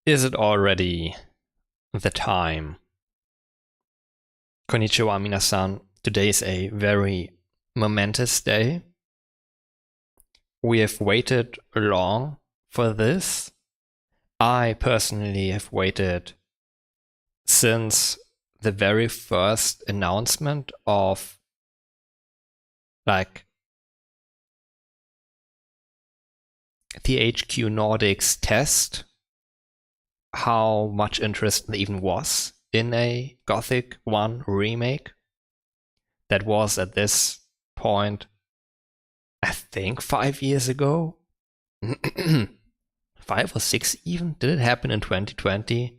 Is it already the time? Konnichiwa minasan. Today is a very momentous day. We have waited long for this. I personally have waited since the very first announcement of like the HQ Nordic's test, how much interest there even was in a Gothic 1 remake. That was at this point, I think 5 years ago. 5 or 6 even? Did it happen in 2020?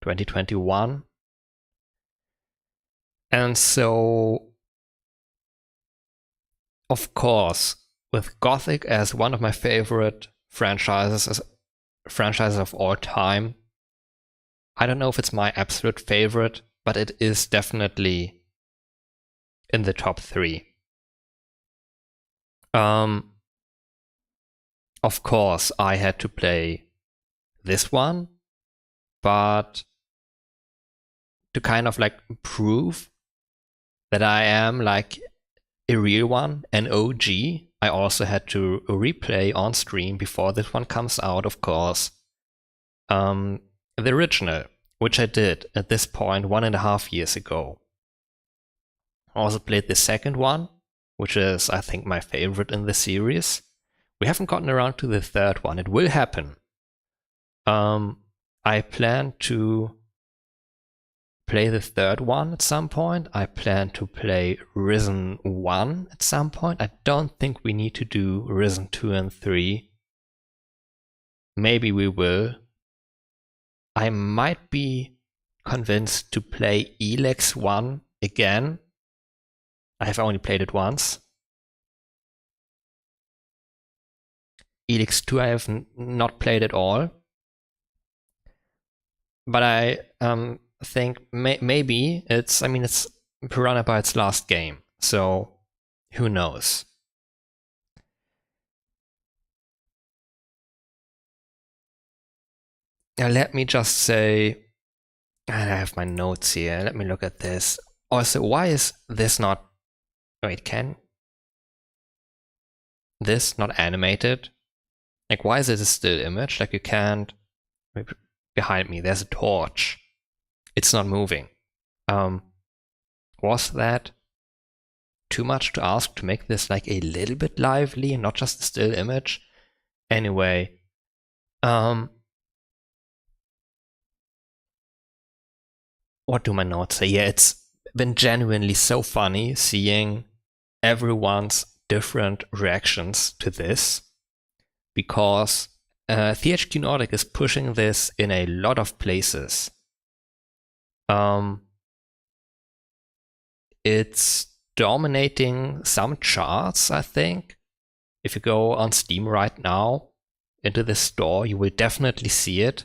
2021? And so, of course, with Gothic as one of my favorite franchises of all time, I don't know if it's my absolute favorite, but it is definitely in the top 3. Of course, I had to play this one, but to kind of like prove that I am like a real one, an OG, I also had to replay on stream before this one comes out, of course, the original, which I did at this point 1.5 years ago. I also played the second one, which is, I think, my favorite in the series. We haven't gotten around to the third one. It will happen. I plan to play the third one at some point. I plan to play Risen 1 at some point. I don't think we need to do Risen 2 and 3. Maybe we will. I might be convinced to play Elex 1 again. I have only played it once. Elex 2 I have not played at all. But I think maybe it's Piranha Bytes' last game, so who knows? Now let me just say, I have my notes here, let me look at this. Also, why is this not, wait, can this not animated? Like, why is it a still image? Like, you can't, behind me, there's a torch. It's not moving. Was that too much to ask to make this like a little bit lively and not just a still image? Anyway, what do my notes say? Yeah, it's been genuinely so funny seeing everyone's different reactions to this, because THQ Nordic is pushing this in a lot of places. It's dominating some charts, I think. If you go on Steam right now into the store, you will definitely see it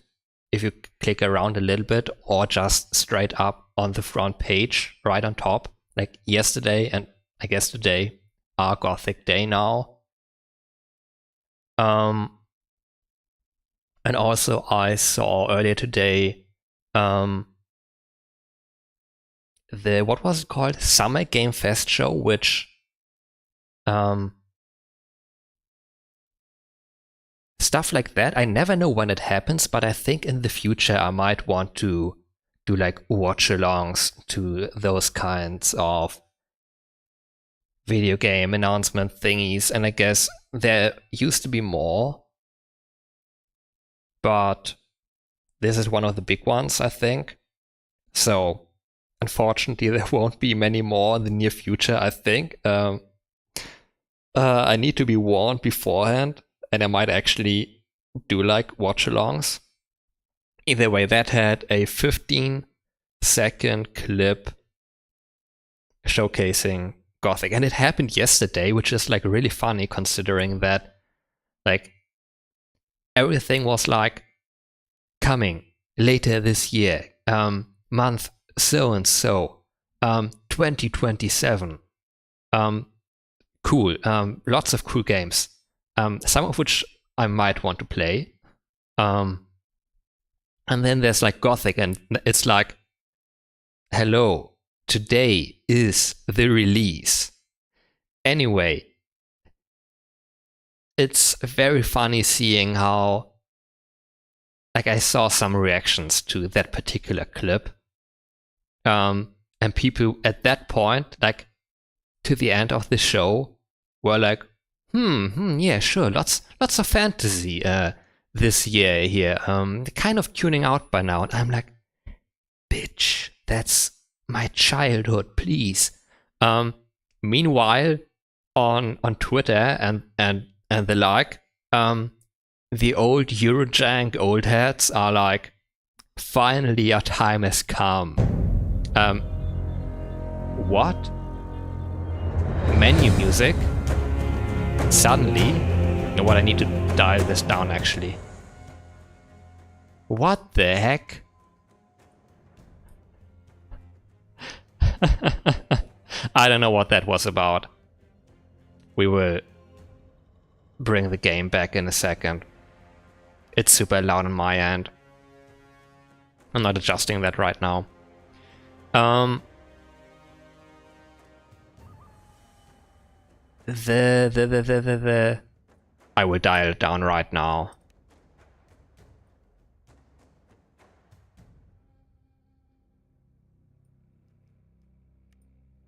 if you click around a little bit, or just straight up on the front page right on top. Like yesterday and I guess today are Gothic Day now. And also I saw earlier today the, what was it called? Summer Game Fest show, which stuff like that. I never know when it happens, but I think in the future I might want to do like watch-alongs to those kinds of video game announcement thingies, and I guess there used to be more, but this is one of the big ones, I think. So unfortunately there won't be many more in the near future, I think. I need to be warned beforehand, and I might actually do like watch-alongs. Either way, that had a 15-second clip showcasing Gothic, and it happened yesterday, which is like really funny considering that like everything was like coming later this year, month so and so, 2027. Cool, lots of cool games, some of which I might want to play. And then there's like Gothic, and it's like, hello, today is the release. Anyway, it's very funny seeing how, like, I saw some reactions to that particular clip. And people at that point, like, to the end of the show, were like, yeah, sure, lots of fantasy this year here. Kind of tuning out by now. And I'm like, bitch, that's my childhood, please. Meanwhile, on Twitter and the like, the old Eurojank old heads are like, finally our time has come. What? Menu music? Suddenly? You know what, I need to dial this down actually. What the heck? I don't know what that was about. We will bring the game back in a second. It's super loud on my end. I'm not adjusting that right now. I will dial it down right now.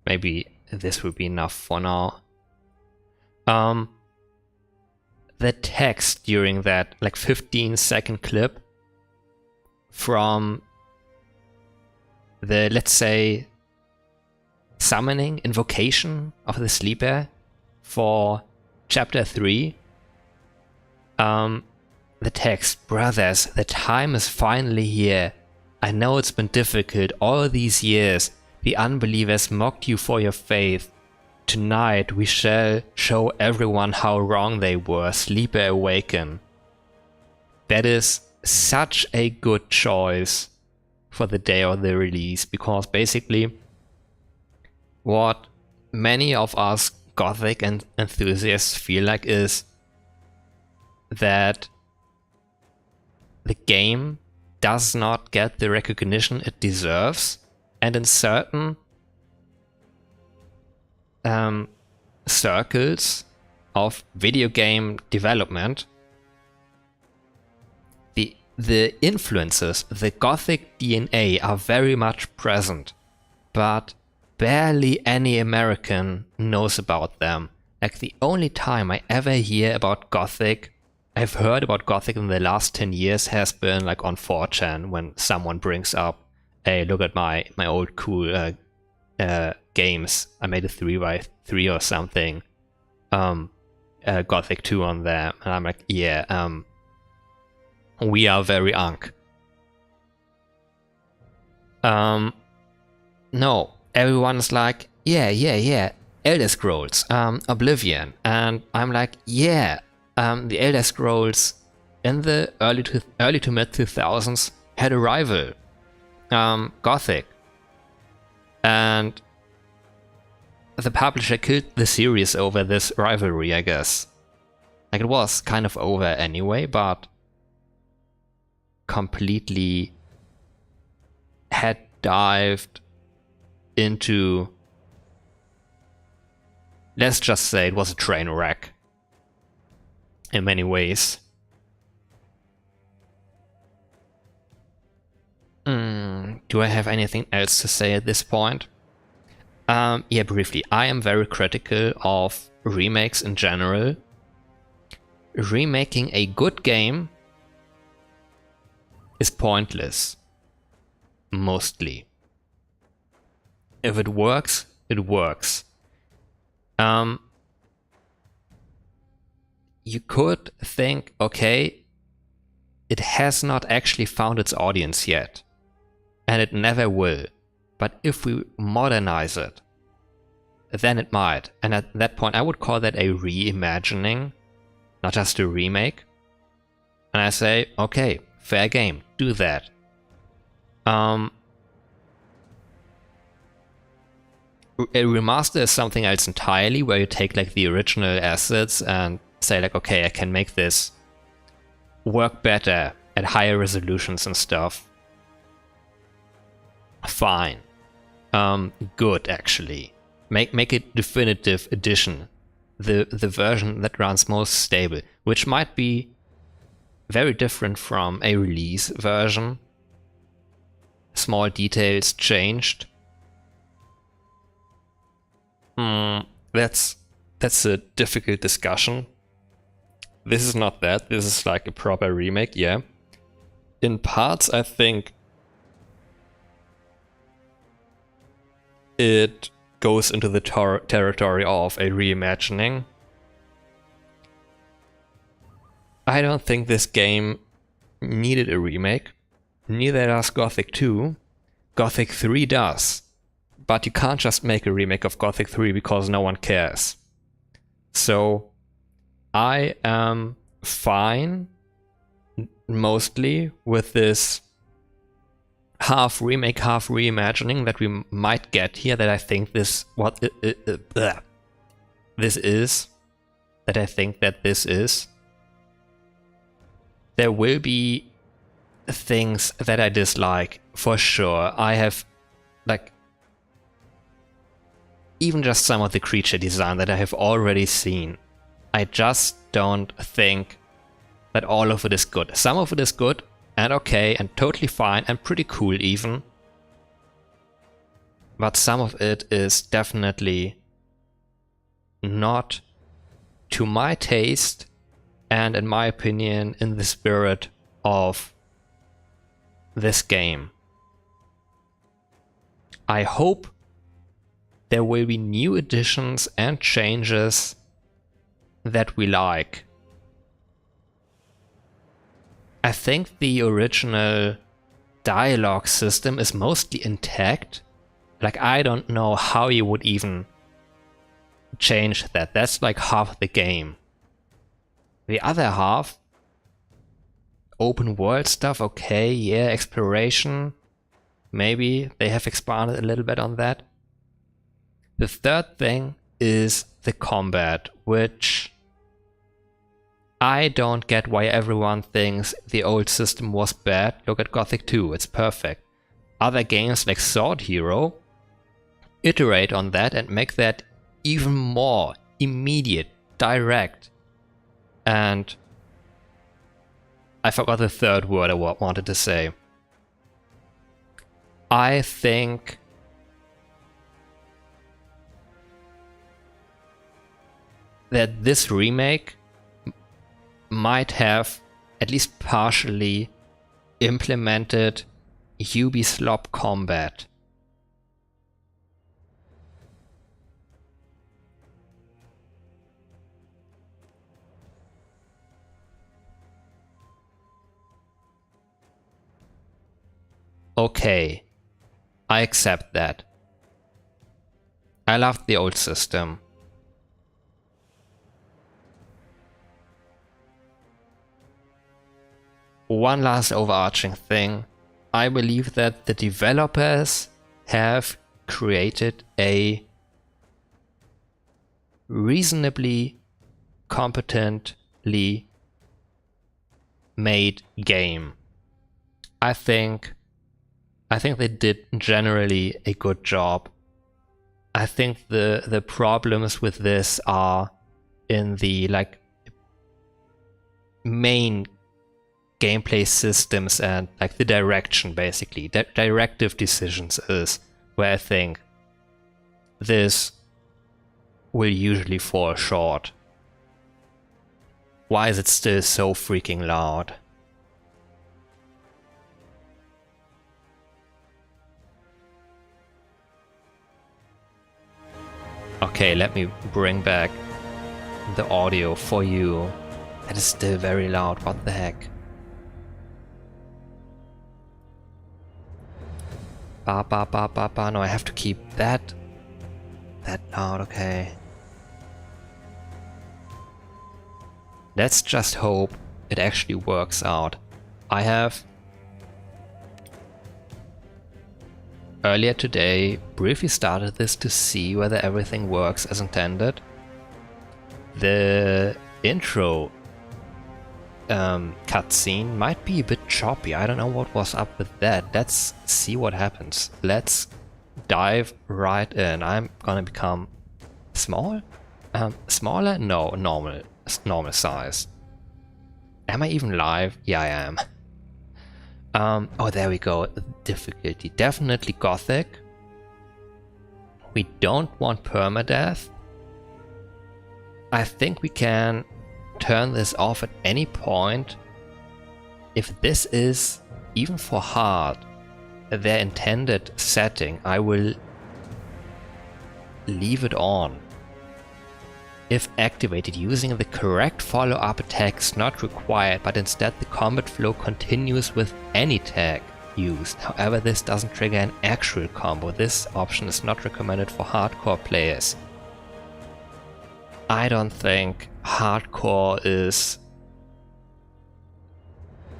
Maybe this will be enough for now. The text during that like 15-second clip from the, let's say, summoning, invocation of the sleeper for chapter 3. The text, brothers, the time is finally here. I know it's been difficult all these years. The unbelievers mocked you for your faith. Tonight we shall show everyone how wrong they were. Sleeper awaken. That is such a good choice for the day of the release, because basically what many of us Gothic and enthusiasts feel like is that the game does not get the recognition it deserves, and in certain circles of video game development, the influences, the Gothic DNA are very much present, but barely any American knows about them. Like, the only time I ever hear about Gothic, I've heard about Gothic in the last 10 years, has been like on 4chan, when someone brings up, hey, look at my old cool games. I made a 3x3 or something. Gothic 2 on there. And I'm like, yeah, we are very unk. No, everyone's like, yeah, Elder Scrolls, Oblivion. And I'm like, yeah, the Elder Scrolls in the early to mid 2000s had a rival, Gothic. And the publisher killed the series over this rivalry, I guess. Like, it was kind of over anyway, but completely had dived into, let's just say it was a train wreck in many ways. Do I have anything else to say at this point? Yeah, briefly. I am very critical of remakes in general. Remaking a good game is pointless. Mostly. If it works, it works. You could think, okay, it has not actually found its audience yet. And it never will. But if we modernize it, then it might. And at that point, I would call that a reimagining, not just a remake. And I say, okay, fair game, do that. A remaster is something else entirely, where you take like the original assets and say like, okay, I can make this work better at higher resolutions and stuff. Fine. Good, actually. Make it definitive edition. The version that runs most stable, which might be very different from a release version. Small details changed. That's a difficult discussion. This is not that. This is like a proper remake, yeah. In parts, I think it goes into the territory of a reimagining. I don't think this game needed a remake. Neither does Gothic 2. Gothic 3 does. But you can't just make a remake of Gothic 3 because no one cares. So I am fine, mostly, with this half remake, half reimagining that we might get here. That I think this is. That I think that this is. There will be things that I dislike, for sure. I have, like, even just some of the creature design that I have already seen. I just don't think that all of it is good. Some of it is good and okay and totally fine and pretty cool even. But some of it is definitely not to my taste and, in my opinion, in the spirit of this game. I hope there will be new additions and changes that we like. I think the original dialogue system is mostly intact. Like, I don't know how you would even change that. That's like half the game. The other half, open world stuff, okay, yeah, exploration, maybe they have expanded a little bit on that. The third thing is the combat, which I don't get why everyone thinks the old system was bad. Look at Gothic 2, it's perfect. Other games like Sword Hero iterate on that and make that even more immediate, direct. And I forgot the third word I wanted to say. I think that this remake might have at least partially implemented Ubislop combat. Okay, I accept that. I loved the old system. One last overarching thing. I believe that the developers have created a reasonably competently made game. I think they did generally a good job. I think the problems with this are in the like main gameplay systems and like the direction, basically. Directive decisions is where I think this will usually fall short. Why is it still so freaking loud? Okay, let me bring back the audio for you. That is still very loud, what the heck? Ba ba ba ba ba. No, I have to keep that loud, okay. Let's just hope it actually works out. I have earlier today briefly started this to see whether everything works as intended. The intro cutscene might be a bit choppy. I don't know what was up with that. Let's see what happens. Let's dive right in. I'm gonna become small? Smaller? No, normal size. Am I even live? Yeah, I am. Oh, there we go. Difficulty. Definitely Gothic. We don't want permadeath. I think we can turn this off at any point. If this is, even for hard, their intended setting, I will leave it on. If activated, using the correct follow-up attack is not required, but instead the combat flow continues with any tag used. However, this doesn't trigger an actual combo. This option is not recommended for hardcore players. I don't think hardcore is...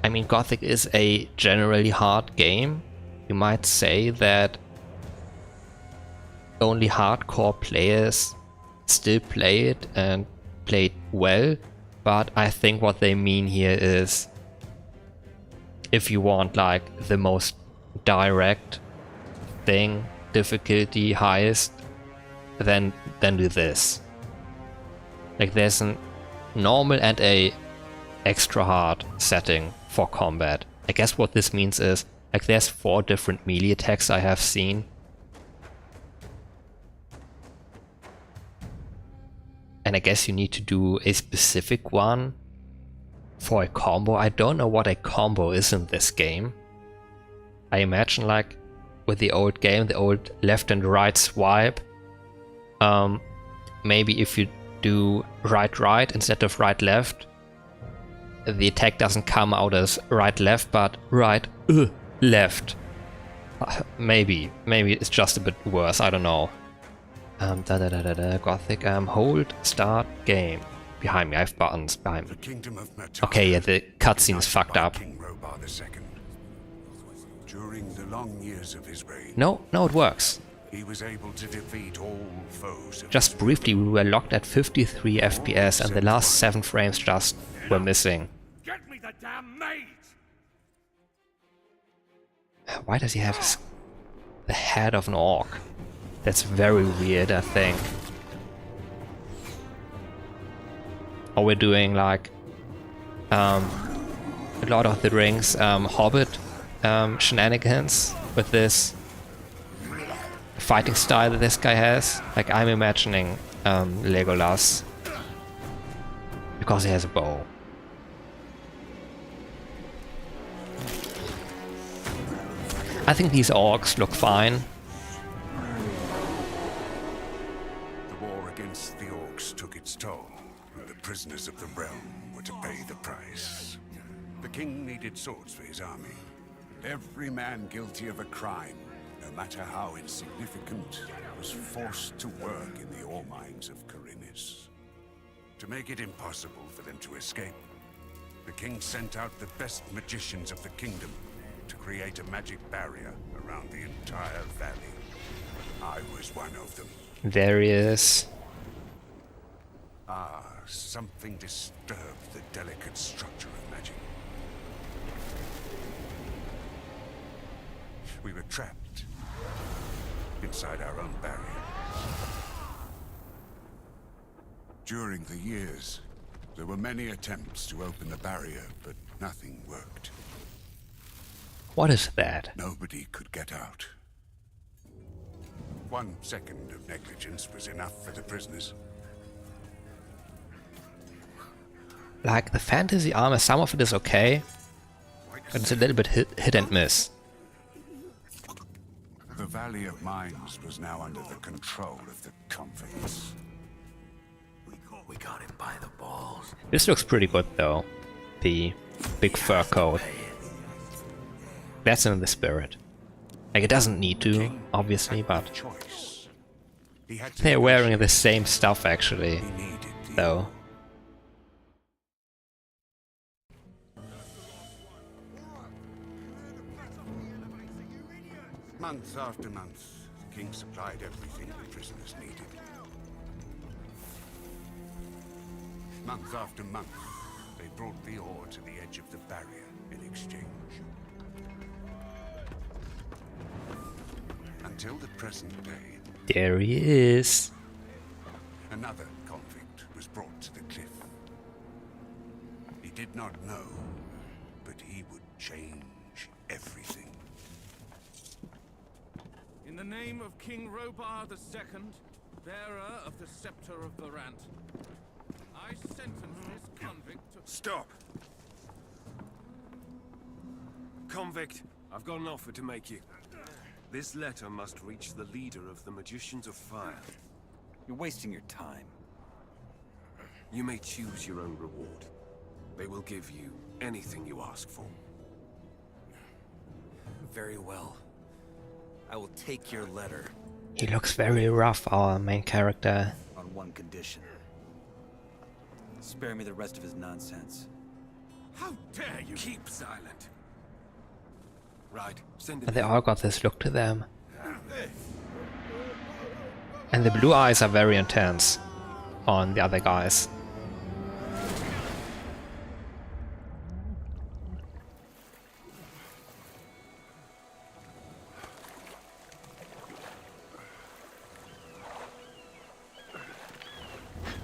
I mean, Gothic is a generally hard game. You might say that only hardcore players still play it and play it well, but I think what they mean here is if you want like the most direct thing, difficulty highest, then do this. Like there's a normal and a extra hard setting for combat. I guess what this means is like there's 4 different melee attacks I have seen. And I guess you need to do a specific one for a combo. I don't know what a combo is in this game. I imagine like with the old game, the old left and right swipe. Maybe if you do right instead of right left, the attack doesn't come out as right left, but right left. Maybe it's just a bit worse. I don't know. Gothic, hold, start, game. Behind me, I have buttons behind me. Okay, yeah, the cutscene is fucked up. During the long years of his reign, No, it works. he was able to defeat all foes. Just briefly, we were locked at 53 FPS and the last 7 frames just were missing. Get me the damn maid! Why does he have the head of an orc? That's very weird, I think. Or we're doing like a lot of the Rings Hobbit shenanigans with this fighting style that this guy has. Like I'm imagining Legolas because he has a bow. I think these orcs look fine. The orcs took its toll, and the prisoners of the realm were to pay the price. The king needed swords for his army, and every man guilty of a crime, no matter how insignificant, was forced to work in the ore mines of Khorinis. To make it impossible for them to escape, the king sent out the best magicians of the kingdom to create a magic barrier around the entire valley. I was one of them. There he is. Something disturbed the delicate structure of magic. We were trapped inside our own barrier. During the years, there were many attempts to open the barrier, but nothing worked. What is that? Nobody could get out. 1 second of negligence was enough for the prisoners. Like the fantasy armor, some of it is okay, but it's a little bit hit and miss. The Valley of Mines was now under the control of the convicts. We got him by the balls. This looks pretty good though. The big fur coat. That's in the spirit. Like it doesn't need to, obviously, but they're wearing the same stuff actually, though. Month after month, the king supplied everything the prisoners needed. Month after month, they they brought the ore to the edge of the barrier in exchange. Until the present day, There he is. another convict was brought to the cliff. He did not know, but he would change everything. In the name of King Robar II, bearer of the Scepter of Varant, I sentence this convict to... Stop! Convict, I've got an offer to make you. This letter must reach the leader of the Magicians of Fire. You're wasting your time. You may choose your own reward. They will give you anything you ask for. Very well. I will take your letter. He looks very rough, our main character. On one condition. Spare me the rest of his nonsense. How dare you keep silent? Right, send it. And they all got this look to them. And the blue eyes are very intense on the other guys.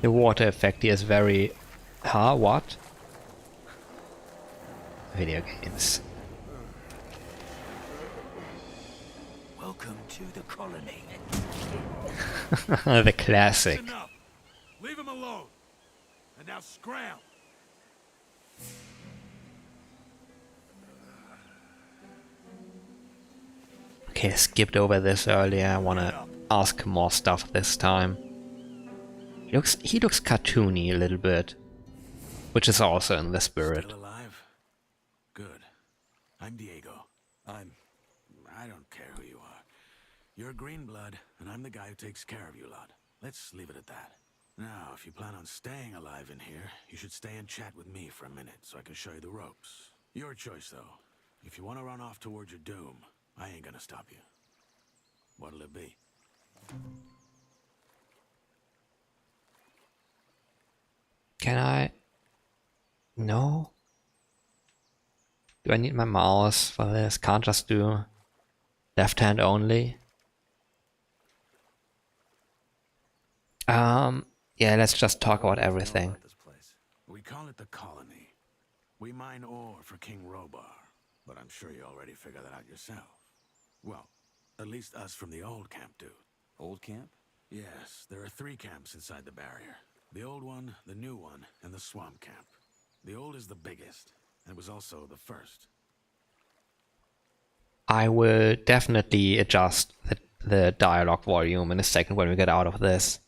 The water effect here is very... Huh? What? Video games. Welcome to the colony. The classic. Enough! Leave him alone! And now scram! Okay, I skipped over this earlier. I wanna ask more stuff this time. He looks cartoony a little bit, which is also in the spirit. Still alive? Good. I'm Diego. I don't care who you are. You're green blood, and I'm the guy who takes care of you lot. Let's leave it at that. Now, if you plan on staying alive in here, you should stay and chat with me for a minute so I can show you the ropes. Your choice, though. If you want to run off towards your doom, I ain't gonna stop you. What'll it be? Can I? No? Do I need my mouse for this? Can't just do left hand only? Yeah, let's just talk about everything. This place. We call it the Colony. We mine ore for King Robar, but I'm sure you already figured that out yourself. Well, at least us from the old camp do. Old camp? Yes, there are 3 camps inside the barrier. The old one, the new one, and the swamp camp. The old is the biggest, and was also the first. I will definitely adjust the dialogue volume in a second when we get out of this.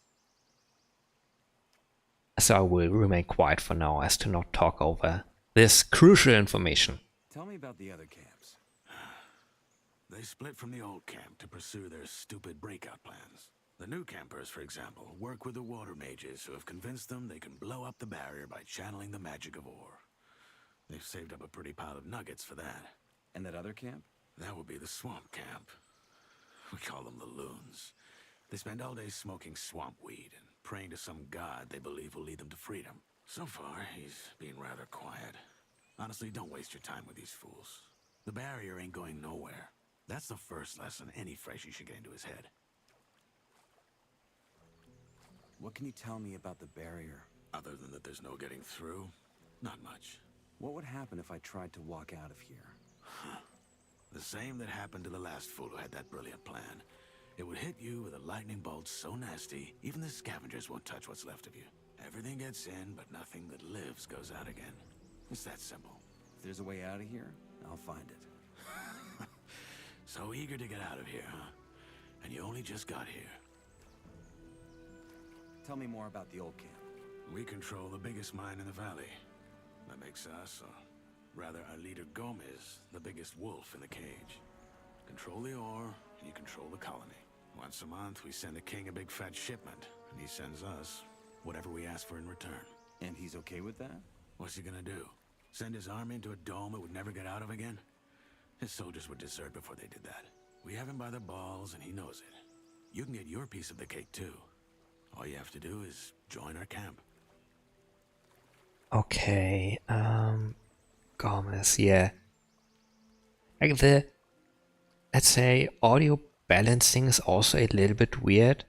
So I will remain quiet for now as to not talk over this crucial information. Tell me about the other camps. They split from the old camp to pursue their stupid breakout plans. The new campers, for example, work with the water mages who have convinced them they can blow up the barrier by channeling the magic of ore. They've saved up a pretty pile of nuggets for that. And that other camp? That would be the swamp camp. We call them the loons. They spend all day smoking swamp weed and praying to some god they believe will lead them to freedom. So far, he's been rather quiet. Honestly, don't waste your time with these fools. The barrier ain't going nowhere. That's the first lesson any freshie should get into his head. What can you tell me about the barrier? Other than that there's no getting through, not much. What would happen if I tried to walk out of here? The same that happened to the last fool who had that brilliant plan. It would hit you with a lightning bolt so nasty, even the scavengers won't touch what's left of you. Everything gets in, but nothing that lives goes out again. It's that simple. If there's a way out of here, I'll find it. So eager to get out of here, huh? And you only just got here. Tell me more about the old camp. We control the biggest mine in the valley. That makes us, or rather our leader Gomez, the biggest wolf in the cage. Control the ore, and you control the colony. Once a month, we send the king a big fat shipment, and he sends us whatever we ask for in return. And he's okay with that? What's he gonna do? Send his army into a dome it would never get out of again? His soldiers would desert before they did that. We have him by the balls, and he knows it. You can get your piece of the cake, too. All you have to do is join our camp. Okay, Gomez, yeah. Like the, let's say, audio balancing is also a little bit weird.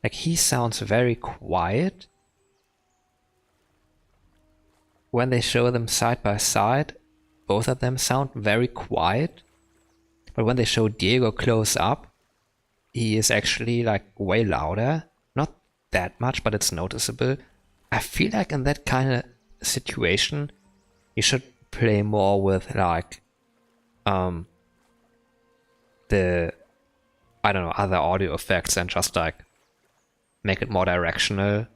Like he sounds very quiet. When they show them side by side, both of them sound very quiet. But when they show Diego close up, he is actually like way louder. Not that much, but it's noticeable. I feel like in that kind of situation, you should play more with like the, I don't know, other audio effects and just like make it more directional.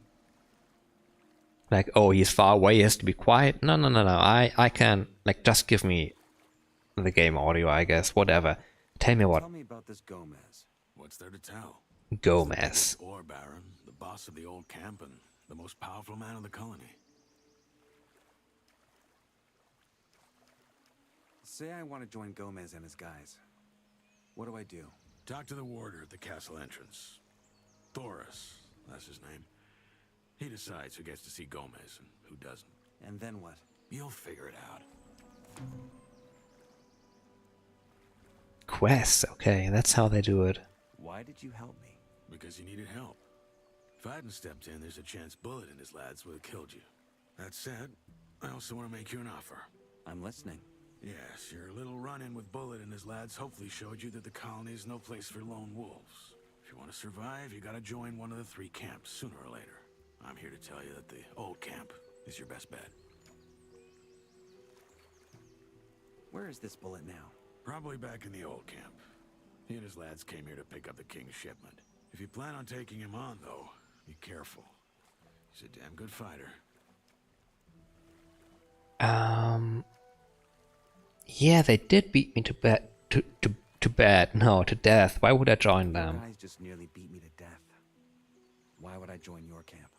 Like, oh, he's far away, he has to be quiet. No. I can, like, just give me the game audio, I guess. Whatever. Tell me what. Tell me about this Gomez. What's there to tell? Gomez. Or Baron, the boss of the old camp and the most powerful man in the colony. Say I want to join Gomez and his guys. What do I do? Talk to the warder at the castle entrance. Thoris, that's his name. He decides who gets to see Gomez and who doesn't. And then what? You'll figure it out. Quest, okay, that's how they do it. Why did you help me? Because you needed help. If I hadn't stepped in, there's a chance Bullet and his lads would have killed you. That said, I also want to make you an offer. I'm listening. Yes, your little run-in with Bullet and his lads hopefully showed you that the colony is no place for lone wolves. If you want to survive, you gotta join one of the 3 camps sooner or later. I'm here to tell you that the old camp is your best bet. Where is this Bullet now? Probably back in the old camp. He and his lads came here to pick up the king's shipment. If you plan on taking him on, though, be careful. He's a damn good fighter. Yeah, they did beat me to death. Why would I join You them? guys just nearly beat me to death. Why would I join your camp?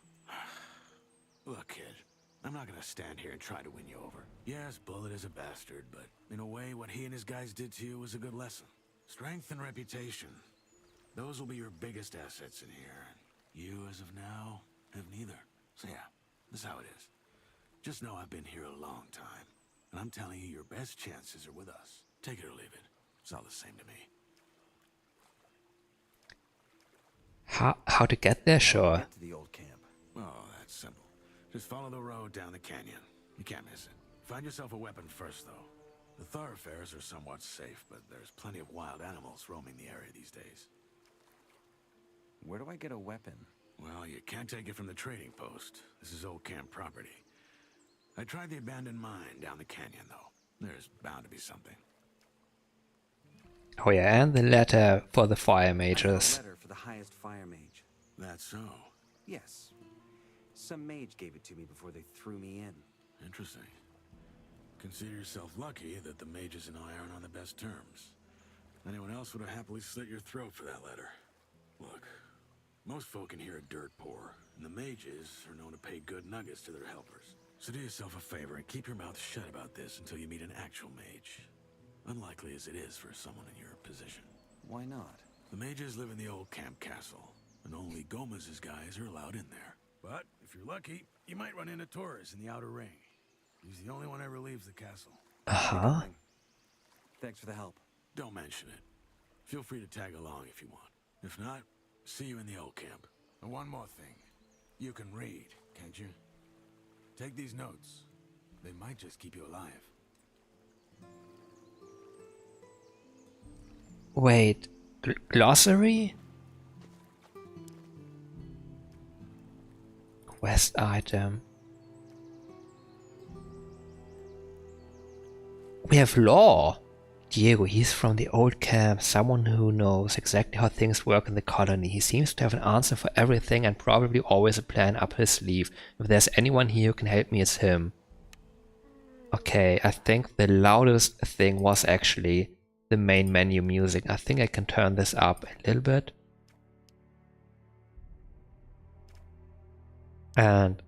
Look, kid, I'm not gonna stand here and try to win you over. Yes, Bullet is a bastard, but in a way, what he and his guys did to you was a good lesson. Strength and reputation. Those will be your biggest assets in here. You, as of now, have neither. So yeah, this is how it is. Just know I've been here a long time. And I'm telling you, your best chances are with us. Take it or leave it. It's all the same to me. How to get there? Sure. Get to the old camp. Oh, that's simple. Just follow the road down the canyon. You can't miss it. Find yourself a weapon first, though. The thoroughfares are somewhat safe, but there's plenty of wild animals roaming the area these days. Where do I get a weapon? Well, you can't take it from the trading post. This is old camp property. I tried the abandoned mine down the canyon, though. There's bound to be something. Oh yeah, and the letter for the fire I have mages. a letter for the highest fire mage. That's so. Yes. Some mage gave it to me before they threw me in. Interesting. Consider yourself lucky that the mages and I aren't on the best terms. Anyone else would have happily slit your throat for that letter. Look, most folk in here are dirt poor, and the mages are known to pay good nuggets to their helpers. So do yourself a favor and keep your mouth shut about this until you meet an actual mage. Unlikely as it is for someone in your position. Why not? The mages live in the old camp castle, and only Gomez's guys are allowed in there. But if you're lucky, you might run into Torres in the outer ring. He's the only one ever leaves the castle. Uh-huh. Thanks for the help. Don't mention it. Feel free to tag along if you want. If not, see you in the old camp. And one more thing. You can read, can't you? Take these notes. They might just keep you alive. Wait, glossary? Quest item. We have law. Diego, he's from the old camp, someone who knows exactly how things work in the colony. He seems to have an answer for everything and probably always a plan up his sleeve. If there's anyone here who can help me, it's him. Okay, I think the loudest thing was actually the main menu music. I think I can turn this up a little bit. And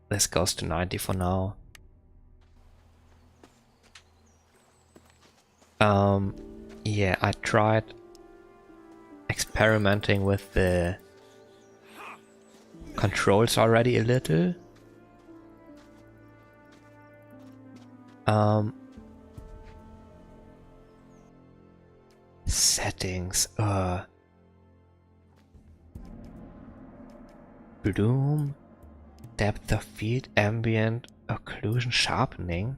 this goes to 90 for now. Yeah, I tried experimenting with the controls already a little. Settings. Bloom, depth of field, ambient, occlusion, sharpening.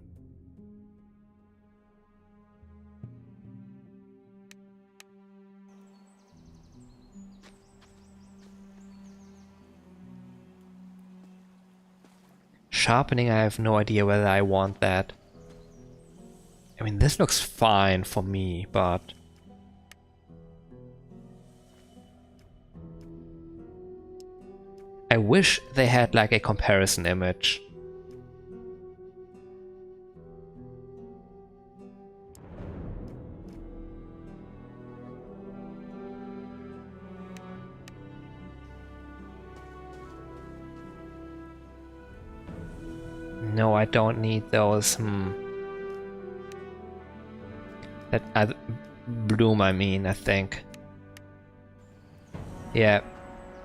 Sharpening, I have no idea whether I want that. I mean, this looks fine for me, but I wish they had like a comparison image. No, I don't need those. That bloom, I mean, I think. Yeah.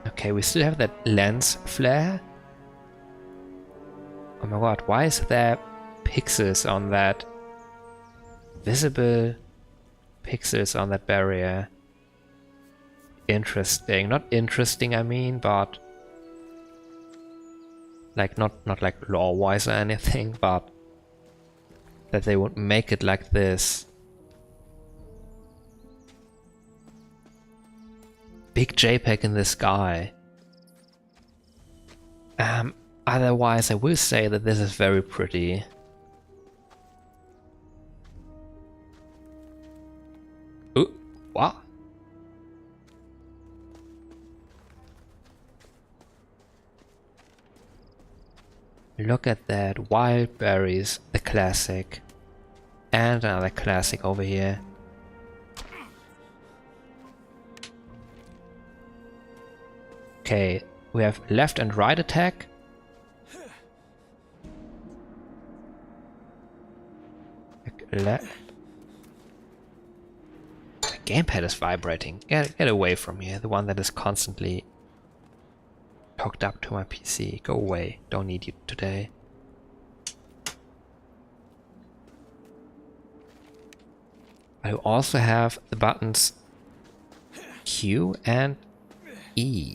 Okay, we still have that lens flare. Oh my god, why is there pixels on that? Visible pixels on that barrier. Interesting. Not interesting, I mean, but like not like lore-wise or anything, but that they would make it like this. Big JPEG in the sky. Otherwise, I will say that this is very pretty. Ooh, what? Look at that, wild berries, the classic. And another classic over here. Okay, we have left and right attack. The gamepad is vibrating. Get away from here, the one that is constantly hooked up to my PC. Go away, don't need you today. I also have the buttons Q and E.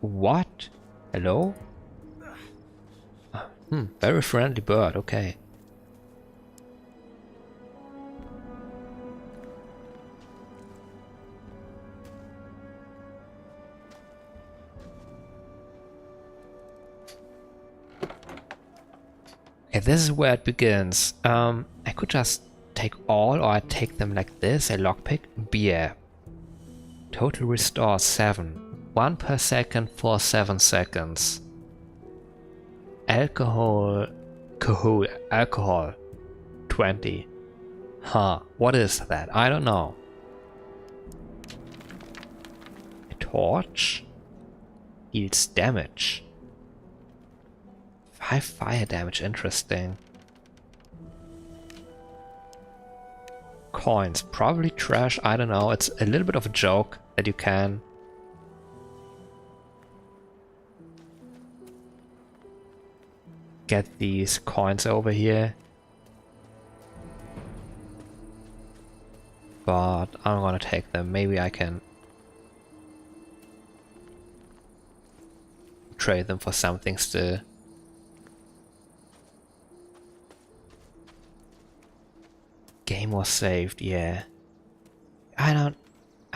What? Hello? Very friendly bird, okay. Okay, this is where it begins. I could just take all, or I take them like this, a lockpick, beer. Total restore 7. 1 per second for 7 seconds. Alcohol 20. Huh, what is that? I don't know. A torch deals damage. 5 fire damage, interesting. Coins, probably trash, I don't know. It's a little bit of a joke that you can get these coins over here. But I'm gonna take them. Maybe I can trade them for something still. Game was saved, yeah. I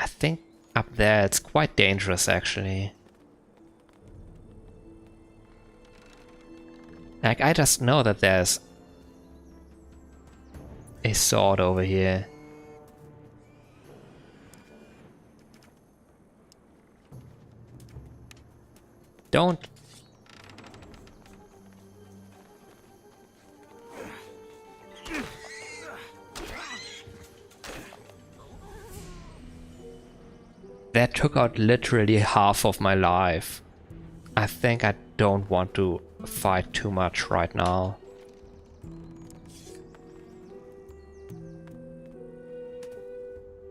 think up there it's quite dangerous actually. Like, I just know that there's a sword over here. Don't. That took out literally half of my life. I think I don't want to fight too much right now.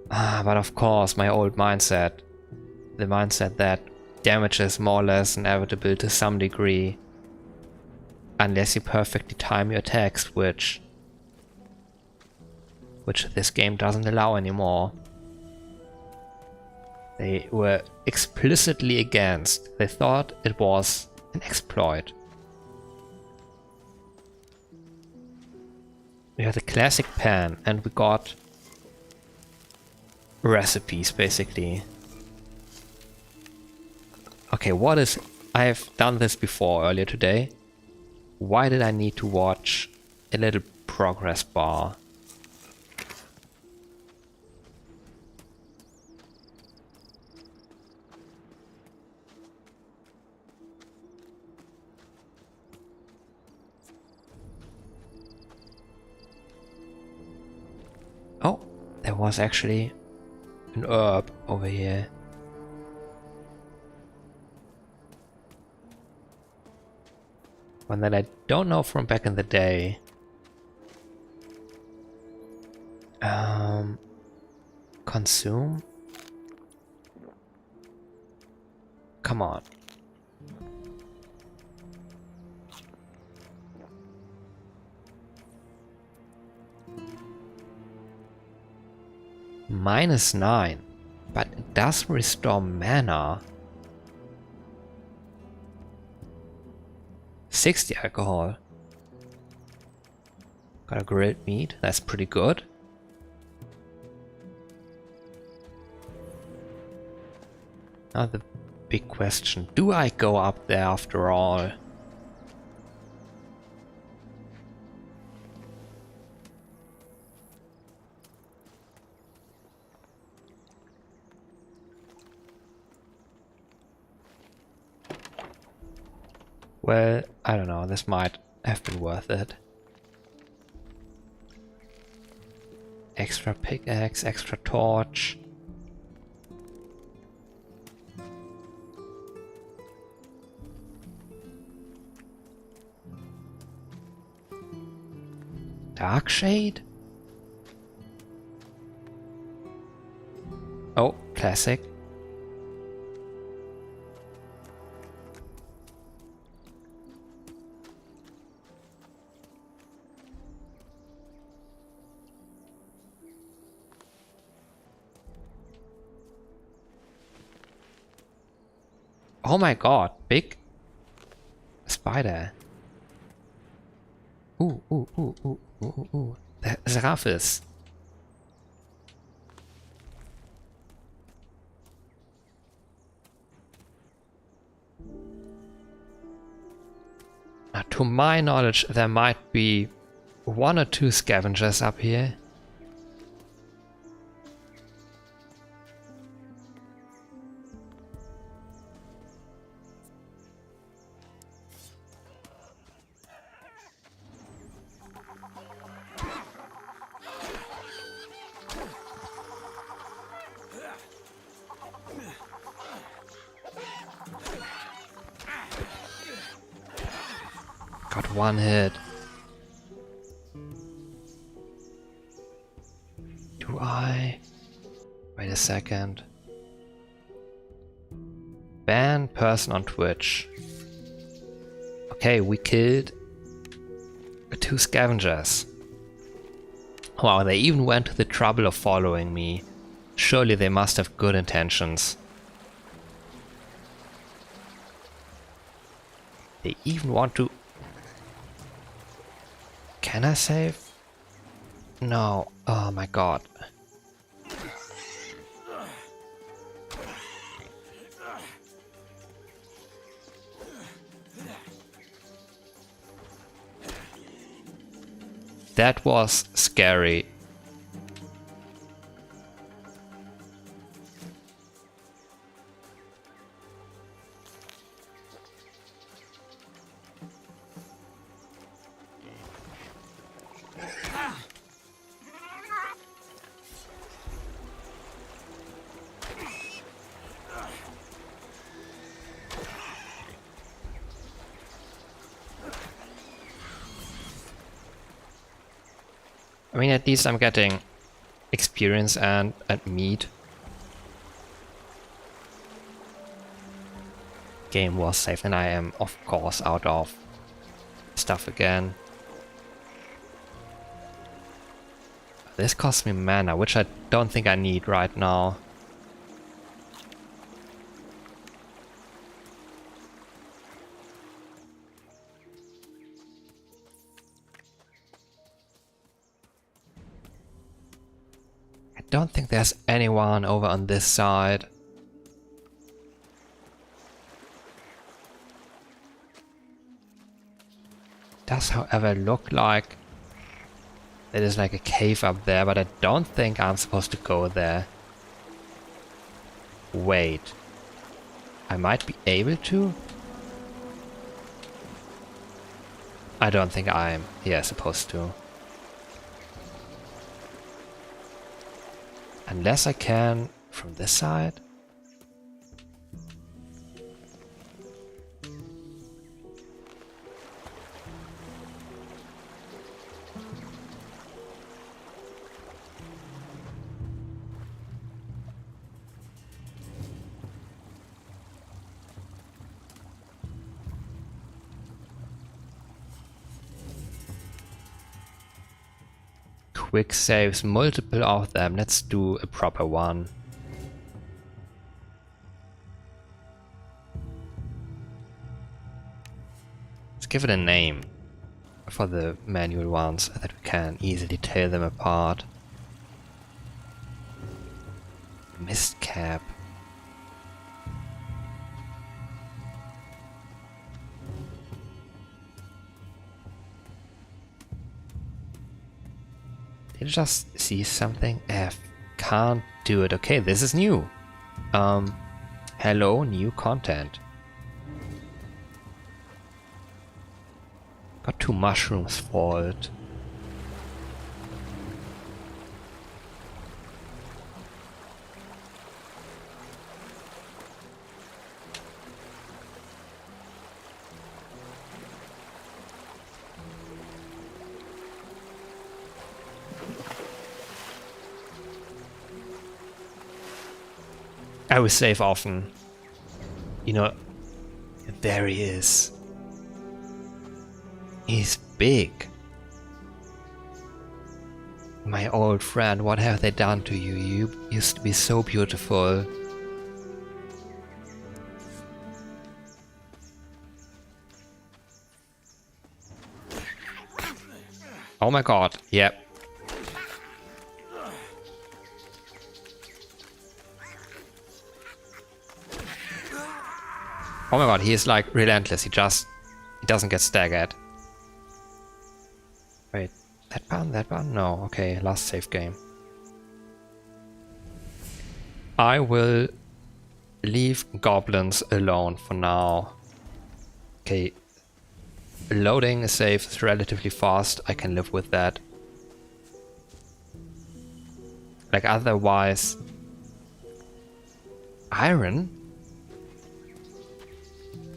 But of course, my old mindset, the mindset that damage is more or less inevitable to some degree. unless you perfectly time your attacks, which this game doesn't allow anymore. They were explicitly against. They thought it was an exploit. We have the classic pan, and we got recipes, basically. Okay, what is... I've done this before earlier today. Why did I need to watch a little progress bar? Oh, there was actually an herb over here. One that I don't know from back in the day. Consume? Come on. -9, but it does restore mana. 60 alcohol. Got a grilled meat, that's pretty good. Now the big question, do I go up there after all? Well, I don't know, this might have been worth it. Extra pickaxe, extra torch. Dark shade? Oh, classic. Oh my god, big spider. Ooh. That's Raffis. Now, to my knowledge, there might be 1 or 2 scavengers up here. Got 1 hit. Do I? Wait a second. Ban person on Twitch. Okay, we killed 2 scavengers. Wow, they even went to the trouble of following me. Surely they must have good intentions. They even want to... Can I save? No. Oh my god. That was scary. I mean, at least I'm getting experience and meat. Game was safe, and I am, of course, out of stuff again. This costs me mana, which I don't think I need right now. I don't think there's anyone over on this side. Does, however, look like there is like a cave up there, but I don't think I'm supposed to go there. Wait. I might be able to? I don't think I'm, supposed to. Unless I can from this side? Quick saves, multiple of them. Let's do a proper one. Let's give it a name for the manual ones that we can easily tear them apart. Mist cap. Did I just see something? F. Can't do it. Okay, this is new. Hello, new content. Got 2 mushrooms for it. I will save often. You know, there he is. He's big. My old friend, what have they done to you? You used to be so beautiful. Oh my god, yep. Oh my god, he is like relentless, he doesn't get staggered. Wait, that button? No, okay, last save game. I will leave goblins alone for now. Okay, loading a save is relatively fast, I can live with that. Like otherwise... Iron?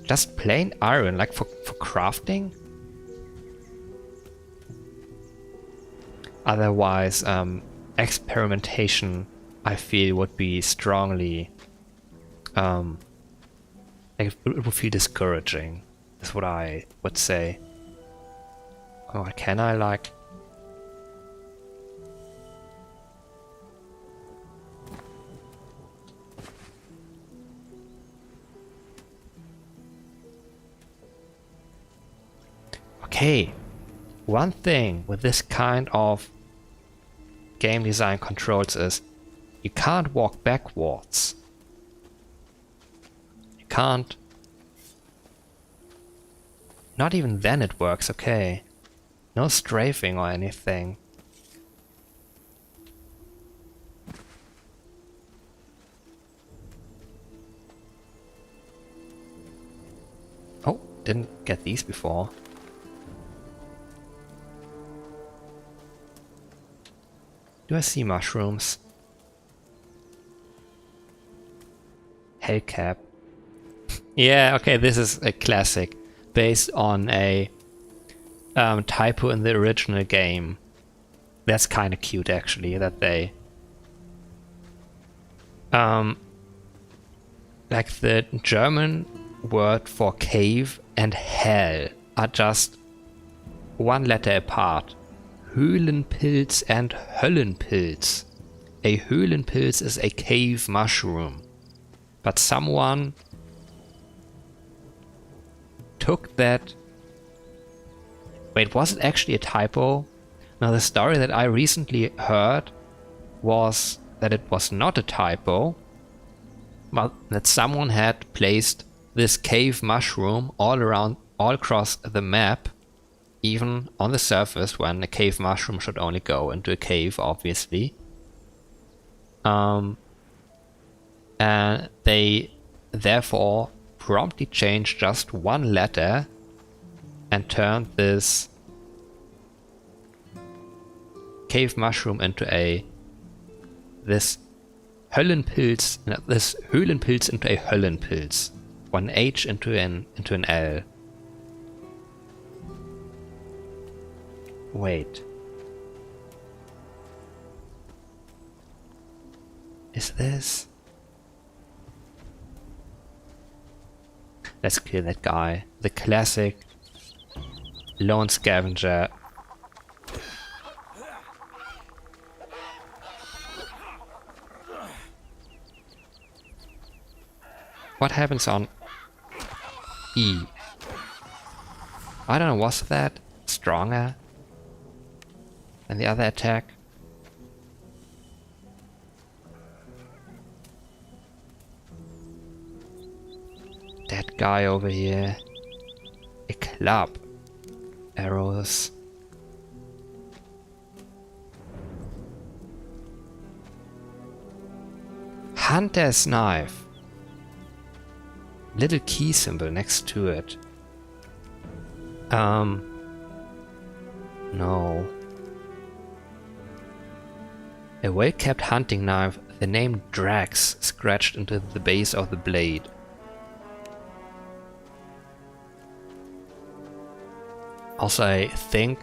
Just plain iron, like for crafting? Otherwise, experimentation, I feel, would be strongly... like it would feel discouraging, is what I would say. Oh, can I, like... Okay, one thing with this kind of game design controls is you can't walk backwards. You can't. Not even then it works, okay. No strafing or anything. Oh, didn't get these before. Do I see mushrooms? Hellcap. Yeah, okay, this is a classic. Based on a typo in the original game. That's kind of cute, actually, that they... like the German word for cave and hell are just one letter apart. Höhlenpilz and Höllenpilz. A Höhlenpilz is a cave mushroom. But someone took that... Wait, was it actually a typo? Now the story that I recently heard was that it was not a typo, but that someone had placed this cave mushroom all across the map, even on the surface, when a cave mushroom should only go into a cave, obviously. And they therefore promptly changed just one letter and turned this cave mushroom into this Höhlenpilz into a Höllenpilz. One H into an L. Wait. Is this? Let's kill that guy. The classic lone scavenger. What happens on E? I don't know, was that stronger than the other attack? That guy over here. A club. Arrows. Hunter's knife. Little key symbol next to it. No. A well-kept hunting knife, the name Drax scratched into the base of the blade. Also, I think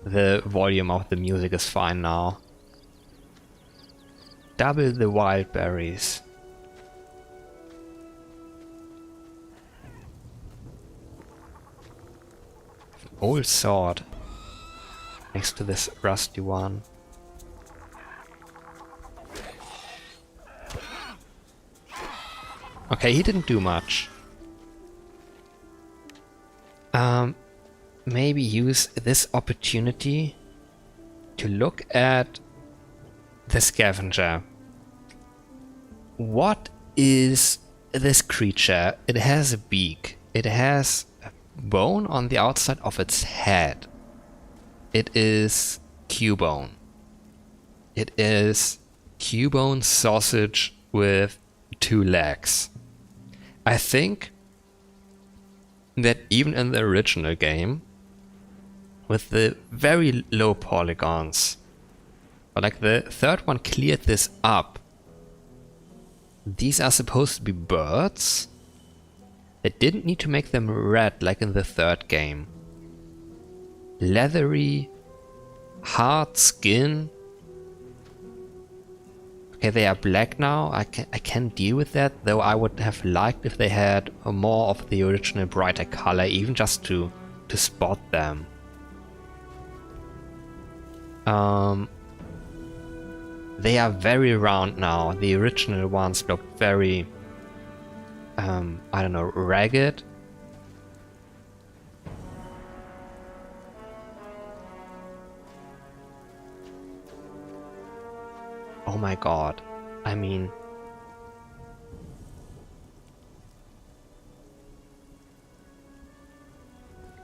the volume of the music is fine now. Double the wild berries. Old sword next to this rusty one. Okay, he didn't do much. Maybe use this opportunity to look at the scavenger. What is this creature? It has a beak. It has a bone on the outside of its head. It is Cubone. It is Cubone sausage with 2 legs. I think that even in the original game, with the very low polygons, but like the third one cleared this up. These are supposed to be birds. They didn't need to make them red like in the third game. Leathery, hard skin. Okay, they are black now. I can deal with that, though I would have liked if they had more of the original brighter color, even just to spot them. They are very round now. The original ones looked very, I don't know, ragged. Oh my god. I mean...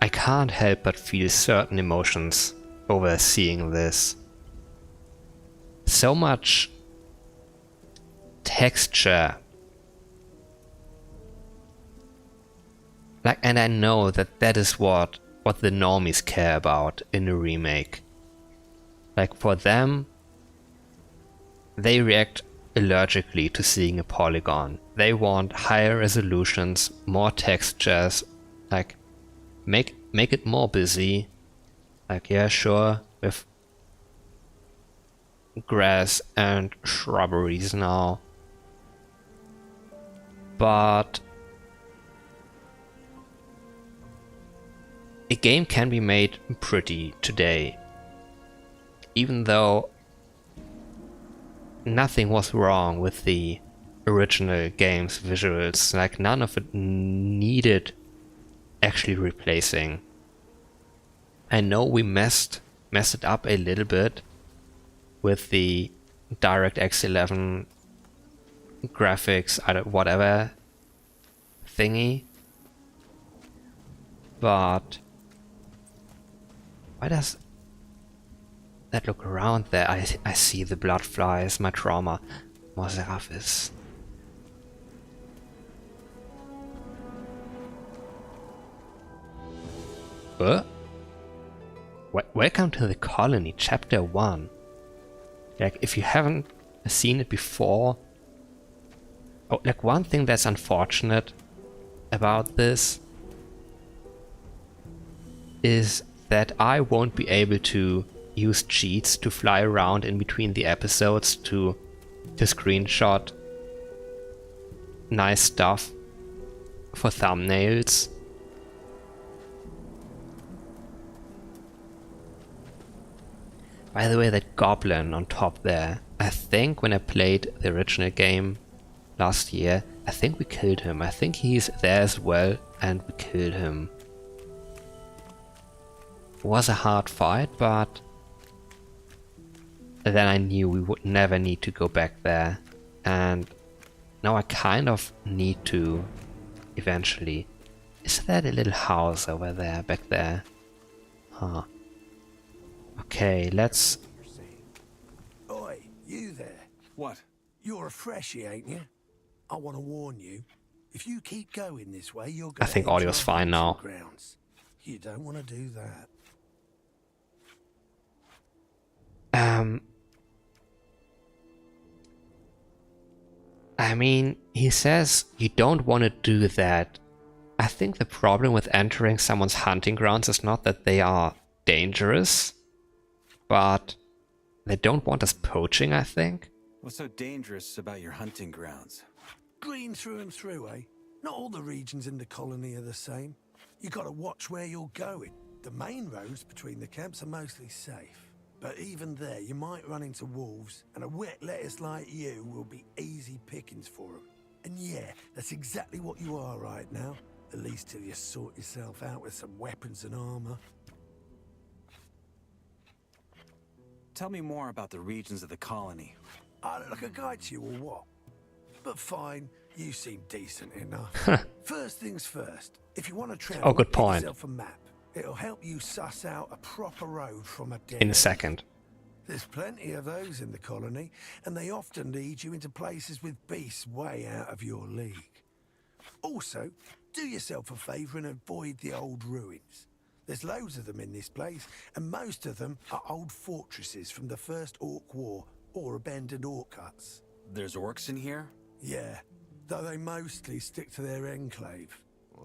I can't help but feel certain emotions over seeing this. So much texture. Like, and I know that that is what the normies care about in a remake. Like, for them, they react allergically to seeing a polygon. They want higher resolutions, more textures, like make it more busy. Like, yeah, sure, with grass and shrubberies now. But a game can be made pretty today, even though nothing was wrong with the original game's visuals. Like, none of it needed actually replacing. I know we messed it up a little bit with the DirectX 11 graphics, whatever thingy, but why does that look around there? I see the blood flies, my trauma. Moserafis. Welcome to the Colony, Chapter 1. Like, if you haven't seen it before... Oh, like, one thing that's unfortunate about this is that I won't be able to use cheats to fly around in between the episodes to screenshot nice stuff for thumbnails. By the way, that goblin on top there, I think when I played the original game last year, I think we killed him. I think he's there as well, and we killed him. It was a hard fight, but then I knew we would never need to go back there, and now I kind of need to eventually. Is that a little house over there, back there? Huh. Okay, let's... Oi, you there. What? You're a freshie, ain't you? I want to warn you. If you keep going this way, you're going I think audio's fine now. Grounds. You don't want to do that. I mean, he says you don't want to do that. I think the problem with entering someone's hunting grounds is not that they are dangerous, but they don't want us poaching, I think. What's so dangerous about your hunting grounds? Green through and through, eh? Not all the regions in the colony are the same. You gotta watch where you're going. The main roads between the camps are mostly safe. But even there, you might run into wolves, and a wet lettuce like you will be easy pickings for them. And yeah, that's exactly what you are right now. At least till you sort yourself out with some weapons and armor. Tell me more about the regions of the colony. I look like a guide to you or what? But fine, you seem decent enough. First things first, if you want to travel, oh, good point. Get yourself a map. It'll help you suss out a proper road from a dead In a end. second. There's plenty of those in the colony, and they often lead you into places with beasts way out of your league. Also, do yourself a favour and avoid the old ruins. There's loads of them in this place, and most of them are old fortresses from the First Orc War or abandoned orc huts. There's orcs in here? Yeah, though they mostly stick to their enclave.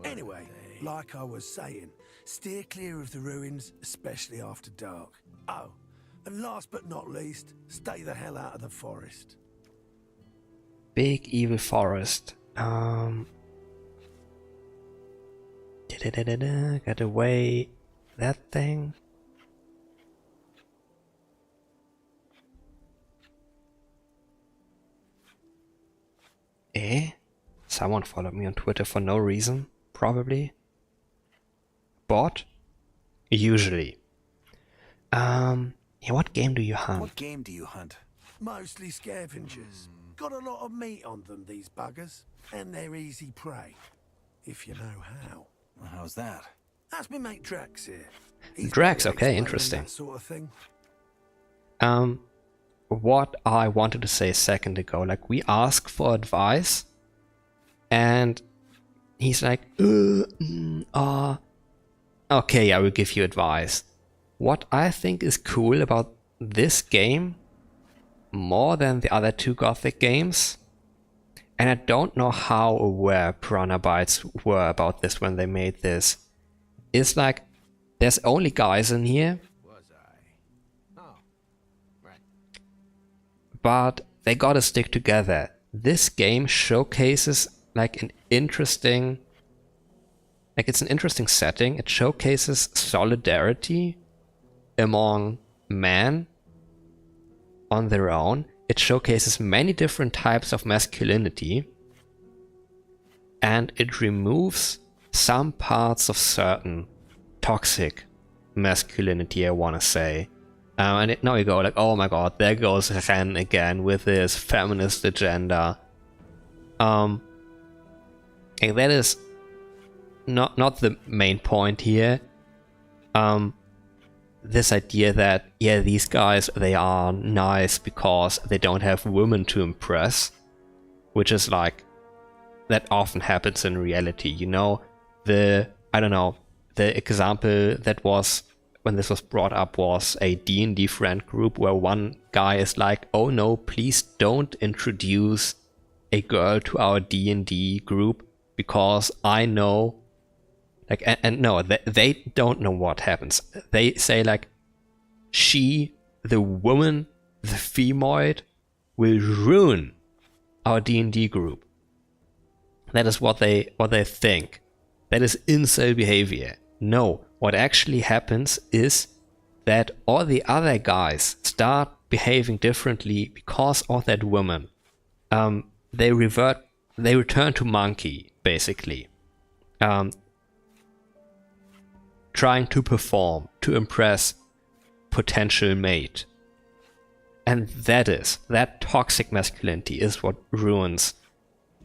Anyway, like I was saying, steer clear of the ruins, especially after dark. Oh, and last but not least, stay the hell out of the forest. Big evil forest. Get away that thing. Someone followed me on Twitter for no reason, probably. Bot? Usually. Yeah, what game do you hunt? What game do you hunt? Mostly scavengers. Got a lot of meat on them, these buggers. And they're easy prey. If you know how. Well, how's that? That's my mate Drax here. He's Drax, better at okay, explaining interesting. that sort of thing. What I wanted to say a second ago, like, we ask for advice, and he's like, okay, I will give you advice. What I think is cool about this game, more than the other two Gothic games, and I don't know how aware Piranha Bytes were about this when they made this, is like, there's only guys in here, but they gotta stick together. This game showcases like an interesting like, it's an interesting setting. It showcases solidarity among men on their own. It showcases many different types of masculinity, and it removes some parts of certain toxic masculinity, I want to say. And now you go like, oh my god, there goes Ren again with his feminist agenda. And that is not the main point here. This idea that, yeah, these guys, they are nice because they don't have women to impress, which is like, that often happens in reality, you know? The example that was, when this was brought up, was a D&D friend group where one guy is like, oh no, please don't introduce a girl to our D&D group because I know, like, and no, they don't know what happens. They say like, she, the woman, the femoid, will ruin our D&D group. That is what they think. That is incel behavior. No, what actually happens is that all the other guys start behaving differently because of that woman. They return to monkey, basically. Trying to perform, to impress potential mate. And that toxic masculinity is what ruins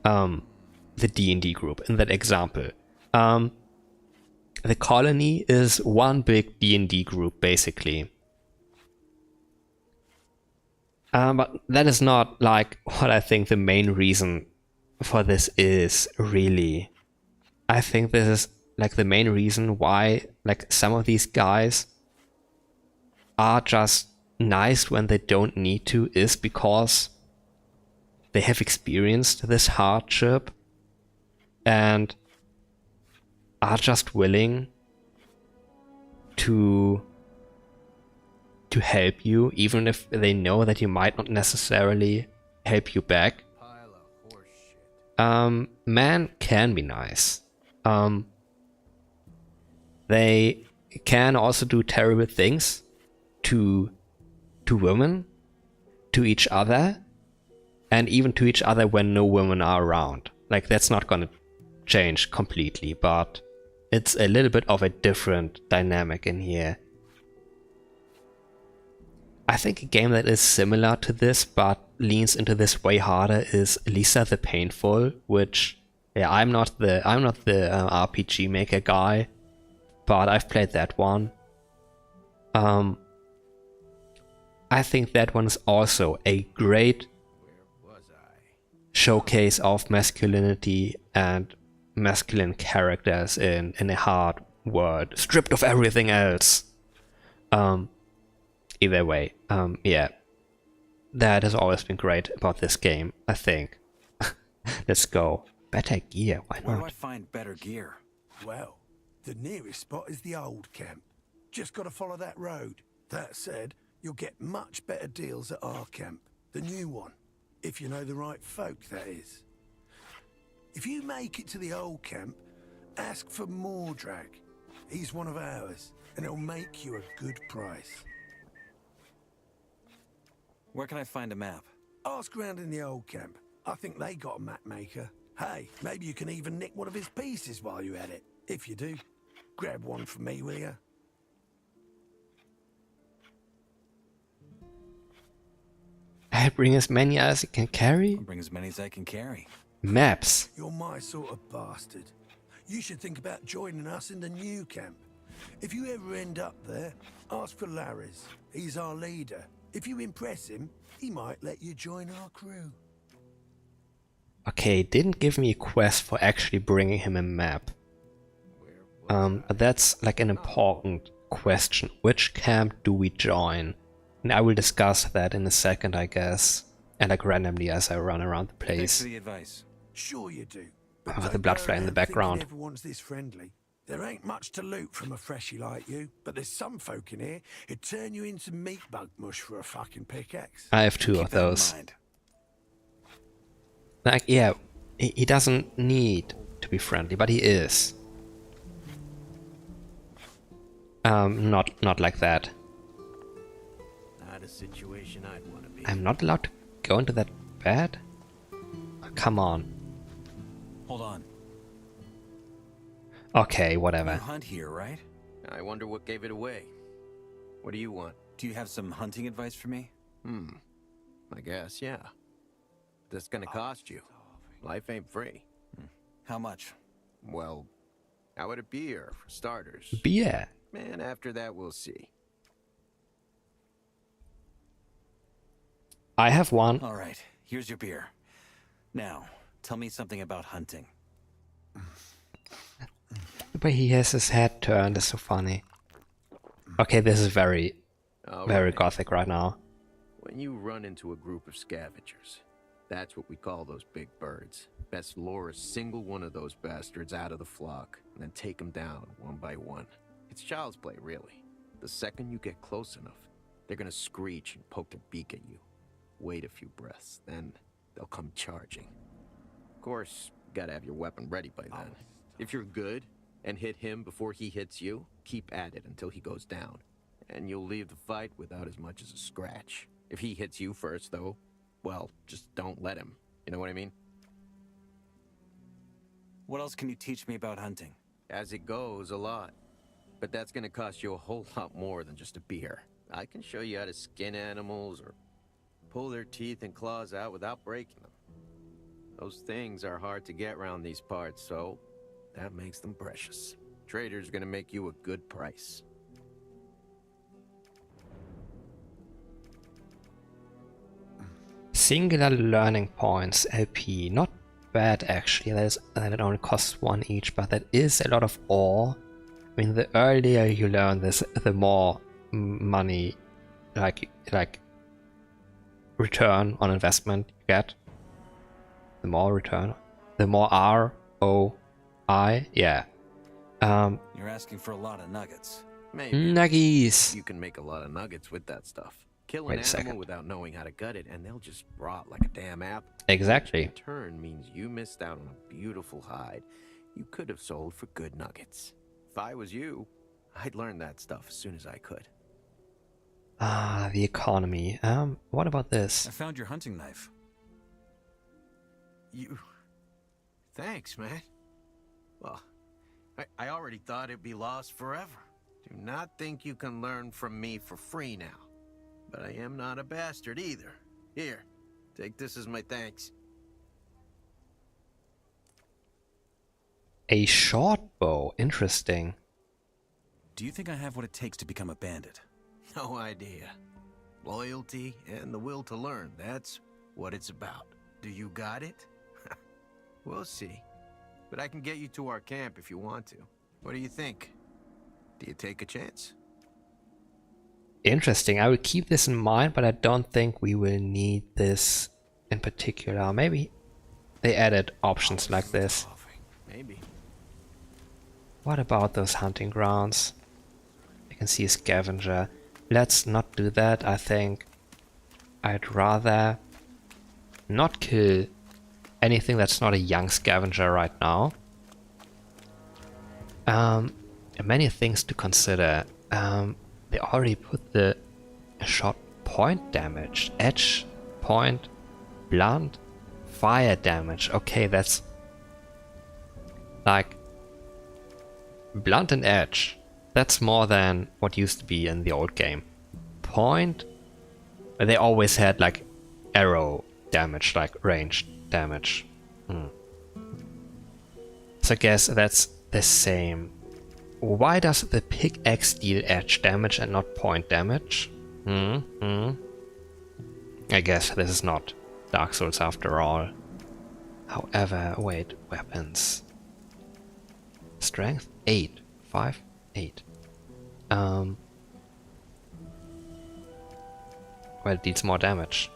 the D&D group in that example. The colony is one big D&D group, basically. But that is not like what I think the main reason for this is, really. I think this is like the main reason why like some of these guys are just nice when they don't need to is because they have experienced this hardship and are just willing to help you, even if they know that you might not necessarily help you back. Men can be nice. They can also do terrible things to women, to each other, and even to each other when no women are around. Like, that's not gonna change completely, but it's a little bit of a different dynamic in here. I think a game that is similar to this but leans into this way harder is Lisa the Painful, which, yeah, I'm not the RPG Maker guy, but I've played that one. I think that one is also a great showcase of masculinity and masculine characters in a hard world, stripped of everything else. Either way, yeah, that has always been great about this game, I think. Let's go. Better gear, why Where do I not? find better gear? Well, the nearest spot is the old camp. Just gotta follow that road. That said, you'll get much better deals at our camp, the new one. If you know the right folk, that is. If you make it to the old camp, ask for Mordrag. He's one of ours, and it'll make you a good price. Where can I find a map? Ask around in the old camp. I think they got a map maker. Hey, maybe you can even nick one of his pieces while you're at it. If you do, grab one from me, will ya? I bring as many as you can carry? I'll bring as many as I can carry. Maps. You're my sort of bastard. You should think about joining us in the new camp. If you ever end up there, ask for Larry's. He's our leader. If you impress him, he might let you join our crew. Okay, didn't give me a quest for actually bringing him a map. But that's like an important question. Which camp do we join? And I will discuss that in a second, I guess. And like randomly as I run around the Thanks place. for the advice. Sure you do. Oh, the don't blood go flare in the around thinking background. Everyone's this friendly. There ain't much to loot from a freshie like you, but there's some folk in here who'd turn you into meat bug mush for a fucking pickaxe. I have two Keep of that in those. mind. Like, yeah, he doesn't need to be friendly, but he is. Not like that. Not a situation I'd want to be. I'm not allowed to go into that bed? Oh, come on. Hold on. Okay, You whatever. hunt here, right? I wonder what gave it away. What do you want? Do you have some hunting advice for me? I guess, yeah. That's gonna cost you. Life ain't free. How much? Well, how would it be here, for starters? Beer. Man, after that we'll see. I have one. All right, here's your beer. Now, tell me something about hunting. The way he has his head turned is so funny. Okay, this is very Alright. gothic right now. When you run into a group of scavengers, that's what we call those big birds. Best lure a single one of those bastards out of the flock, and then take them down one by one. It's child's play, really. The second you get close enough, they're gonna screech and poke their beak at you. Wait a few breaths, then they'll come charging. Of course, you gotta have your weapon ready by then. If you're good, and hit him before he hits you, keep at it until he goes down. And you'll leave the fight without as much as a scratch. If he hits you first, though, well, just don't let him. You know what I mean? What else can you teach me about hunting? As it goes, a lot. But that's gonna cost you a whole lot more than just a beer. I can show you how to skin animals or pull their teeth and claws out without breaking them. Those things are hard to get around these parts, so that makes them precious. Trader's gonna make you a good price. Singular learning points, LP. Not bad actually. That it only costs 1 each, but that is a lot of ore. I mean, the earlier you learn this, the more money, like return on investment you get. The more return, the more ROI. Yeah. You're asking for a lot of nuggets. Maybe. Nuggies. You can make a lot of nuggets with that stuff. Kill Wait an a second. animal without knowing how to gut it, and they'll just rot like a damn apple. Exactly. In turn means you missed out on a beautiful hide you could have sold for good nuggets. If I was you, I'd learn that stuff as soon as I could. Ah, the economy. What about this? I found your hunting knife. You... Thanks, man. Well, I already thought it'd be lost forever. Do not think you can learn from me for free now. But I am not a bastard either. Here, take this as my thanks. A short bow. Interesting. Do you think I have what it takes to become a bandit? No idea. Loyalty and the will to learn, that's what it's about. Do you got it? We'll see. But I can get you to our camp if you want to. What do you think? Do you take a chance? Interesting. I will keep this in mind, but I don't think we will need this in particular. Maybe they added options like this. Maybe. What about those hunting grounds? I can see a scavenger. Let's not do that. I think I'd rather not kill anything that's not a young scavenger right now. Many things to consider. They already put the shot point damage, edge, point, blunt, fire damage. Okay, that's like blunt and edge. That's more than what used to be in the old game. Point, they always had like arrow damage, like ranged damage. So I guess that's the same. Why does the pickaxe deal edge damage and not point damage? I guess this is not Dark Souls after all. However, wait, weapons. Strength 8, 5, 8. Well, it deals more damage.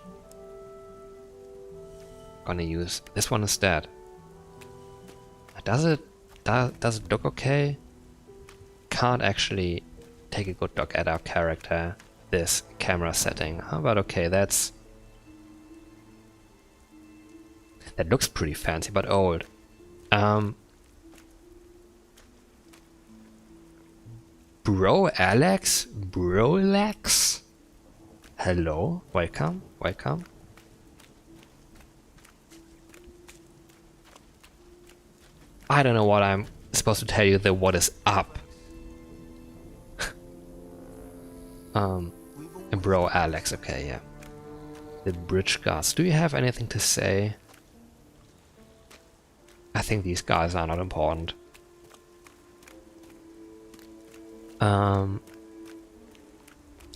Gonna use this one instead. Does it look okay? Can't actually take a good look at our character, this camera setting. But okay, that looks pretty fancy but old. Bro Alex? Bro Alex? Hello? Welcome? Welcome? I don't know what I'm supposed to tell you the what is up. Bro Alex, okay, yeah. The bridge guards. Do you have anything to say? I think these guys are not important.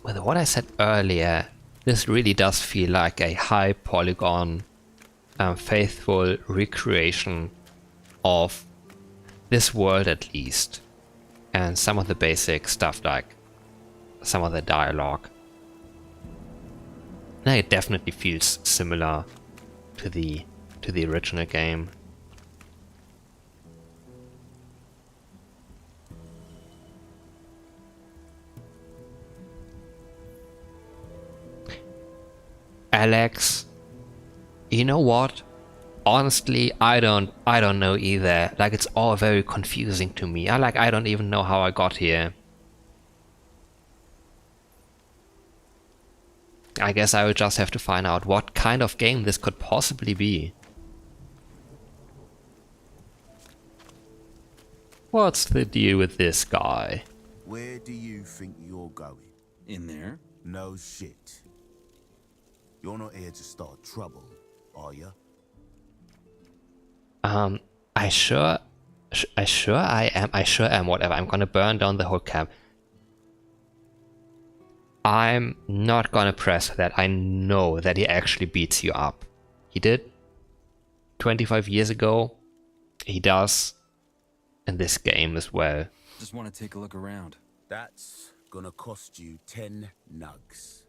With what I said earlier, this really does feel like a high polygon, faithful recreation of this world at least. And some of the basic stuff like some of the dialogue. And it definitely feels similar to the original game. Alex, you know what? Honestly, I don't know either. Like, it's all very confusing to me. I don't even know how I got here. I guess I will just have to find out what kind of game this could possibly be. What's the deal with this guy? Where do you think you're going? In there? No shit. You're not here to start trouble, are you? I sure am, whatever. I'm gonna burn down the whole camp. I'm not gonna press that. I know that he actually beats you up. He did 25 years ago. He does in this game as well. Just want to take a look around. That's gonna cost you 10 nugs.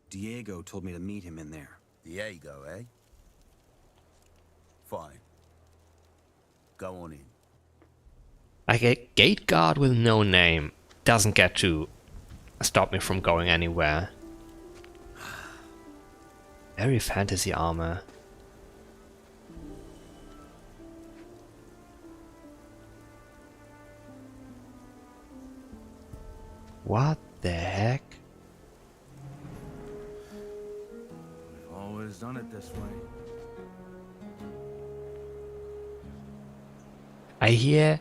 Diego told me to meet him in there. Diego, eh? Fine. Go on in. Like a gate guard with no name doesn't get to stop me from going anywhere. Very fantasy armor. What the heck? We've always done it this way. I hear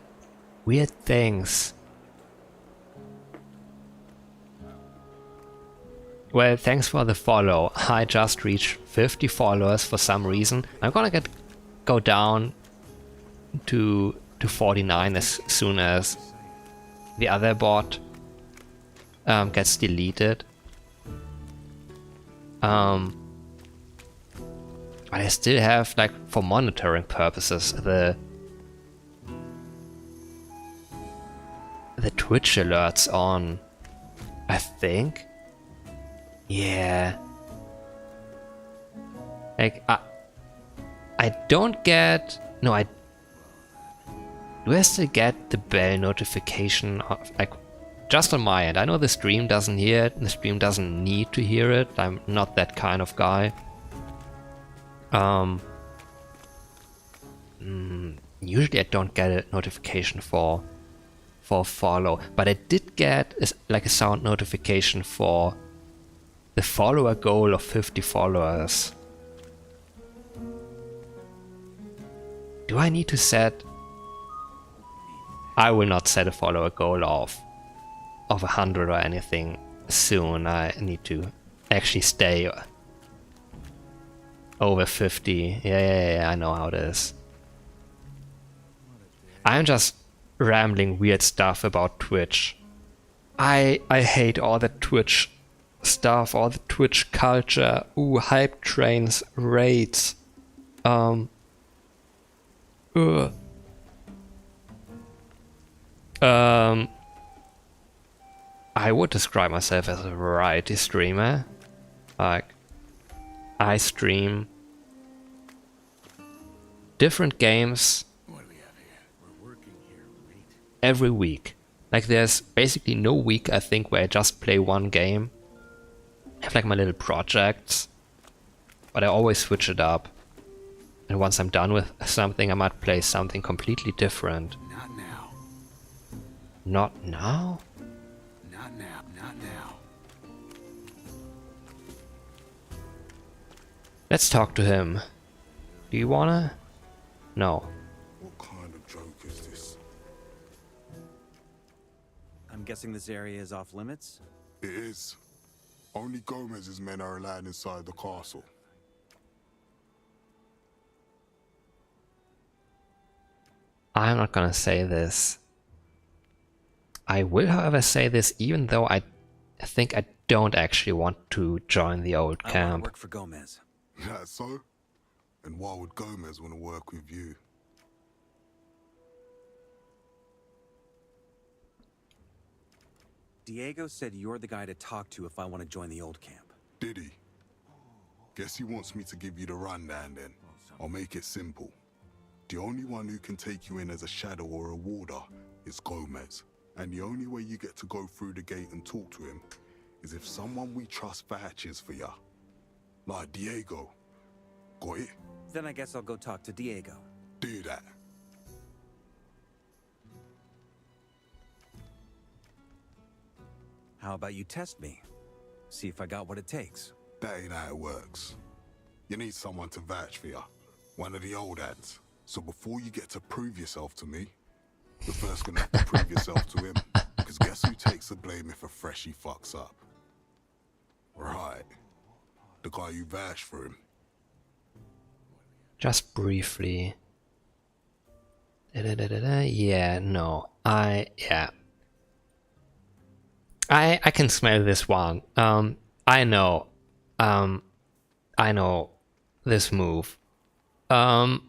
weird things. Well, thanks for the follow. I just reached 50 followers for some reason. I'm gonna go down to 49 as soon as the other bot gets deleted. But I still have, like, for monitoring purposes, the Twitch alerts on, I think. Yeah. Like, I don't get... No, do I still get the bell notification of, like, just on my end? I know the stream doesn't hear it, the stream doesn't need to hear it. I'm not that kind of guy. Usually I don't get a notification for follow, but I did get like a sound notification for the follower goal of 50 followers. Do I need to set... I will not set a follower goal of 100 or anything soon. I need to actually stay over 50. Yeah, I know how it is. I'm just rambling weird stuff about Twitch. I hate all the Twitch stuff, all the Twitch culture. Ooh, hype trains, raids. I would describe myself as a variety streamer. Like, I stream different games every week. Like, there's basically no week, I think, where I just play one game. I have like my little projects, but I always switch it up. And once I'm done with something, I might play something completely different. Not now. Not now? Not now. Not now. Let's talk to him. Do you wanna? No. What kind of joke is this? I'm guessing this area is off limits? It is. Only Gomez's men are allowed inside the castle. I'm not gonna say this. I will, however, say this even though I think I don't actually want to join the old I want to camp. work for Gomez. That's so? And why would Gomez want to work with you? Diego said you're the guy to talk to if I want to join the old camp. Did he? Guess he wants me to give you the rundown then. I'll make it simple. The only one who can take you in as a shadow or a warder is Gomez. And the only way you get to go through the gate and talk to him is if someone we trust vouches for ya. Like Diego. Got it? Then I guess I'll go talk to Diego. Do that. How about you test me? See if I got what it takes. That ain't how it works. You need someone to vouch for ya. One of the old ads. So before you get to prove yourself to me, you're first gonna have to prove yourself to him. Because guess who takes the blame if a freshie fucks up? Right. The guy you vouched for him. Just briefly. Yeah, no. Yeah. I can smell this one. I know. I know this move. No,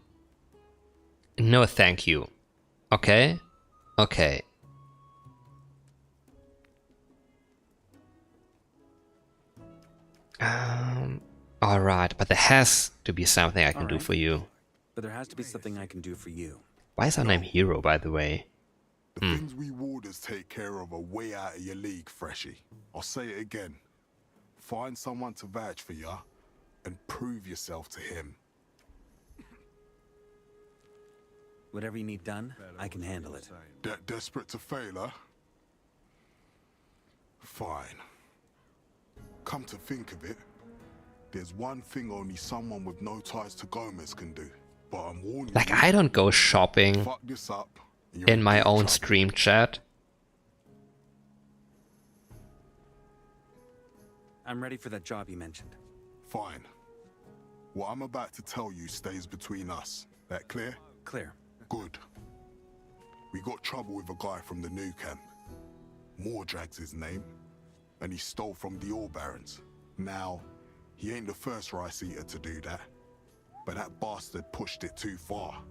thank you. Okay? Okay. Alright, but there has to be something I can do for you. But there has to be something I can do for you. Why is our name Hero, by the way? The things we warders take care of are way out of your league, freshie. I'll say it again. Find someone to vouch for ya and prove yourself to him. Whatever you need done, I can handle it. That desperate to fail, huh? Fine. Come to think of it, there's one thing only someone with no ties to Gomez can do. But I'm warning Like, you, I don't go shopping fuck this up, and you're in my deep own trouble. stream chat. I'm ready for that job you mentioned. Fine. What I'm about to tell you stays between us. That clear? Clear. Good. We got trouble with a guy from the new camp. Mordrag's his name. And he stole from the Ore Barons. Now, he ain't the first rice eater to do that. But that bastard pushed it too far.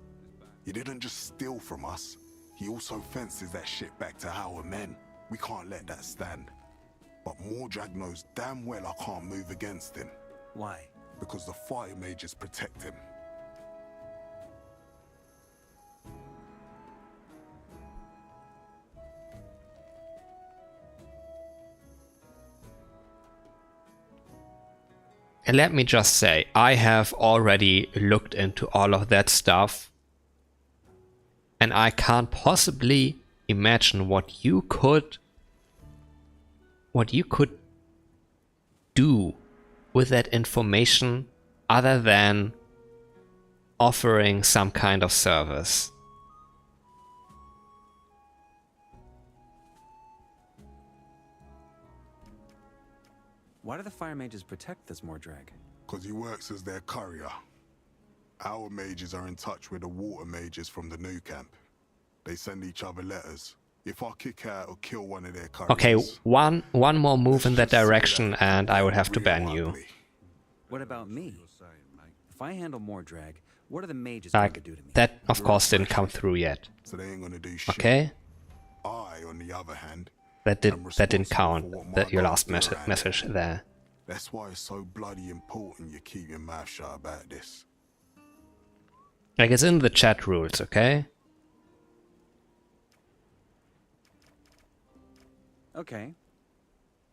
He didn't just steal from us. He also fences that shit back to our men. We can't let that stand. But Mordrag knows damn well I can't move against him. Why? Because the fire mages protect him. And let me just say, I have already looked into all of that stuff. And I can't possibly imagine what you could do with that information other than offering some kind of service. Why do the fire mages protect this Mordrag? Because he works as their courier. Our mages are in touch with the water mages from the new camp. They send each other letters. If I kick out or kill one of their couriers... Okay, one more move in that let's just say direction that and I would have to real ban you. ugly. What about me? If I handle Mordrag, what are the mages going to Like, do to me? that of course didn't come through yet. So they ain't gonna do shit. Okay? I, on the other hand... That didn't responsible count, for what my that your guys last do around message here. there. That's why it's so bloody important you keep your mouth shut about this. Like, it's in the chat rules, okay? Okay.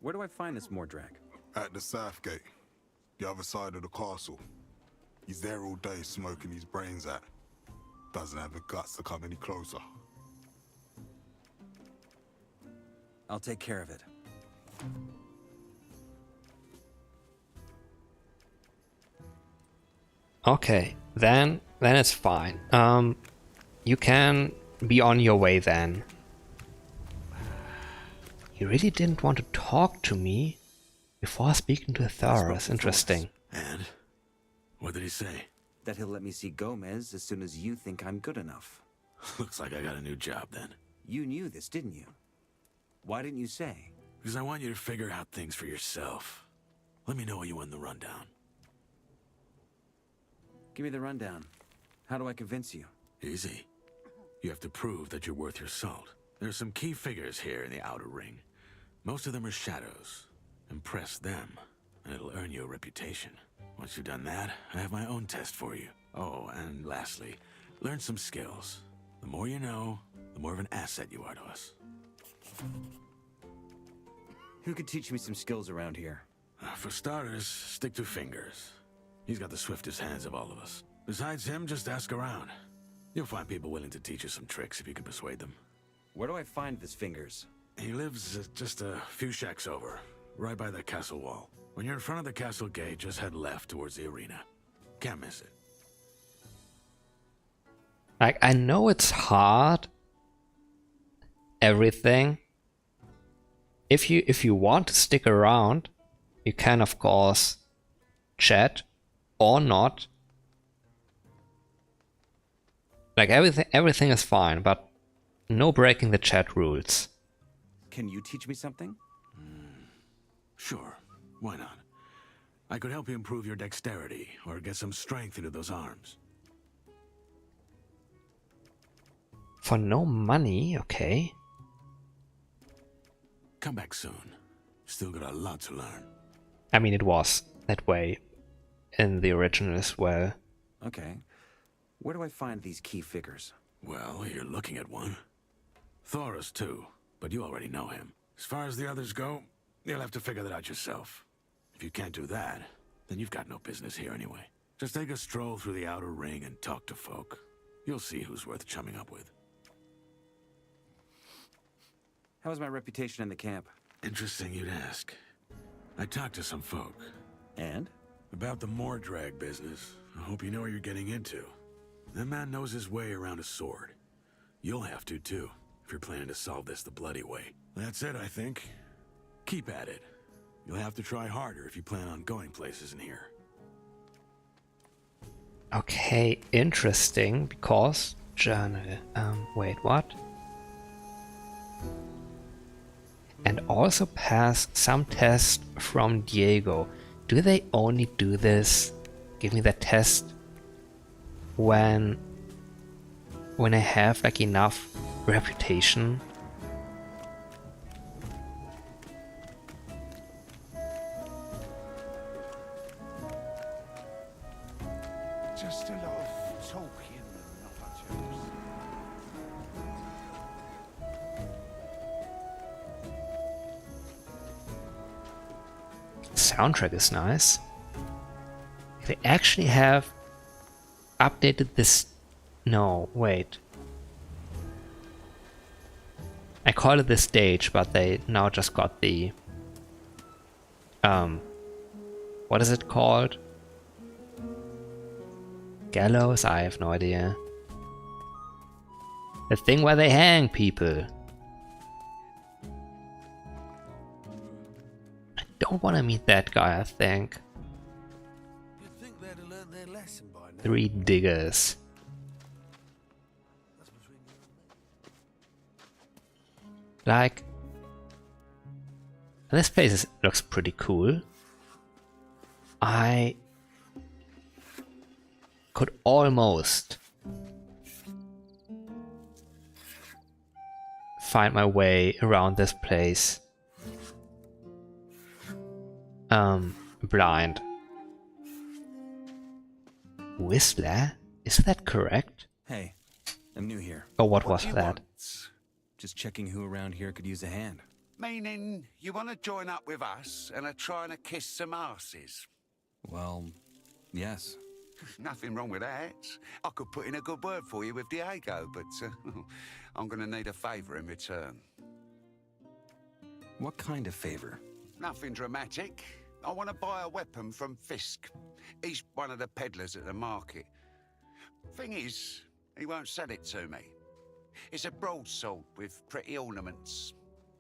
Where do I find this Mordrag? At the south gate. The other side of the castle. He's there all day smoking his brains out. Doesn't have the guts to come any closer. I'll take care of it. Okay, then it's fine. You can be on your way then. He really didn't want to talk to me before speaking to Thoros. Interesting. And? What did he say? That he'll let me see Gomez as soon as you think I'm good enough. Looks like I got a new job then. You knew this, didn't you? Why didn't you say? Because I want you to figure out things for yourself. Let me know when you win the rundown. Give me the rundown. How do I convince you? Easy. You have to prove that you're worth your salt. There's some key figures here in the outer ring. Most of them are shadows. Impress them, and it'll earn you a reputation. Once you've done that, I have my own test for you. Oh, and lastly, learn some skills. The more you know, the more of an asset you are to us. Who could teach me some skills around here? For starters, stick to Fingers. He's got the swiftest hands of all of us. Besides him, just ask around. You'll find people willing to teach you some tricks if you can persuade them. Where do I find this Fingers? He lives just a few shacks over, right by the castle wall. When you're in front of the castle gate, just head left towards the arena. Can't miss it. Like, I know it's hard. Everything. If you want to stick around, you can of course chat or not. Like everything is fine, but no breaking the chat rules. Can you teach me something? Sure, why not? I could help you improve your dexterity, or get some strength into those arms. For no money, okay. Come back soon. Still got a lot to learn. I mean, it was that way in the original as well. Okay. Where do I find these key figures? Well, you're looking at one. Thoros too, but you already know him. As far as the others go, you'll have to figure that out yourself. If you can't do that, then you've got no business here anyway. Just take a stroll through the outer ring and talk to folk. You'll see who's worth chumming up with. How is my reputation in the camp? Interesting you'd ask. I talked to some folk. And? About the Mordrag business. I hope you know what you're getting into. That man knows his way around a sword. You'll have to too, if you're planning to solve this the bloody way. That's it, I think. Keep at it. You'll have to try harder if you plan on going places in here. Okay, interesting, because journal. Wait, what? And also pass some test from Diego. Do they only do this? Give me that test when I have like enough reputation. Just a lot of talking and not much else. Soundtrack is nice. They actually have updated this. No, wait. I call it the stage, but they now just got the what is it called? Gallows? I have no idea. The thing where they hang people. I don't want to meet that guy, I think. You'd think they'd have learned their lesson by now. 3 diggers. That's between you and me. Like, this place looks pretty cool. I could almost find my way around this place blind. Whistler? Is that correct? Hey, I'm new here. Or what was do you that? want? Just checking who around here could use a hand. Meaning, you want to join up with us and are trying to kiss some asses? Well, yes. Nothing wrong with that. I could put in a good word for you with Diego, but I'm gonna need a favor in return. What kind of favor? Nothing dramatic. I want to buy a weapon from Fisk. He's one of the peddlers at the market. Thing is, he won't sell it to me. It's a broadsword with pretty ornaments.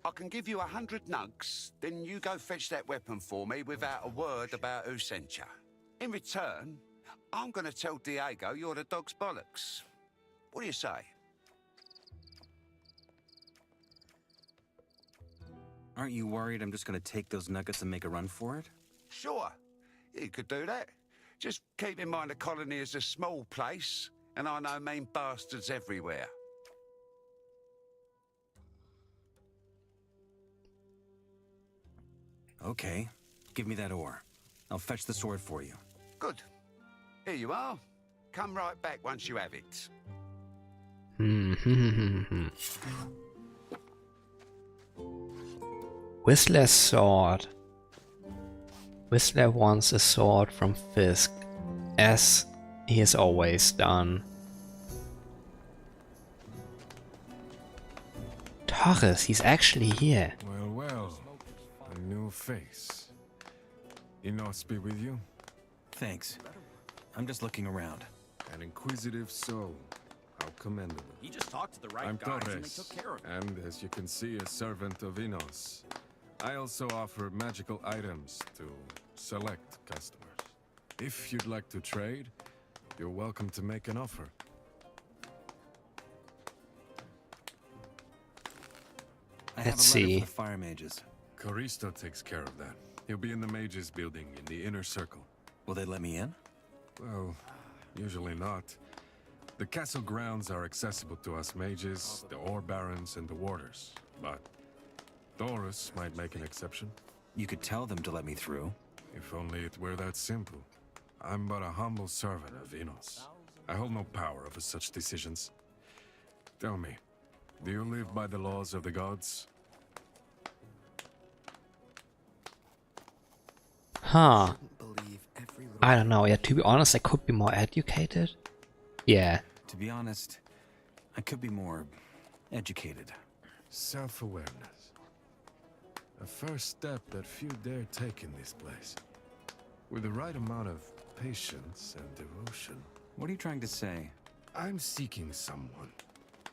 I can give you 100 nugs, then you go fetch that weapon for me without a word about who sent you. In return, I'm gonna tell Diego you're the dog's bollocks. What do you say? Aren't you worried I'm just gonna take those nuggets and make a run for it? Sure, you could do that. Just keep in mind the colony is a small place, and I know mean bastards everywhere. Okay, give me that ore. I'll fetch the sword for you. Good. Here you are. Come right back once you have it. Whistler's sword. Whistler wants a sword from Fisk, as he has always done. Torres, he's actually here. Well, well. A new face. Enos be with you? Thanks. I'm just looking around. An inquisitive soul. How commendable. He just talked to the right I'm guys and they Torres, took care of him. and as you can see, a servant of Enos. I also offer magical items to select customers. If you'd like to trade, you're welcome to make an offer. I have Let's a letter see. for the fire mages. Coristo takes care of that. He'll be in the mages building in the inner circle. Will they let me in? Well, usually not. The castle grounds are accessible to us mages, the ore barons, and the warders. But Doris might make an exception. You could tell them to let me through. If only it were that simple. I'm but a humble servant of Enos. I hold no power over such decisions. Tell me, do you live by the laws of the gods? Huh. I don't know, yeah, to be honest, I could be more educated. Yeah. To be honest, I could be more educated. Self-awareness. A first step that few dare take in this place. With the right amount of patience and devotion. What are you trying to say? I'm seeking someone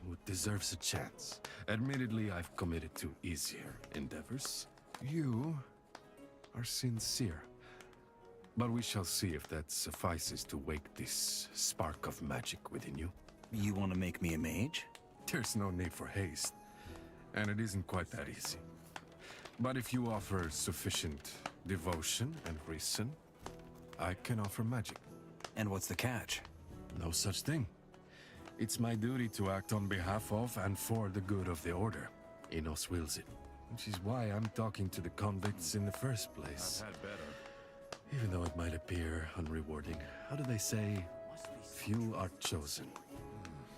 who deserves a chance. Admittedly, I've committed to easier endeavors. You are sincere. But we shall see if that suffices to wake this spark of magic within you. You want to make me a mage? There's no need for haste, and it isn't quite that easy. But if you offer sufficient devotion and reason, I can offer magic. And what's the catch? No such thing. It's my duty to act on behalf of and for the good of the Order. Enos wills it. Which is why I'm talking to the convicts in the first place. I've had better. Even though it might appear unrewarding. How do they say? Few are chosen.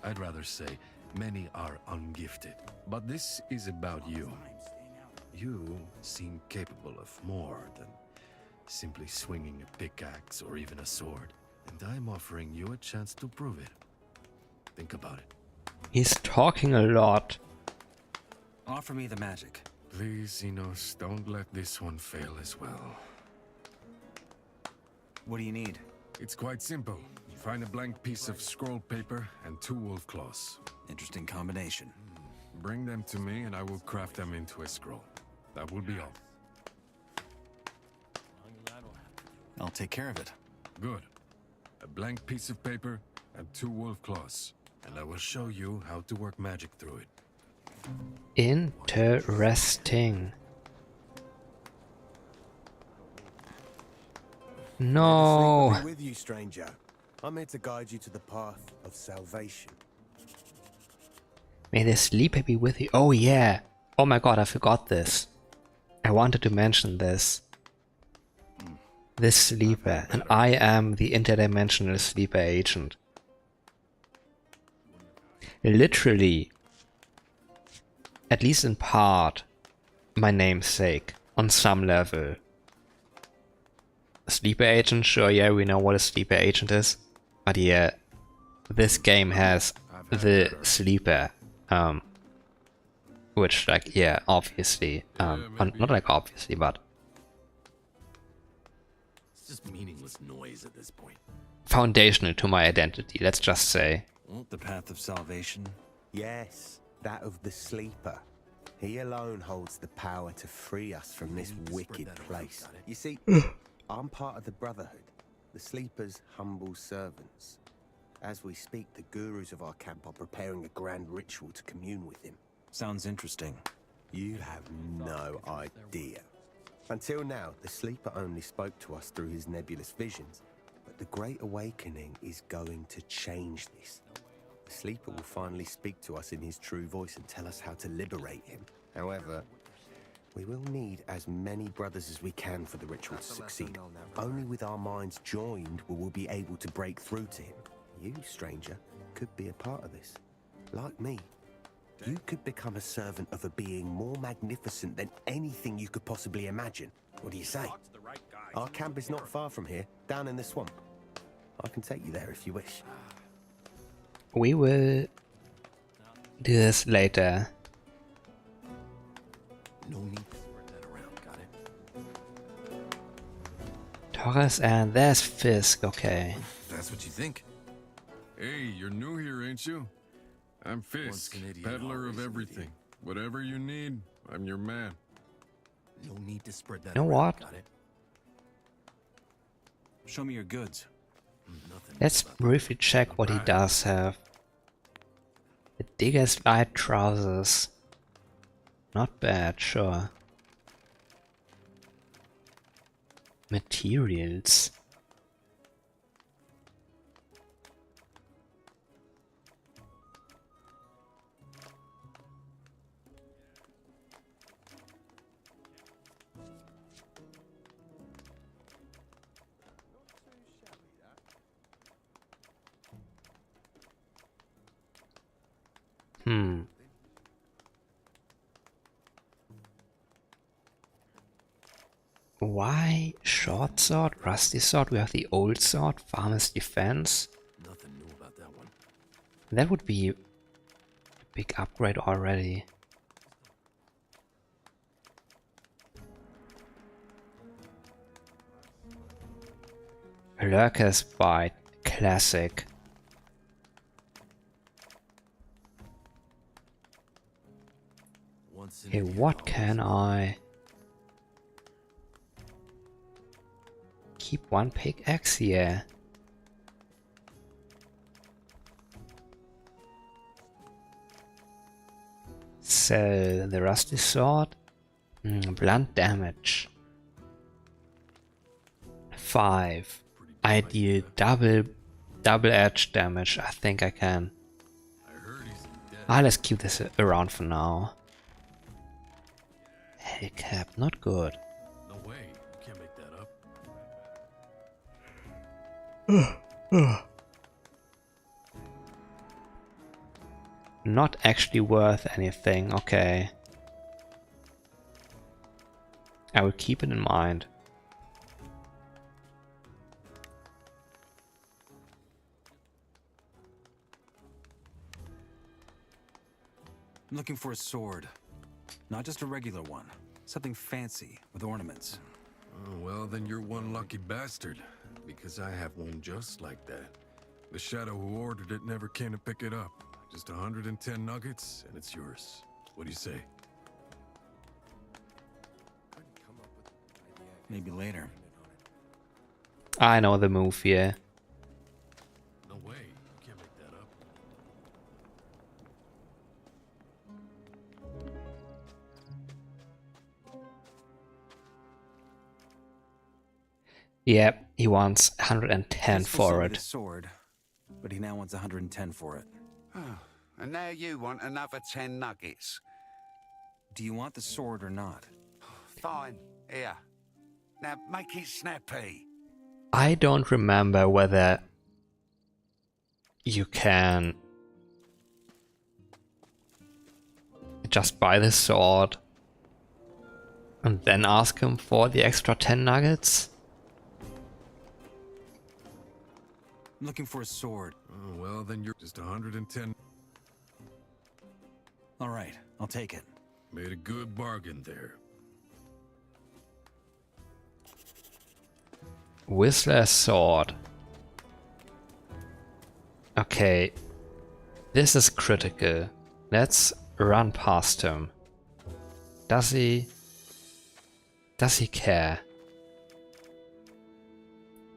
I'd rather say many are ungifted. But this is about you. You seem capable of more than simply swinging a pickaxe or even a sword. And I'm offering you a chance to prove it. Think about it. He's talking a lot. Offer me the magic. Please, Enos, don't let this one fail as well. What do you need? It's quite simple. Find a blank piece of scroll paper and 2 wolf claws. Interesting combination. Bring them to me and I will craft them into a scroll. That will be all. I'll take care of it. Good. A blank piece of paper and 2 wolf claws. And I will show you how to work magic through it. Interesting. No. May the sleeper be with you, stranger. I'm here to guide you to the path of salvation. May the sleeper be with you. Oh yeah. Oh my god, I forgot this. I wanted to mention this. This sleeper. And I am the interdimensional sleeper agent. Literally, at least in part, my namesake, on some level. sleeper agent, sure, yeah, we know what a sleeper agent is. But yeah, this game has the sleeper, which, like, yeah, obviously, not like obviously, but It's just meaningless noise at this point. foundational to my identity, let's just say. The path of salvation? Yes, that of the Sleeper. He alone holds the power to free us from this wicked place. You see, I'm part of the Brotherhood, the Sleeper's humble servants. As we speak, the gurus of our camp are preparing a grand ritual to commune with him. Sounds interesting. You have no idea. Until now, the Sleeper only spoke to us through his nebulous visions, but the Great Awakening is going to change this. The Sleeper will finally speak to us in his true voice and tell us how to liberate him. However, we will need as many brothers as we can for the ritual to succeed. Only with our minds joined will we be able to break through to him. You, stranger, could be a part of this. Like me, you could become a servant of a being more magnificent than anything you could possibly imagine. What do you say? Our camp is not far from here, down in the swamp. I can take you there if you wish. We will do this later. No need to spread that around, got it? Torres, and there's Fisk, okay. That's what you think. Hey, you're new here, ain't you? I'm Once Fisk, an idiot, peddler of always an everything. Whatever you need, I'm your man. No need to spread that You know around, what? got it? Show me your goods. Nothing. Let's briefly check what he does have. The Digger's light trousers. Not bad, sure. Materials. Why short sword, rusty sword? We have the old sword, farmer's defense. Nothing new about that one. That would be a big upgrade already. Lurker's Bite, classic. Once an Hey, idiot, what always can I keep one pickaxe here? Sell the rusty sword. Blunt damage. 5. I deal double edge damage. I think I can. I heard he's dead. Let's keep this around for now. Hellcap, not good. No way. You can't make that up. Not actually worth anything, okay. I will keep it in mind. I'm looking for a sword. Not just a regular one. Something fancy with ornaments. Oh, well, then you're one lucky bastard, because I have one just like that. The shadow who ordered it never came to pick it up. Just 110 nuggets, and it's yours. What do you say? Maybe later. I know the move here. No way. You can't make that up. Yep, he wants 110 He's supposed to for need it. a sword, but he now wants 110 for it. And now you want another 10 nuggets. Do you want the sword or not? Fine, here. Now make it snappy. I don't remember whether you can just buy the sword and then ask him for the extra 10 nuggets. I'm looking for a sword. Oh, well, then you're just 110. All right, I'll take it. Made a good bargain there. Whistler's sword. Okay. This is critical. Let's run past him. Does he care?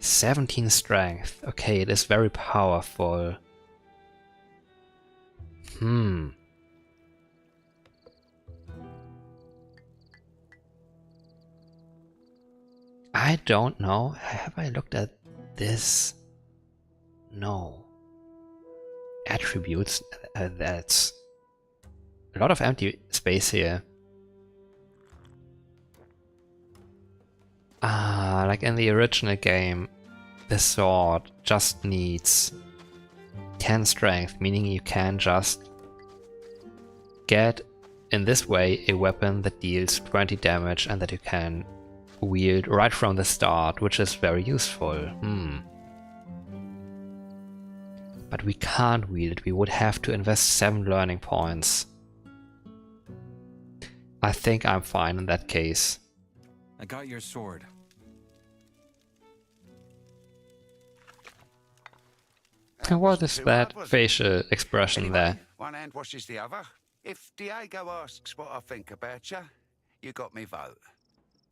17 strength. Okay, it is very powerful. I don't know. Have I looked at this? No. Attributes. That's a lot of empty space here. Like in the original game, the sword just needs 10 strength, meaning you can just get, in this way, a weapon that deals 20 damage and that you can wield right from the start, which is very useful. But we can't wield it, we would have to invest 7 learning points. I think I'm fine in that case. I got your sword. What is that facial expression there? One hand washes the other. If Diego asks what I think about you, you got me vote.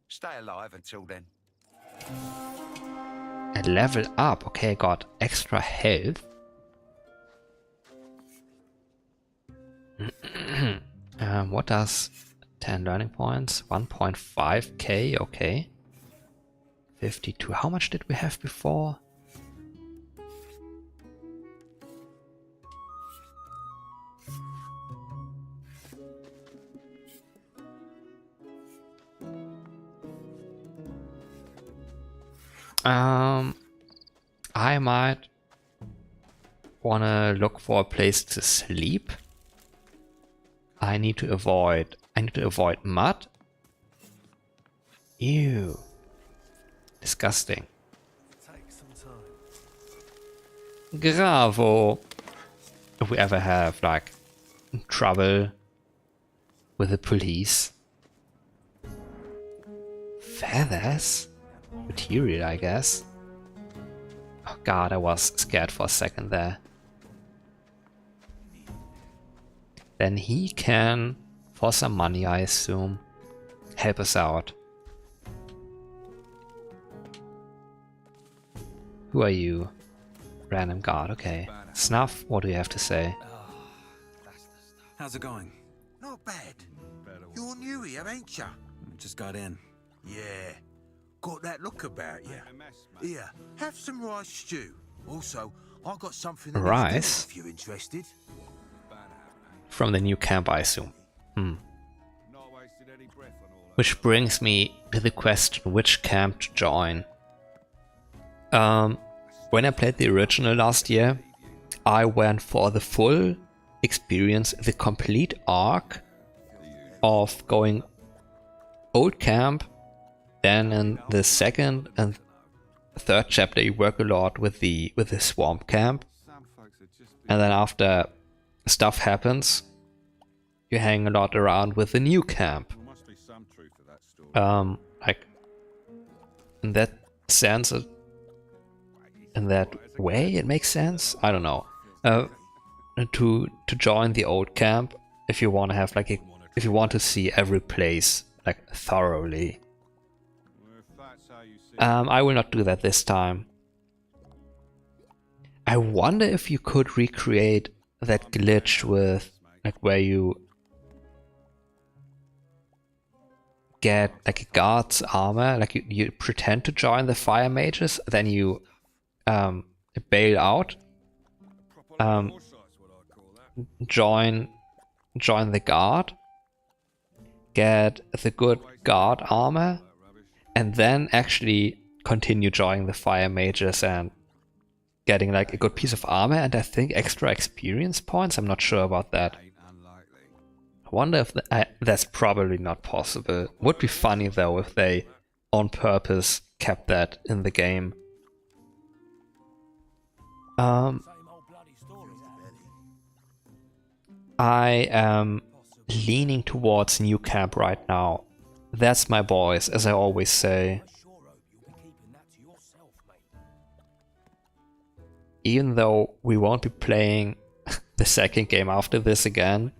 Stay alive until then. A level up. Okay, I got extra health. What does 10 learning points? 1.5k, okay. 52. How much did we have before? I might wanna look for a place to sleep. I need to avoid mud. Ew. Disgusting. Gravo. If we ever have like trouble with the police. Feathers? Material, I guess. Oh god, I was scared for a second there. Then he can, for some money I assume, help us out. Who are you? Random guard, okay. Snuff, what do you have to say? How's it going? Not bad. You're new here, ain't ya? Just got in. Yeah. Got that look about you. Here, have some rice stew. Also, I got something that Rice? if you're interested. From the new camp, I assume. Which brings me to the question, which camp to join. When I played the original last year, I went for the full experience, the complete arc of going old camp. Then in the second and third chapter you work a lot with the swamp camp. And then after stuff happens, you hang a lot around with the new camp. Like in that sense, in that way, it makes sense. I don't know. To join the old camp, if you want to have like if you want to see every place like thoroughly. I will not do that this time. I wonder if you could recreate that glitch with like where you get like a guard's armor, like you pretend to join the fire mages, then you bail out, join the guard, get the good guard armor, and then actually continue joining the fire mages and getting like a good piece of armor and I think extra experience points. I'm not sure about that. I wonder if that's probably not possible. Would be funny though if they on purpose kept that in the game. I am leaning towards New Camp right now. That's my boys, as I always say. Even though we won't be playing the second game after this again.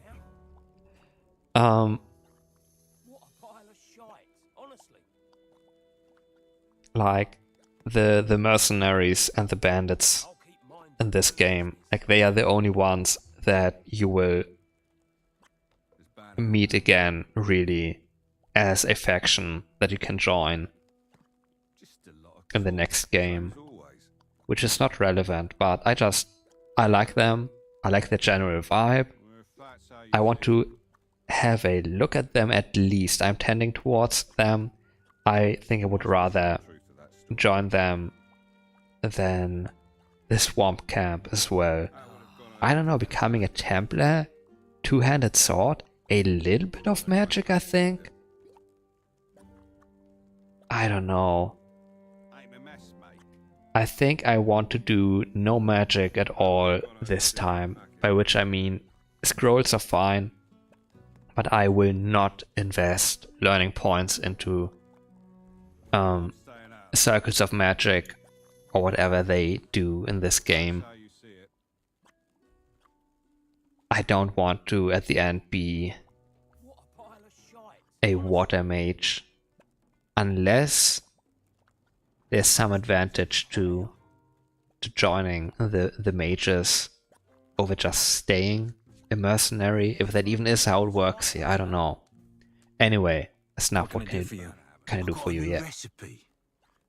Like the mercenaries and the bandits in this game, like they are the only ones that you will meet again, really, as a faction that you can join in the next game, which is not relevant, but I like them, I like the general vibe, I want to have a look at them at least, I'm tending towards them. I think I would rather join them than the swamp camp as well. I don't know, becoming a Templar, two-handed sword, a little bit of magic, I think. I don't know. I think I want to do no magic at all this time, by which I mean scrolls are fine, but I will not invest learning points into circles of magic or whatever they do in this game. I don't want to at the end be a water mage unless there's some advantage to joining the mages over just staying a mercenary, if that even is how it works here, I don't know. Anyway, Snuff, what can I do for you? Yeah. Recipe.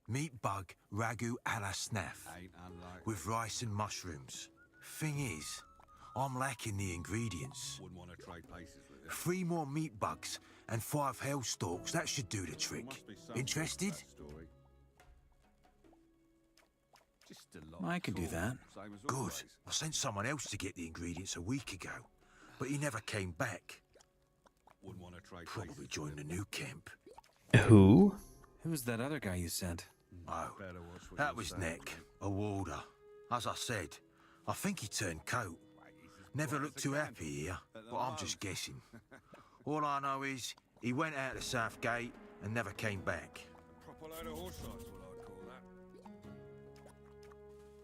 Meat bug ragu a la snaff with rice and mushrooms. Thing is, I'm lacking the ingredients. 3 more meat bugs and 5 hell stalks, that should do the trick. Interested? I can do that. Good. I sent someone else to get the ingredients a week ago, but he never came back. Probably joined the new camp. Who? Who's that other guy you sent? Oh, that was Nick, a warder. As I said, I think he turned coat. Never looked too happy here, but I'm just guessing. All I know is he went out the south gate and never came back.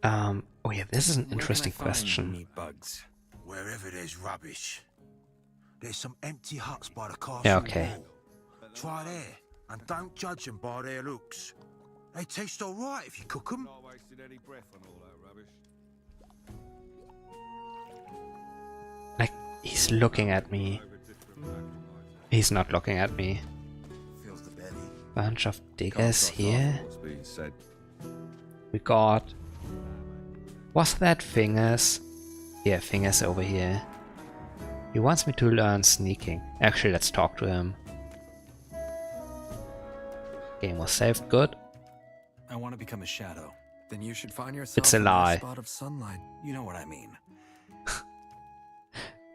Oh yeah, this is an interesting question. Meat bugs. Wherever there's rubbish. There's some empty huts by the castle Yeah, okay. wall. Try there, and don't judge them by their looks. They taste all right if you cook them. Like, he's looking at me. He's not looking at me. Bunch of diggers here. We got... Was that Fingers? Yeah, Fingers over here. He wants me to learn sneaking. Actually, let's talk to him. Game was saved. Good. I want to become a shadow. Then you should find yourself It's a lie. spot of sunlight. You know what I mean.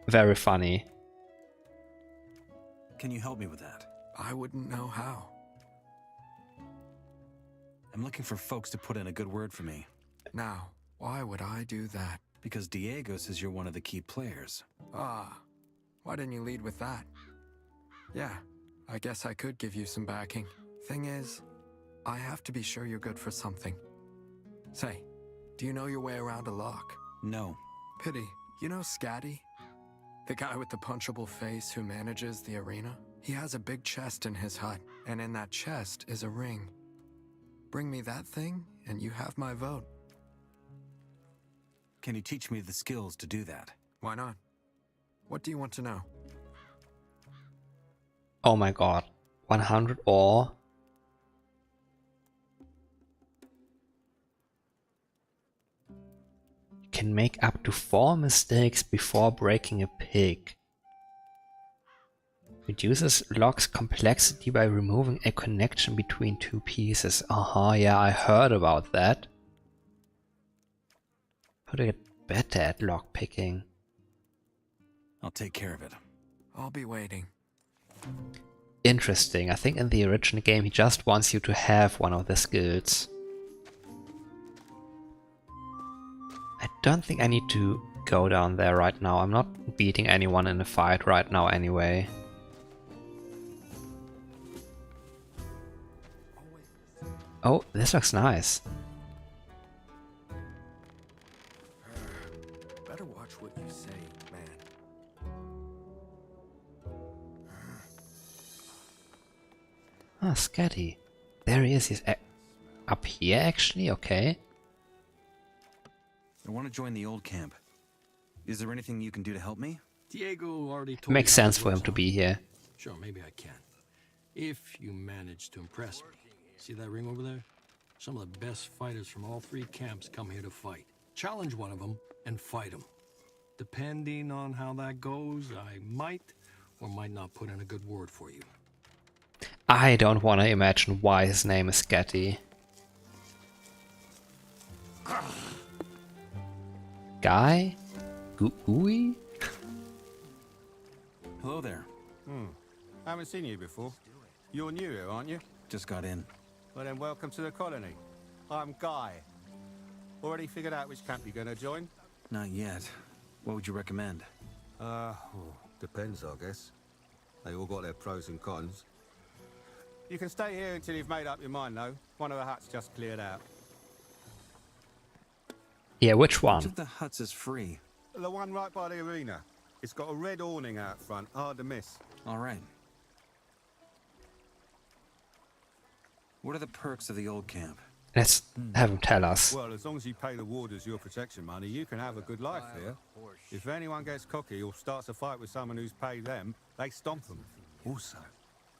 Very funny. Can you help me with that? I wouldn't know how. I'm looking for folks to put in a good word for me. Now, why would I do that? Because Diego says you're one of the key players. Ah, why didn't you lead with that? Yeah, I guess I could give you some backing. Thing is, I have to be sure you're good for something. Say, do you know your way around a lock? No. Pity. You know Scatty? The guy with the punchable face who manages the arena? He has a big chest in his hut, and in that chest is a ring. Bring me that thing, and you have my vote. Can you teach me the skills to do that? Why not? What do you want to know? Oh my god. 100 ore. You can make up to 4 mistakes before breaking a pig. Reduces lock's complexity by removing a connection between 2 pieces. Yeah, I heard about that. How to get better at lock picking? I'll take care of it. I'll be waiting. Interesting. I think in the original game he just wants you to have one of the skills. I don't think I need to go down there right now. I'm not beating anyone in a fight right now anyway. Oh, this looks nice. Better watch what you say, man. Ah, Scatty. There he is. He's up here, actually. Okay. I want to join the old camp. Is there anything you can do to help me? Diego already told It makes me how sense it for him works to on be here. Sure, maybe I can. If you manage to impress me. See that ring over there? Some of the best fighters from all 3 camps come here to fight. Challenge one of them and fight him. Depending on how that goes, I might or might not put in a good word for you. I don't want to imagine why his name is Scatty. Guy? Gooey? Hello there. Haven't seen you before. You're new here, aren't you? Just got in. Well then, welcome to the colony. I'm Guy. Already figured out which camp you're gonna join? Not yet. What would you recommend? Depends, I guess. They all got their pros and cons. You can stay here until you've made up your mind, though. One of the huts just cleared out. Yeah, which Which one? of the huts is free? The one right by the arena. It's got a red awning out front, hard to miss. All right. What are the perks of the old camp? Let's have him tell us. Well, as long as you pay the warders your protection money, you can have a good life here. If anyone gets cocky or starts a fight with someone who's paid them, they stomp them. Also,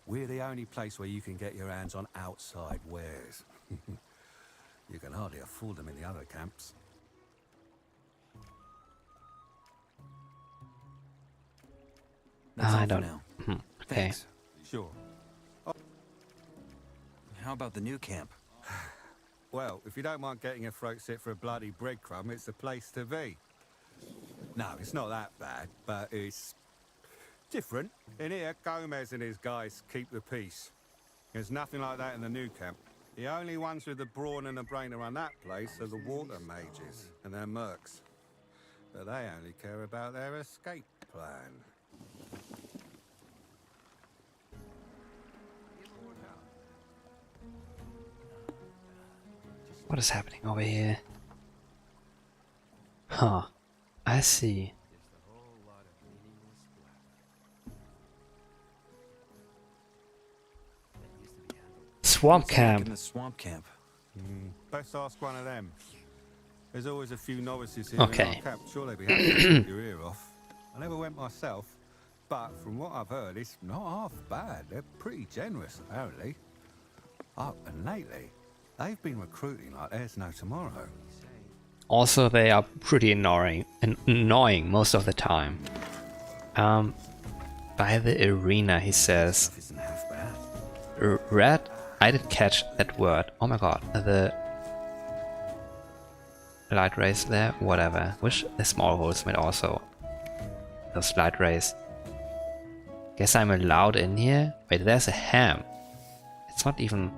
we're the only place where you can get your hands on outside wares. You can hardly afford them in the other camps. That's all I for don't. now. Okay. Thanks. Sure. How about the new camp? Well, if you don't mind getting your throat slit for a bloody breadcrumb, it's the place to be. No, it's not that bad, but it's different. In here, Gomez and his guys keep the peace. There's nothing like that in the new camp. The only ones with the brawn and the brain to run that place are the water mages and their mercs. But they only care about their escape plan. What is happening over here? Huh. I see. Swamp What's like camp. in the swamp camp. Best ask one of them. There's always a few novices here Okay. in our camp. Sure, they'd be happy to take your ear off. I never went myself, but from what I've heard, it's not half bad. They're pretty generous, apparently. Oh, and lately, they've been recruiting like there's no tomorrow. Also, they are pretty annoying most of the time. By the arena, he says. Stuff isn't half bad. Red? I didn't catch that word. Oh my god. The light rays there? Whatever. Wish the small holes made also. Those light rays. Guess I'm allowed in here? Wait, there's a ham. It's not even...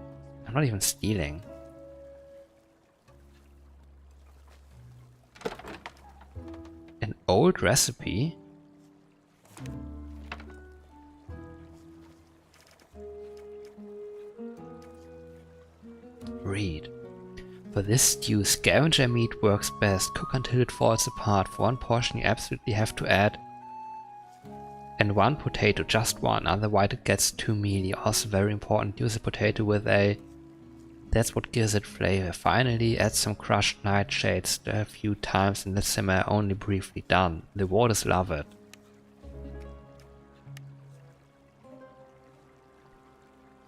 I'm not even stealing. An old recipe? Read. For this stew, scavenger meat works best. Cook until it falls apart. For one portion you absolutely have to add and one potato, just one, otherwise it gets too mealy. Also very important, use a potato with a... That's what gives it flavor. Finally, add some crushed nightshade, stir a few times and let simmer only briefly. Done. The waters love it.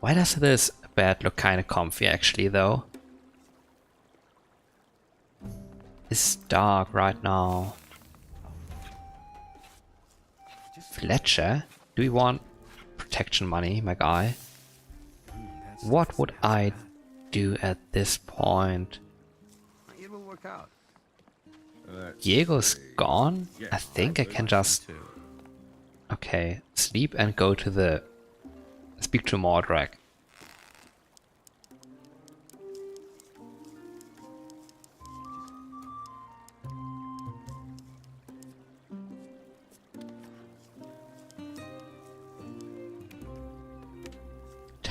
Why does this bed look kinda comfy actually though? It's dark right now. Fletcher? Do you want protection money, my guy? What would I do at this point? It will work out. Diego's gone? I think I can just... Okay, sleep and go to the... Speak to Mordrak.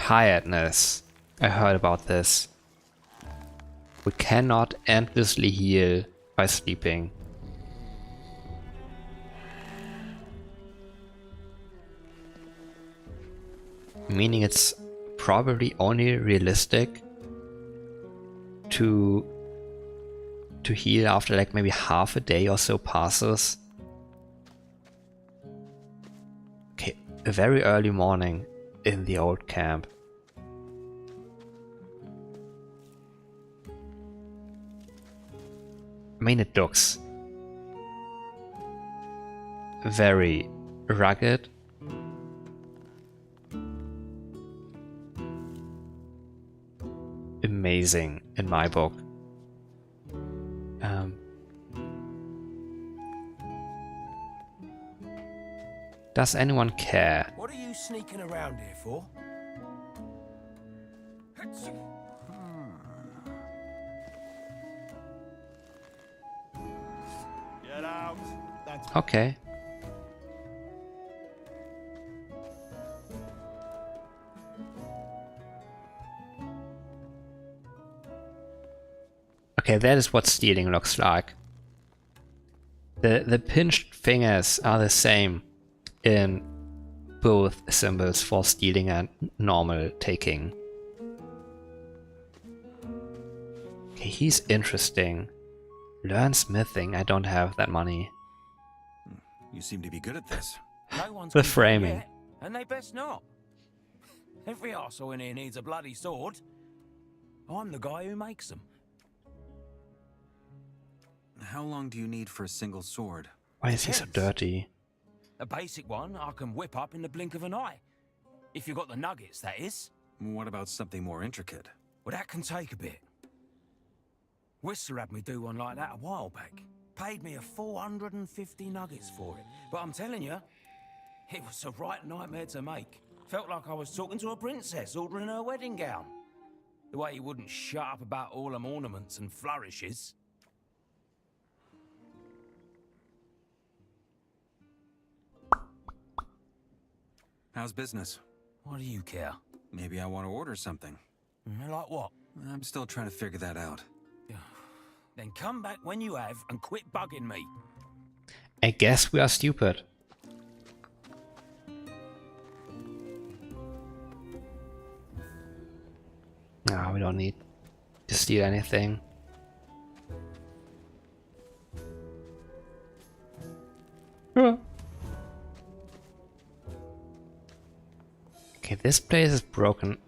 Tiredness. I heard about this. We cannot endlessly heal by sleeping. Meaning it's probably only realistic to heal after like maybe half a day or so passes. Okay, a very early morning in the old camp. I mean, it looks very rugged. Amazing in my book. Does anyone care? What are you sneaking around here for? Get out. Okay. Okay, that is what stealing looks like. The pinched fingers are the same in both symbols for stealing and normal taking. Okay, he's interesting. Learn smithing. I don't have that money. You seem to be good at this. No one's The been framing. yet, and they best not. Every arsehole in here needs a bloody sword. I'm the guy who makes them. How long do you need for a single sword? Why is he so dirty? A basic one I can whip up in the blink of an eye. If you've got the nuggets, that is. What about something more intricate? Well, that can take a bit. Whistler had me do one like that a while back. Paid me a 450 nuggets for it. But I'm telling you, it was a right nightmare to make. Felt like I was talking to a princess ordering her wedding gown. The way he wouldn't shut up about all them ornaments and flourishes. How's business? What do you care? Maybe I want to order something. Like what? I'm still trying to figure that out. Then come back when you have and quit bugging me. I guess we are stupid. No, we don't need to steal anything. Okay, this place is broken.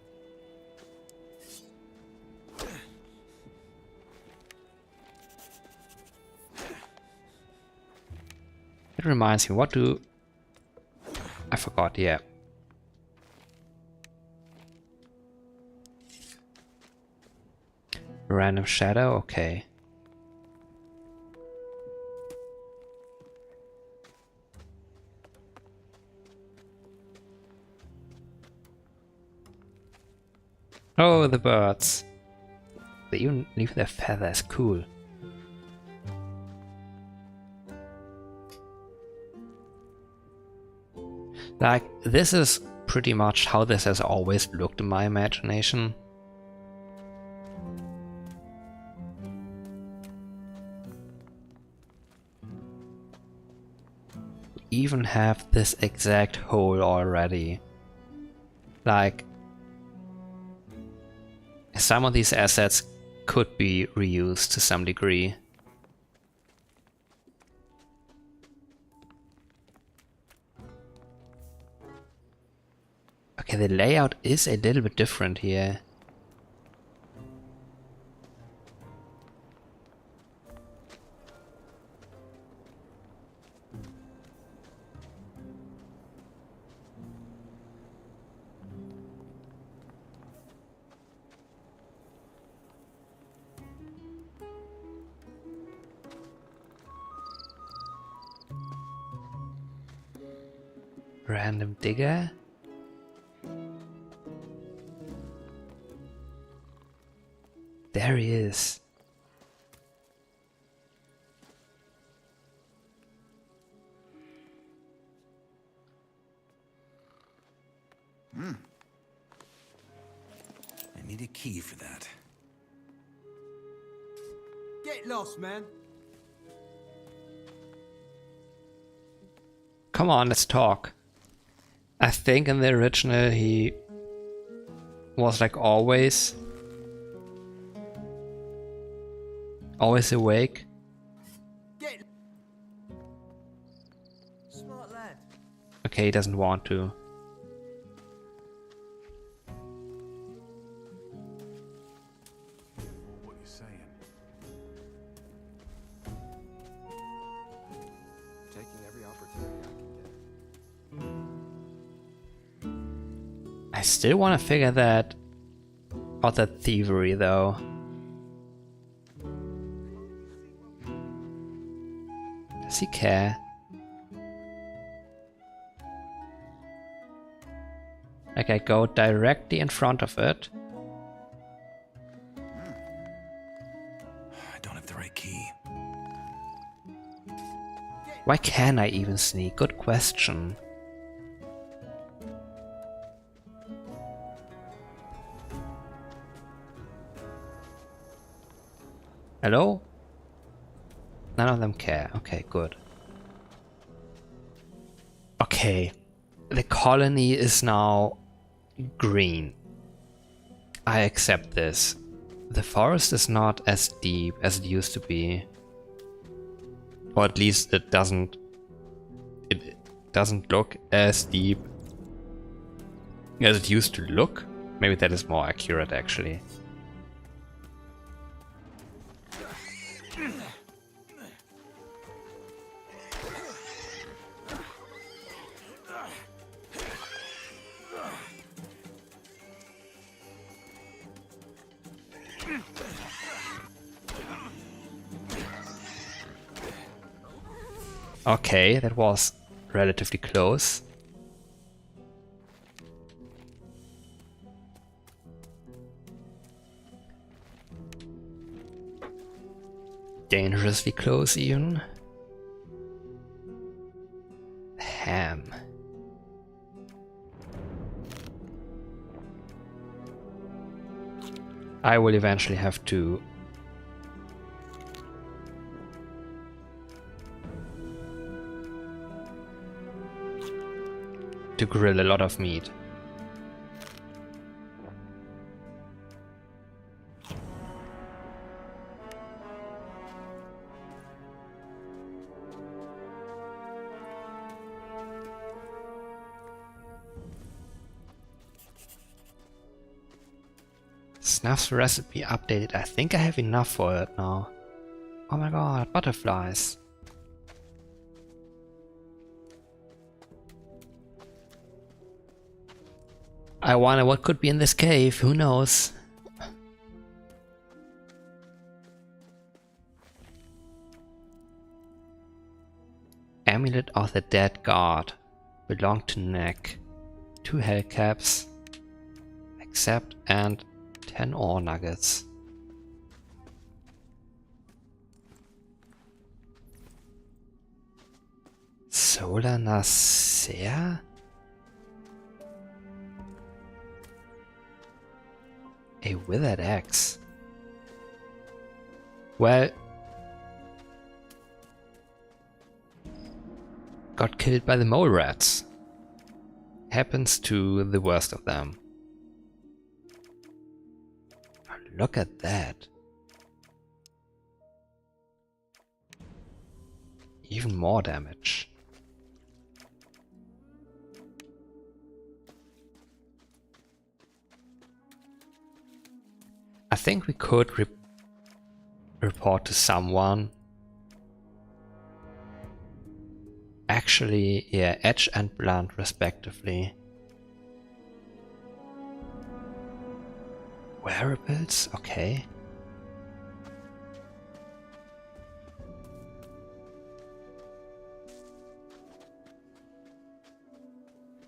It reminds me, what do... I forgot, yeah. Random shadow, okay. Oh, the birds. They even leave their feathers, cool. Like, this is pretty much how this has always looked in my imagination. We even have this exact hole already. Like, some of these assets could be reused to some degree. Okay, the layout is a little bit different here. Random digger? There he is. I need a key for that. Get lost, man. Come on, let's talk. I think in the original he was like always awake. Smart lad. Okay, he doesn't want to. What are you saying? Taking every opportunity I can get. I still want to figure that out, that thievery though. Does he care? Like I go directly in front of it. I don't have the right key. Why can't I even sneak? Good question. Hello? None of them care. Okay, good. Okay. The colony is now green. I accept this. The forest is not as deep as it used to be. Or at least it doesn't look as deep as it used to look. Maybe that is more accurate actually. Okay, that was relatively close. Dangerously close even. Ham. I will eventually have to grill a lot of meat. Snuff's recipe updated. I think I have enough for it now. Oh my god, butterflies. I wonder what could be in this cave, who knows? Amulet of the Dead God. Belong to Neck. 2 hellcaps. Accept and 10 ore nuggets. Solar Nasea? A withered axe. Well, got killed by the mole rats. Happens to the worst of them. Look at that. Even more damage. I think we could report to someone. Actually, yeah, edge and blunt respectively. Wearables? Okay.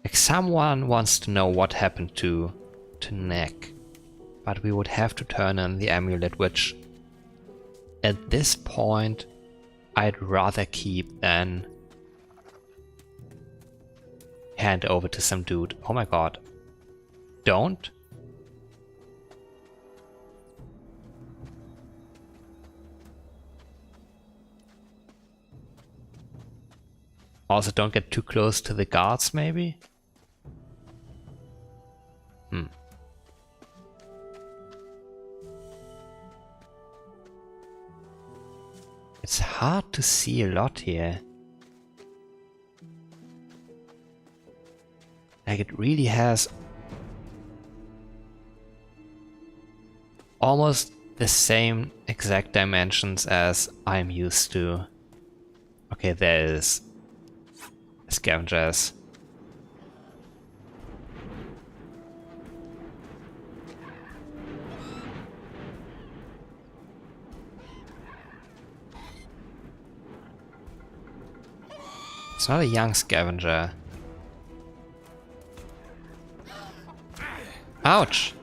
Like someone wants to know what happened to Neck. But we would have to turn in the amulet, which at this point I'd rather keep than hand over to some dude. Oh my god. Don't. Also, don't get too close to the guards, maybe? It's hard to see a lot here. Like, it really has almost the same exact dimensions as I'm used to. Okay, there is scavengers. It's not a young scavenger. Ouch!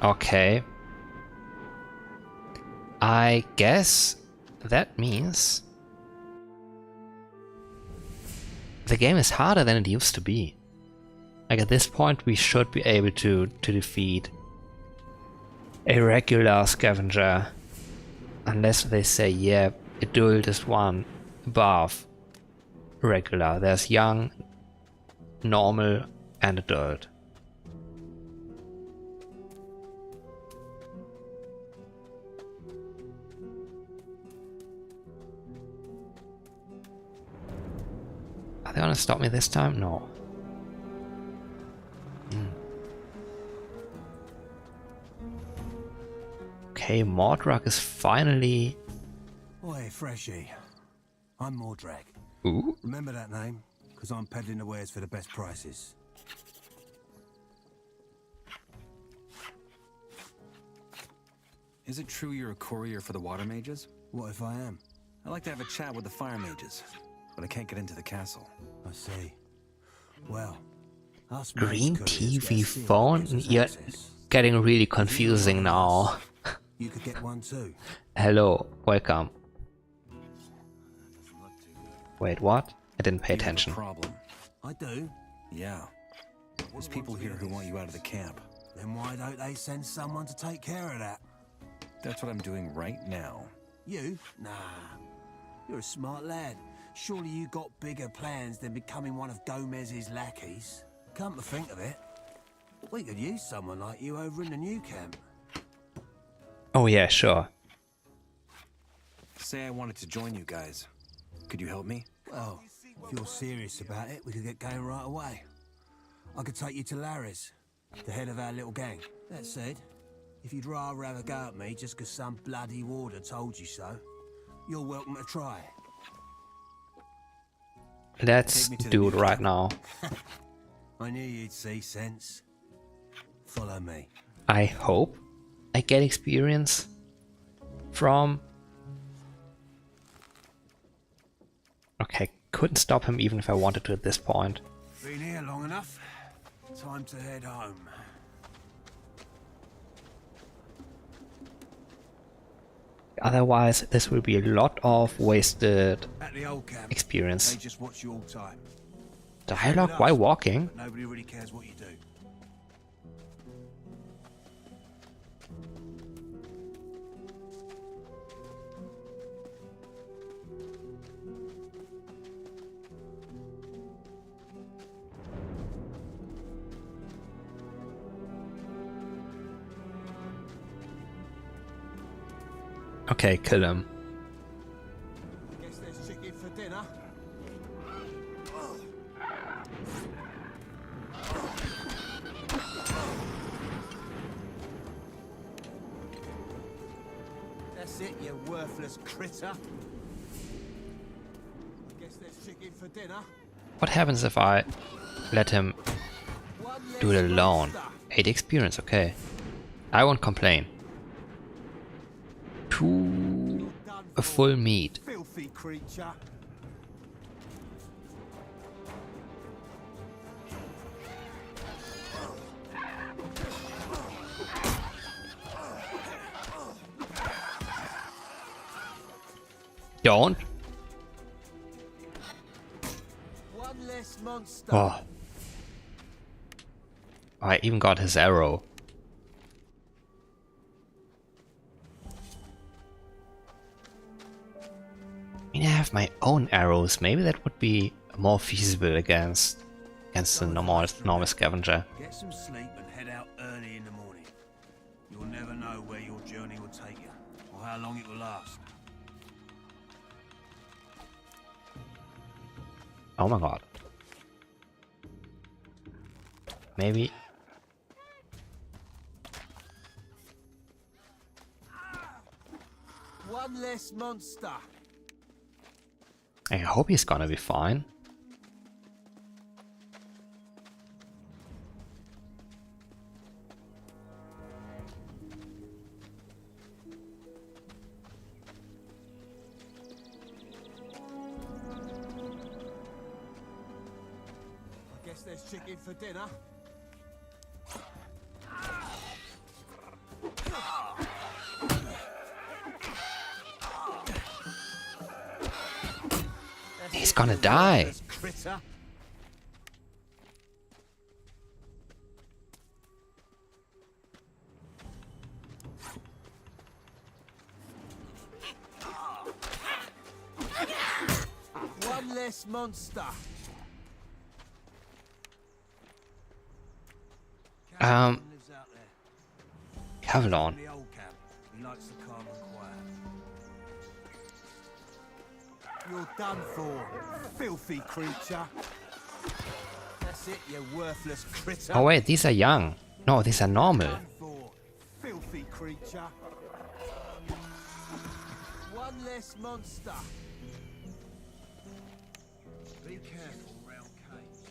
Okay. I guess that means the game is harder than it used to be. Like at this point we should be able to defeat a regular scavenger. Unless they say, yeah, adult is one above regular. There's young, normal, and adult. Are they gonna stop me this time? No. Okay, Mordrak is finally... Oi, Freshie. I'm Mordrak. Ooh. Remember that name? Because I'm peddling the wares for the best prices. Is it true you're a courier for the water mages? What if I am? I'd like to have a chat with the fire mages, but I can't get into the castle. I see. Well, us Green mage TV couriers get sealed phone? against You're access. getting really confusing now. You could get one too. Hello, welcome. Wait, what? I didn't pay attention. Problem. I do. Yeah. There's people here who want you out of the camp. Then why don't they send someone to take care of that? That's what I'm doing right now. You? Nah. You're a smart lad. Surely you got bigger plans than becoming one of Gomez's lackeys. Come to think of it, we could use someone like you over in the new camp. Oh yeah, sure. Say I wanted to join you guys. Could you help me? Well, if you're serious about it, we could get going right away. I could take you to Larry's, the head of our little gang. That said, if you'd rather have a go at me just because some bloody warder told you so, you're welcome to try. Let's do it right now. I knew you'd see sense. Follow me. I hope I get experience from... Okay, couldn't stop him even if I wanted to at this point. Been here long enough. Time to head home. Otherwise, this will be a lot of wasted At the old camp, experience. they just watch you all time. Dialogue while walking? Nobody really cares what you do. Okay, kill him. Guess there's chicken for dinner. That's it, you worthless critter. Guess there's chicken for dinner. What happens if I let him do it alone? 8 experience, okay. I won't complain. To a full meat. Filthy creature. Don't. One less monster. Oh. I even got his arrow. have my own arrows, maybe that would be more feasible against the normal scavenger. Get some sleep and head out early in the morning. You'll never know where your journey will take you, or how long it will last. Oh my god. Maybe. One less monster. I hope he's gonna be fine. I guess there's chicken for dinner. He's gonna die. One less monster. Kavlon. The old camp. He likes the calm and quiet. You're done for, filthy creature. That's it, you worthless critter. Oh wait, these are young. No, these are normal. Done for, filthy creature. One less monster. Be careful round caves.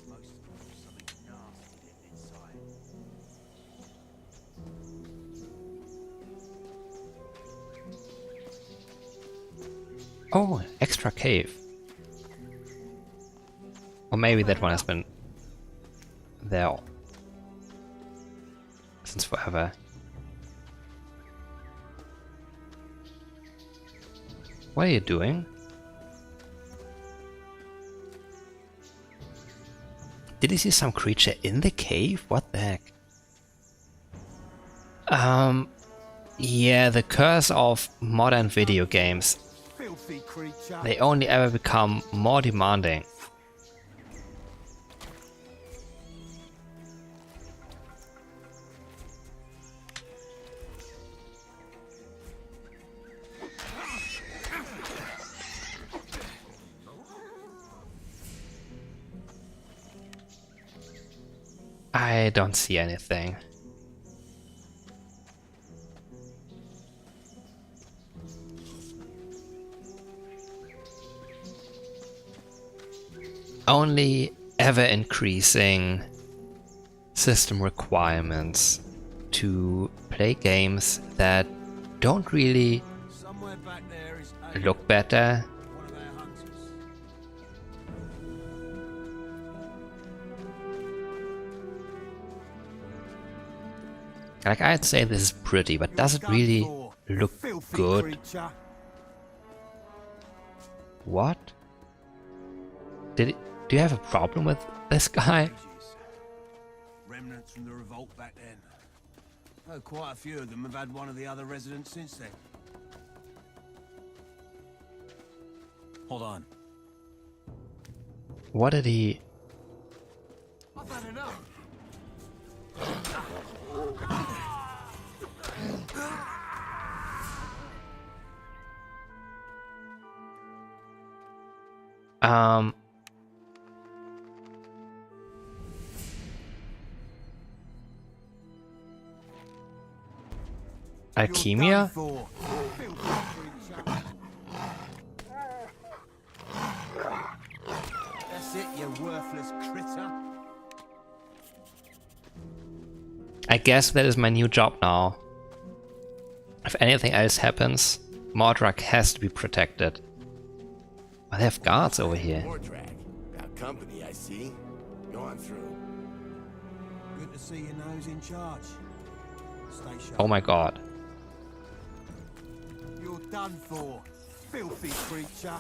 Most of them have something nasty hidden inside. Oh, extra cave. Or maybe that one has been there since forever. What are you doing? Did you see some creature in the cave? What the heck? Yeah, the curse of modern video games. Filthy creature. They only ever become more demanding. I don't see anything. Only ever increasing system requirements to play games that don't really look better. Like, I'd say this is pretty, but does it really look good? What? Do you have a problem with this guy? Remnants from the revolt back then. Oh, quite a few of them have had one of the other residents since then. Hold on. What did he... I've had enough. Alchemia? That's it, you worthless critter. I guess that is my new job now. If anything else happens, Mordrak has to be protected. Oh, they have guards over here. Mordrak, got company, I see. Go on through. Good to see you know who's in charge. Stay sharp. Oh my god. You're done for, filthy creature.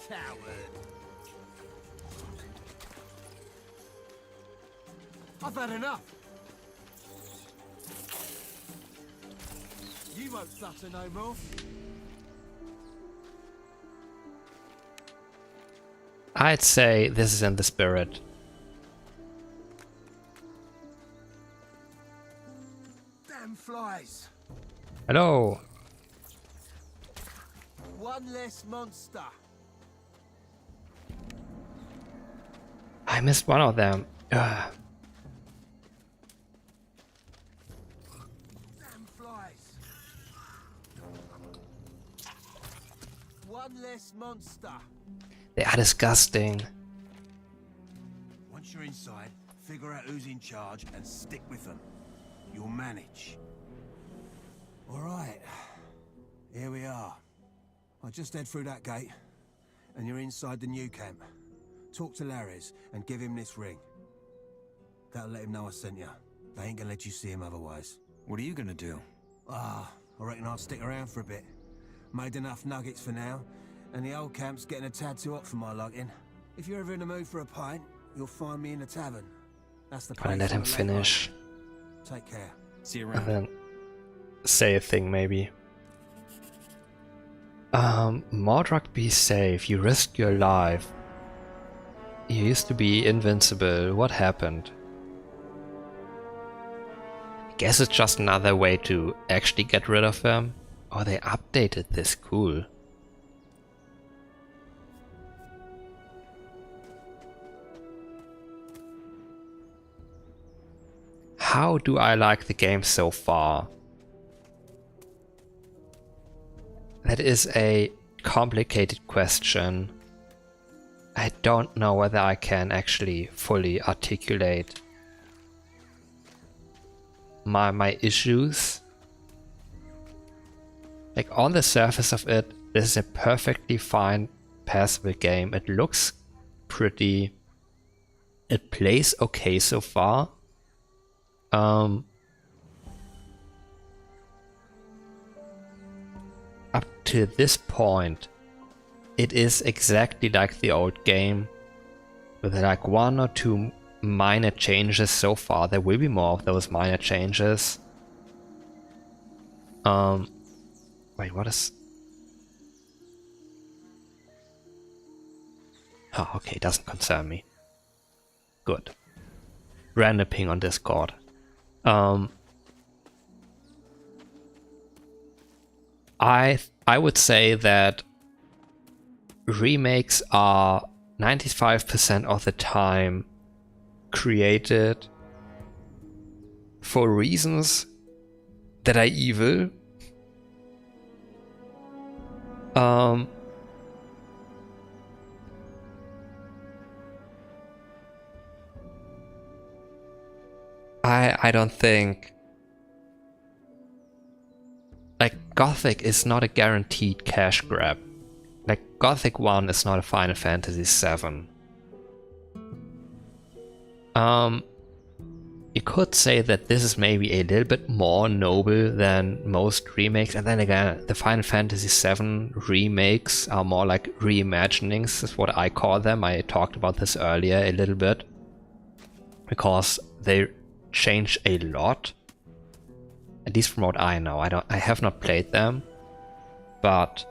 Coward. I've had enough. You won't flutter no more. I'd say this is in the spirit. Damn flies. Hello. One less monster. I missed one of them. Ugh. Damn flies. One less monster. They are disgusting. Once you're inside, figure out who's in charge and stick with them. You'll manage. All right. Here we are. I just head through that gate, and you're inside the new camp. Talk to Lares and give him this ring. That'll let him know I sent you. They ain't gonna let you see him otherwise. What are you gonna do? I reckon I'll stick around for a bit. Made enough nuggets for now, and the old camp's getting a tad too hot for my liking. If you're ever in the mood for a pint, you'll find me in the tavern. That's the place. Gonna let him finish. Take care. See you And around. then say a thing maybe. Mordrak, be safe. You risked your life. You used to be invincible. What happened? I guess it's just another way to actually get rid of them. Oh, they updated this. Cool. How do I like the game so far? That is a complicated question. I don't know whether I can actually fully articulate my issues. Like, on the surface of it, this is a perfectly fine, passable game. It looks pretty. It plays okay so far. Up to this point, it is exactly like the old game, with like one or two minor changes so far. There will be more of those minor changes. Wait, what is... Oh, okay, doesn't concern me. Good. Random ping on Discord. I would say that remakes are 95% of the time created for reasons that are evil. I don't think, like, Gothic is not a guaranteed cash grab. Like, Gothic 1 is not a Final Fantasy 7. You could say that this is maybe a little bit more noble than most remakes, and then again, the Final Fantasy 7 remakes are more like reimaginings, is what I call them. I talked about this earlier a little bit, because they change a lot, at least from what I know. I have not played them, but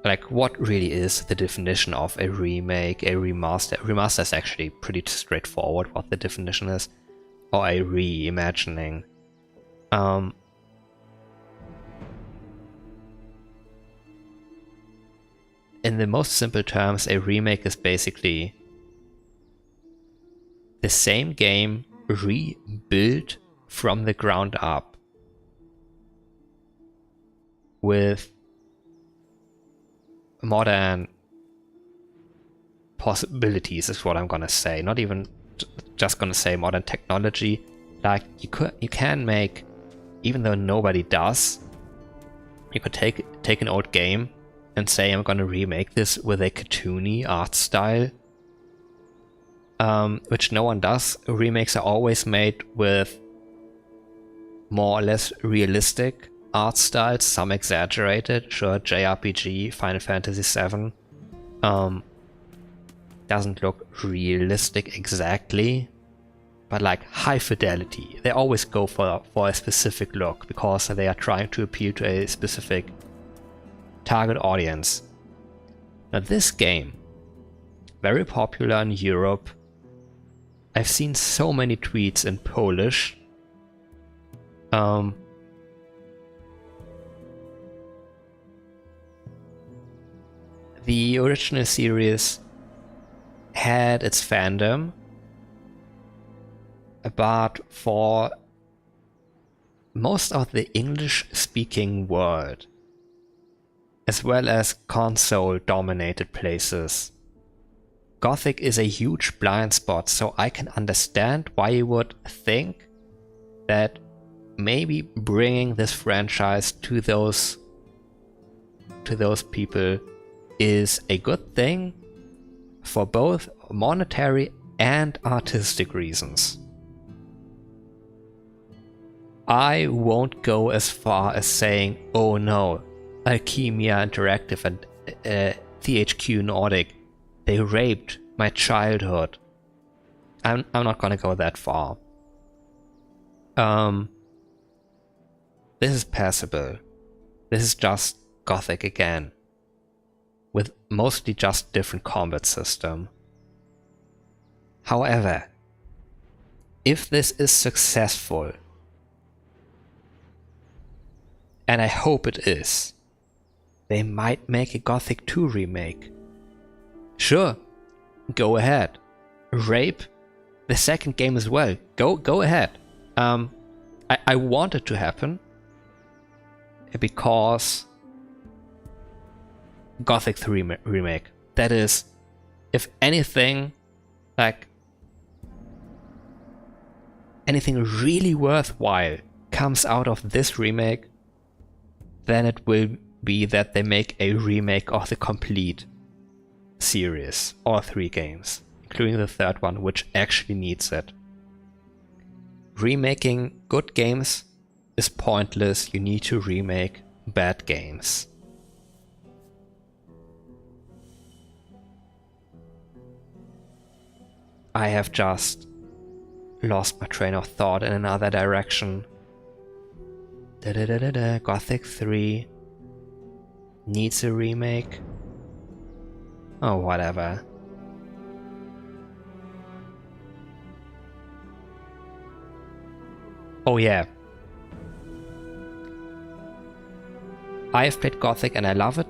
like, what really is the definition of a remake, a remaster? Remaster is actually pretty straightforward what the definition is, or a reimagining. In the most simple terms, a remake is basically the same game rebuilt from the ground up with modern possibilities, is what I'm gonna say. Not even just gonna say modern technology. Like, you can make, even though nobody does, you could take an old game and say, I'm gonna remake this with a cartoony art style, which no one does. Remakes are always made with more or less realistic art styles, some exaggerated. Sure, JRPG, Final Fantasy VII doesn't look realistic exactly, but like high fidelity. They always go for a specific look because they are trying to appeal to a specific target audience. Now this game, very popular in Europe. I've seen so many tweets in Polish. The original series had its fandom, but for most of the English-speaking world, as well as console-dominated places, Gothic is a huge blind spot, so I can understand why you would think that maybe bringing this franchise to those people is a good thing for both monetary and artistic reasons. I won't go as far as saying, oh no, Alchemia Interactive and THQ Nordic, they raped my childhood. I'm not gonna go that far. This is passable. This is just Gothic again, with mostly just different combat system. However, if this is successful, and I hope it is, they might make a Gothic 2 remake. Sure, go ahead. Rape the second game as well. Go ahead. I want it to happen because Gothic 3 remake. That is, if anything, like anything really worthwhile comes out of this remake, then it will be that they make a remake of the complete series, all 3 games, including the third one, which actually needs it. Remaking good games is pointless. You need to remake bad games. I have just lost my train of thought in another direction. Gothic 3 needs a remake. Oh, whatever. Oh yeah. I've played Gothic and I love it.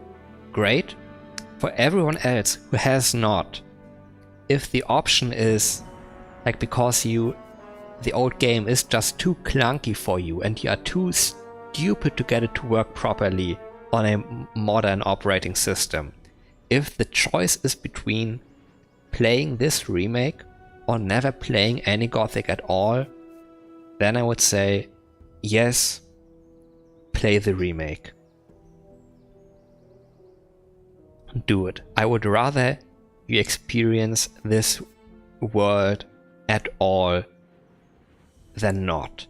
Great. For everyone else who has not, if the option is like because the old game is just too clunky for you and you are too stupid to get it to work properly on a modern operating system, if the choice is between playing this remake or never playing any Gothic at all, then I would say yes, play the remake. Do it. I would rather you experience this world at all than not.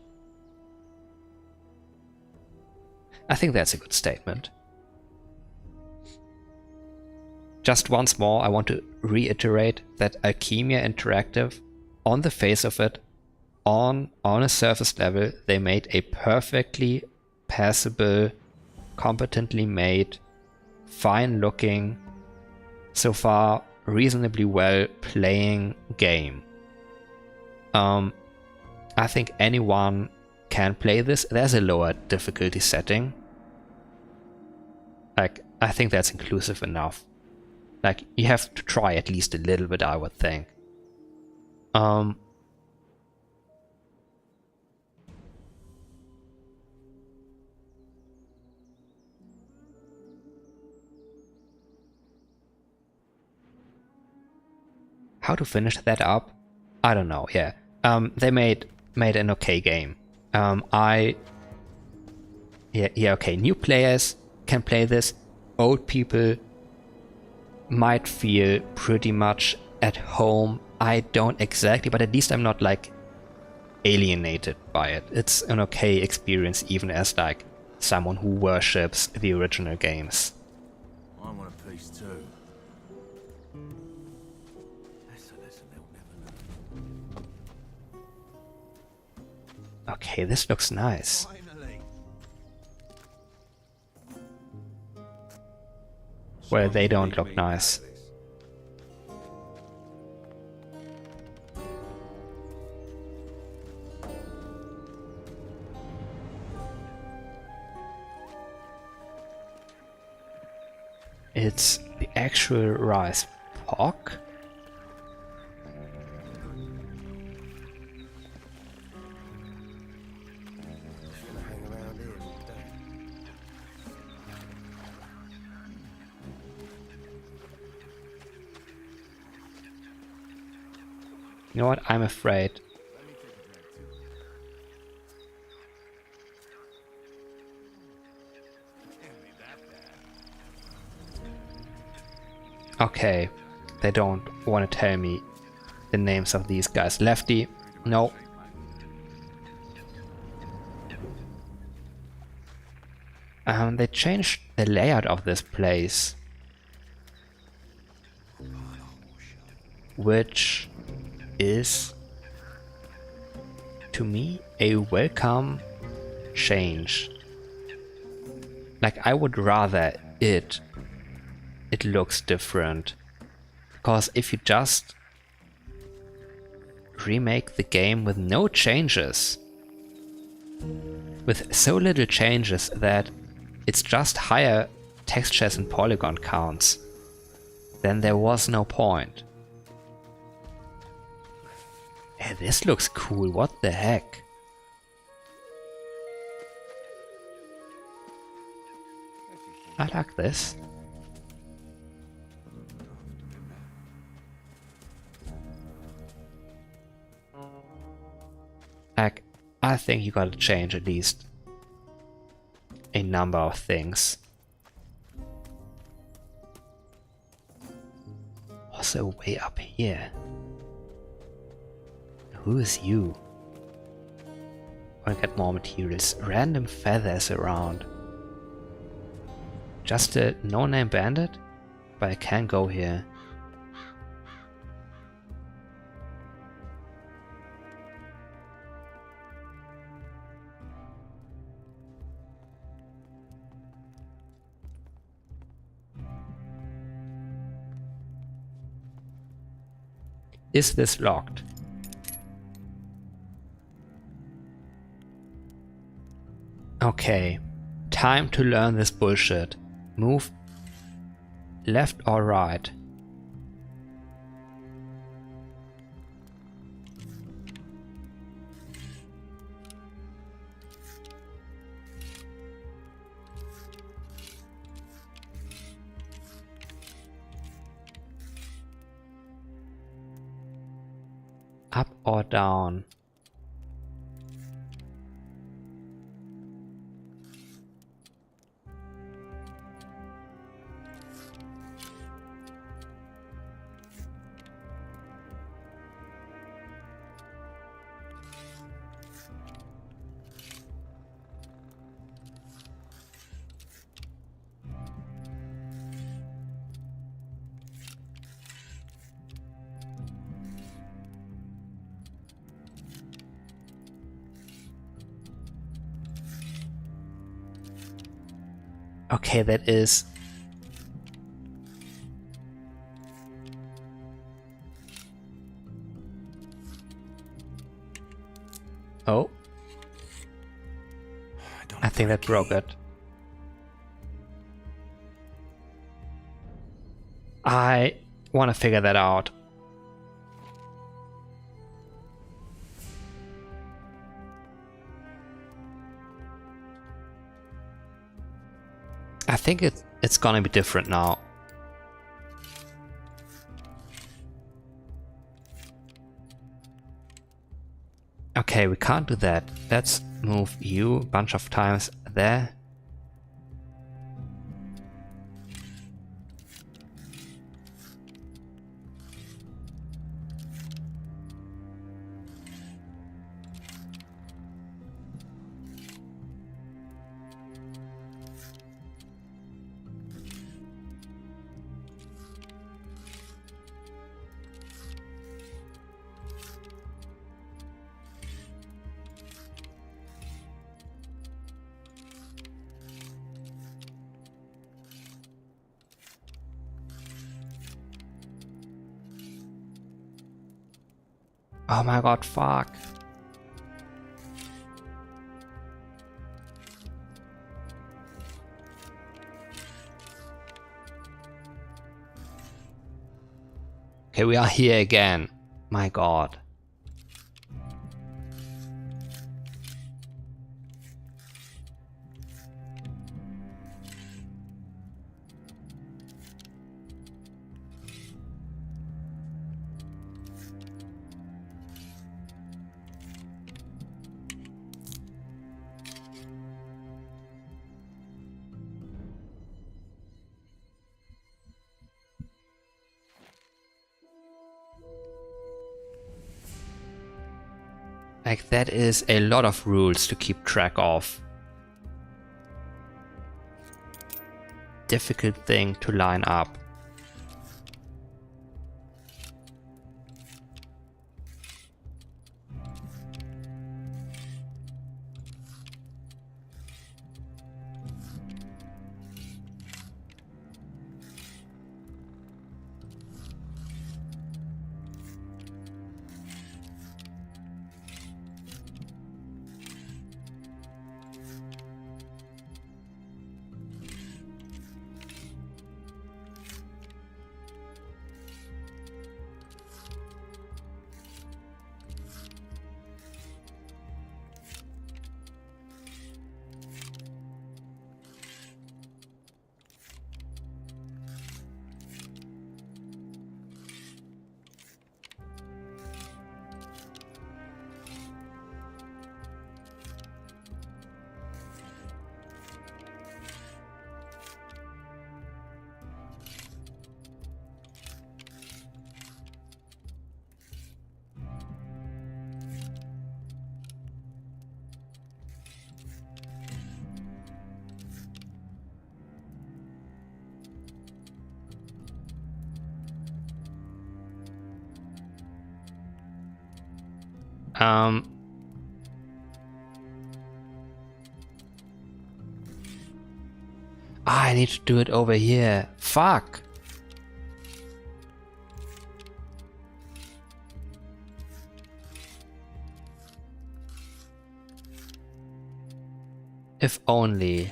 I think that's a good statement. Just once more, I want to reiterate that Alchemia Interactive, on the face of it, on a surface level, they made a perfectly passable, competently made, fine looking, so far reasonably well playing game. I think anyone can play this. There's a lower difficulty setting. Like, I think that's inclusive enough. Like, you have to try at least a little bit, I would think. How to finish that up? I don't know, yeah. They made an okay game. Okay, new players can play this. Old people might feel pretty much at home. I don't exactly, but at least I'm not like alienated by it. It's an okay experience even as like someone who worships the original games. I want a piece too. Okay, this looks nice. Well, they don't look nice. It's the actual rice pock. You know what? I'm afraid. Okay, they don't want to tell me the names of these guys. Lefty, no. They changed the layout of this place, which is, to me, a welcome change. Like, I would rather it looks different, because if you just remake the game with no changes, with so little changes that it's just higher textures and polygon counts, then there was no point. Hey, this looks cool, what the heck? I like this. Like, I think you gotta change at least a number of things. Also, way up here. Who is you? Wanna get more materials. Random feathers around. Just a no-name bandit? But I can go here. Is this locked? Okay, time to learn this bullshit. Move left or right. Up or down? Okay, that is... Oh. I think that broke it. I want to figure that out. I think it's gonna be different now. Okay, we can't do that. Let's move you a bunch of times there. Oh my god, fuck. Okay, we are here again. My god. Like, that is a lot of rules to keep track of. Difficult thing to line up. I need to do it over here. Fuck. If only.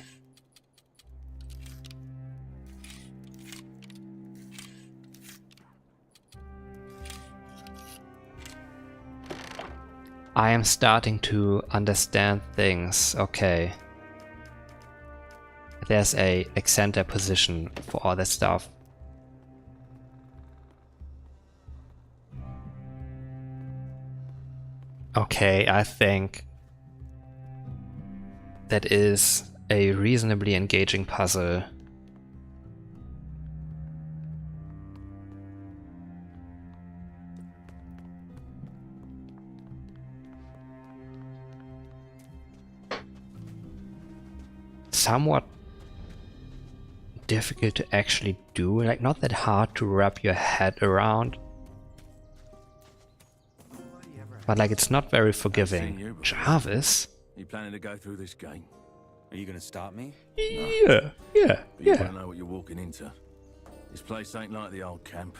I am starting to understand things. Okay. There's a like center position for all that stuff. Okay, I think that is a reasonably engaging puzzle. Somewhat difficult to actually do, like not that hard to wrap your head around, but like it's not very forgiving. Jarvis? You planning to go through this game? Are you gonna stop me? Yeah. But you don't know what you're walking into. This place ain't like the old camp.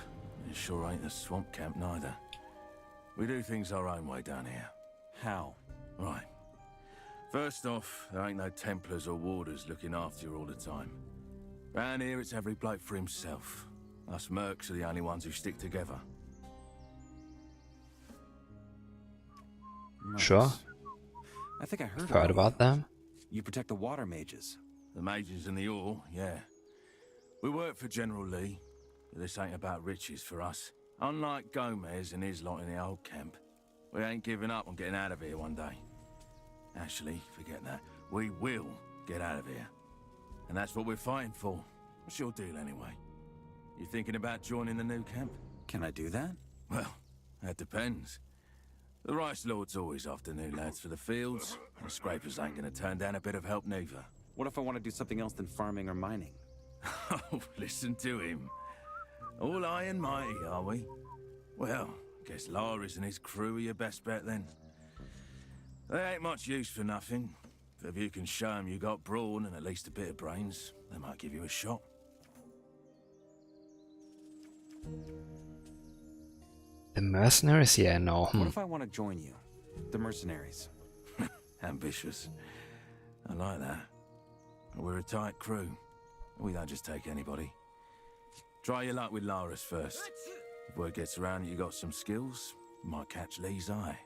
It sure ain't the swamp camp neither. We do things our own way down here. How? Right. First off, there ain't no Templars or warders looking after you all the time. Round here, it's every bloke for himself. Us mercs are the only ones who stick together. Sure. I think I heard about them. You protect the water mages. The mages and the ore, yeah. We work for General Lee, but this ain't about riches for us. Unlike Gomez and his lot in the old camp, we ain't giving up on getting out of here one day. Actually, forget that. We will get out of here. And that's what we're fighting for. What's your deal anyway? You thinking about joining the new camp? Can I do that? Well, that depends. The Rice Lord's always after new lads for the fields, and scrapers ain't gonna turn down a bit of help neither. What if I want to do something else than farming or mining? Oh, listen to him. All high and mighty, are we? Well, guess Laris and his crew are your best bet then. They ain't much use for nothing. But if you can show them you got brawn and at least a bit of brains, they might give you a shot. The mercenaries? Yeah, no. What if I want to join you? The mercenaries. Ambitious. I like that. We're a tight crew. We don't just take anybody. Try your luck with Laris first. If word gets around you got some skills, you might catch Lee's eye.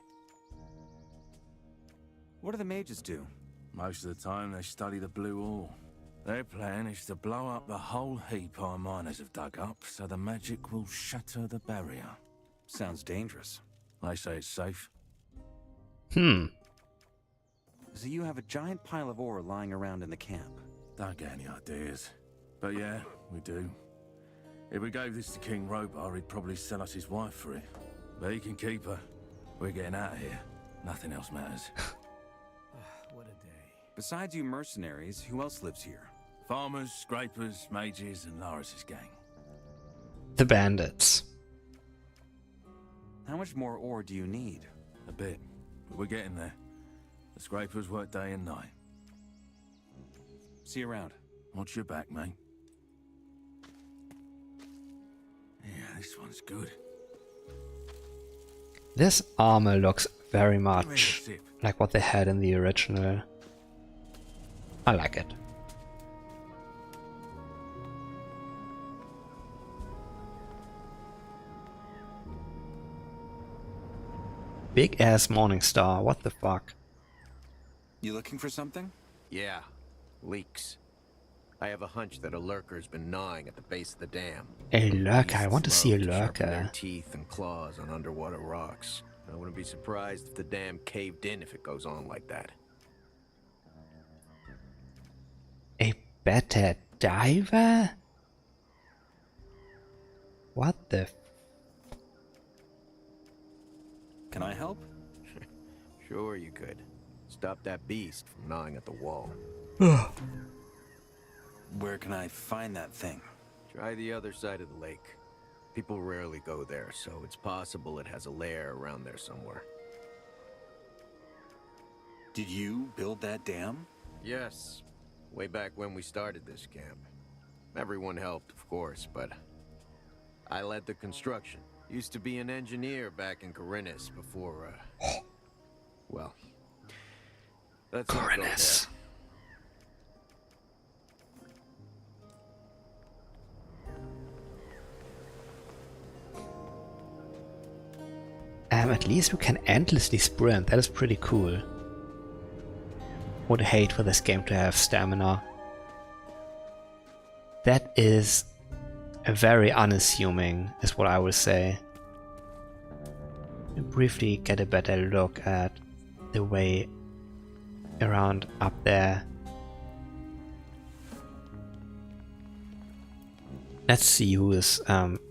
What do the mages do? Most of the time they study the blue ore. Their plan is to blow up the whole heap our miners have dug up, so the magic will shatter the barrier. Sounds dangerous. They say it's safe. So you have a giant pile of ore lying around in the camp? Don't get any ideas. But yeah, we do. If we gave this to King Robar, he'd probably sell us his wife for it. But he can keep her. We're getting out of here. Nothing else matters. What a day. Besides you mercenaries, who else lives here? Farmers, scrapers, mages, and Laris's gang. The bandits. How much more ore do you need? A bit, but we're getting there. The scrapers work day and night. See you around. Watch your back, mate. Yeah, this one's good. This armor looks very much like what they had in the original. I like it. Big ass morning star, what the fuck? You looking for something? Yeah, leaks. I have a hunch that a lurker's been gnawing at the base of the dam. A lurker? I want to see a Love to sharpen their lurker. teeth and claws on underwater rocks. I wouldn't be surprised if the dam caved in if it goes on like that. A better diver? What the f— Can I help? Sure you could. Stop that beast from gnawing at the wall. Where can I find that thing? Try the other side of the lake. People rarely go there, so it's possible it has a lair around there somewhere. Did you build that dam? Yes. Way back when we started this camp. Everyone helped, of course, but I led the construction. Used to be an engineer back in Corinus before, well, that's not go there. At least we can endlessly sprint, that is pretty cool. Would hate for this game to have stamina. That is very unassuming, is what I would say. Briefly get a better look at the way around up there. Let's see who is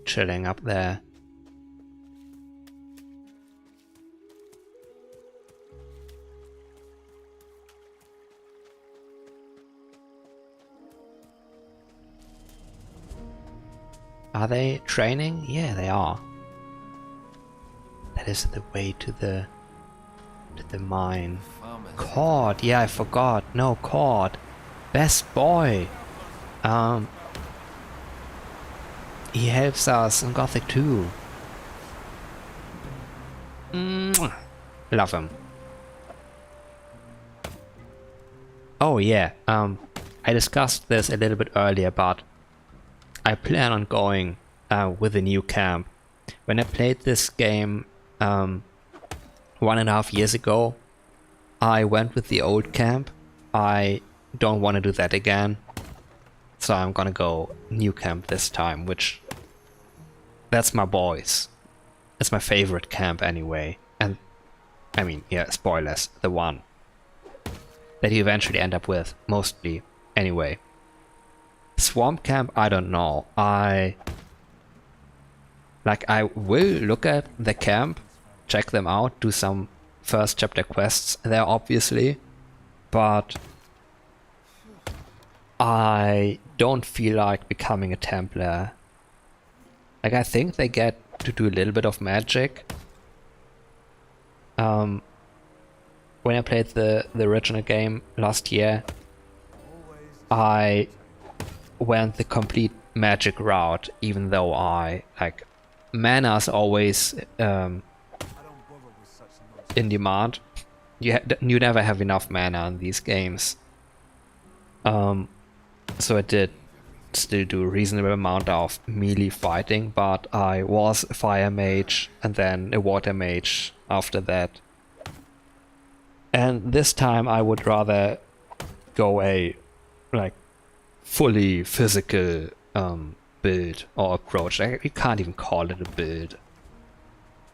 chilling up there. Are they training? Yeah, they are. That is the way to the mine. Cord, yeah, I forgot. No, Cord. Best boy. He helps us in Gothic 2. Mwah. Love him. Oh yeah, I discussed this a little bit earlier, but I plan on going with a new camp. When I played this game 1.5 years ago, I went with the old camp. I don't want to do that again, so I'm gonna go new camp this time, which that's my boys. It's my favorite camp anyway, and I mean, yeah, spoilers, the one that you eventually end up with, mostly anyway. Swamp camp, I don't know. I will look at the camp, check them out, do some first chapter quests there obviously, but I don't feel like becoming a Templar. Like, I think they get to do a little bit of magic. When I played the original game last year, I went the complete magic route, even though I mana is always in demand. You never have enough mana in these games. So I did still do a reasonable amount of melee fighting, but I was a fire mage and then a water mage after that. And this time I would rather go a like fully physical build or approach. You can't even call it a build.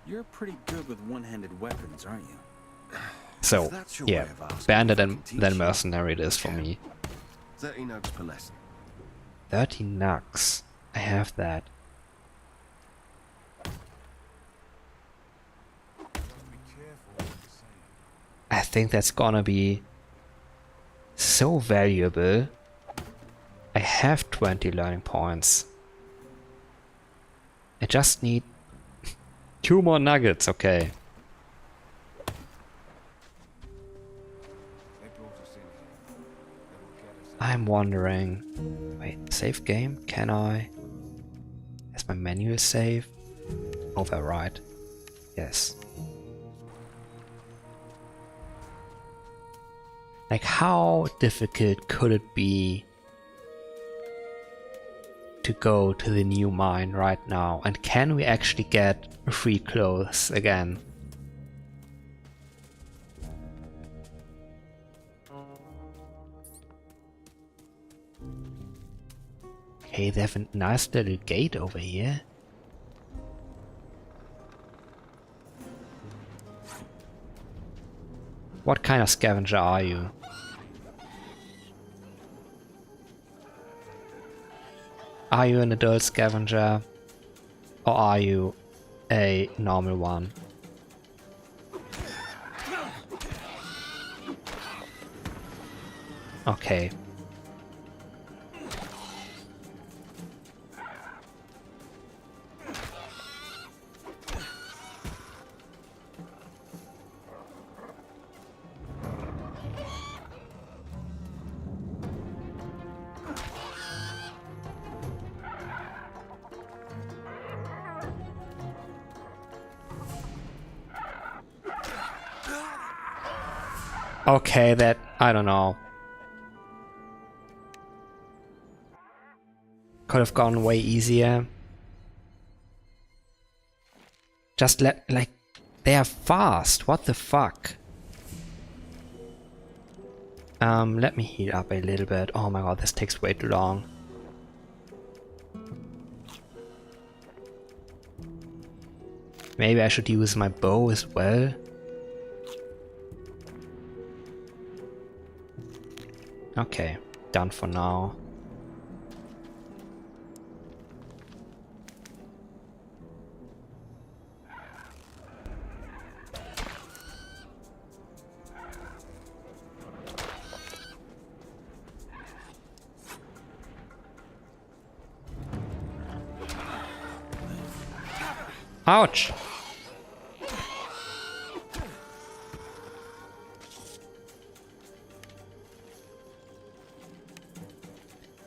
You're pretty good with one-handed weapons, aren't you? So yeah, bandit and then mercenary it is for me. 30 nugs per lesson. 30 nugs. I have that. I think that's gonna be so valuable. I have 20 learning points. I just need 2 more nuggets, okay. I'm wondering... Wait, save game? Can I? Is my menu save? Override. Yes. Like, how difficult could it be to go to the new mine right now? And can we actually get free clothes again? Okay, they have a nice little gate over here. What kind of scavenger are you? Are you an adult scavenger? Or are you a normal one? Okay. Okay, that... I don't know. Could have gone way easier. Just like... They are fast, what the fuck? Let me heal up a little bit. Oh my god, this takes way too long. Maybe I should use my bow as well. Okay, done for now. Ouch!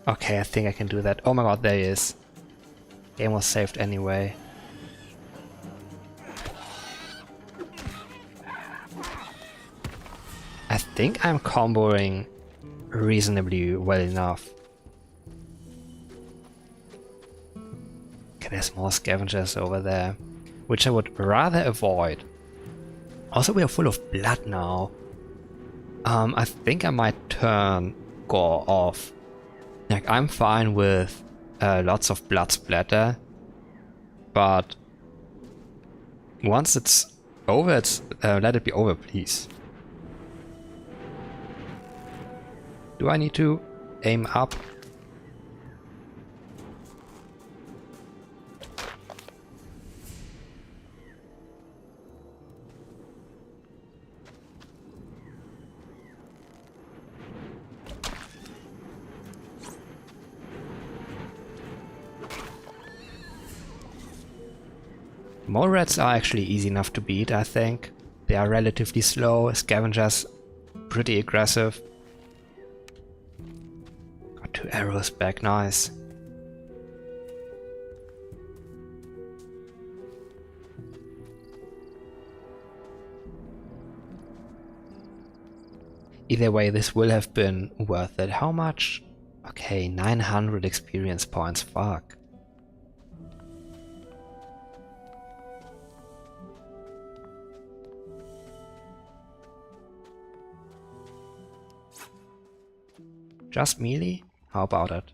Okay, I think I can do that. Oh my god, there he is. Game was saved anyway. I think I'm comboing reasonably well enough. Okay, there's more scavengers over there, which I would rather avoid. Also, we are full of blood now. I think I might turn gore off. Like, I'm fine with lots of blood splatter, but once it's over, it's let it be over, please. Do I need to aim up? Mole rats are actually easy enough to beat, I think. They are relatively slow, scavengers pretty aggressive. Got 2 arrows back, nice. Either way, this will have been worth it. How much? Okay, 900 experience points, fuck. Just melee? How about it?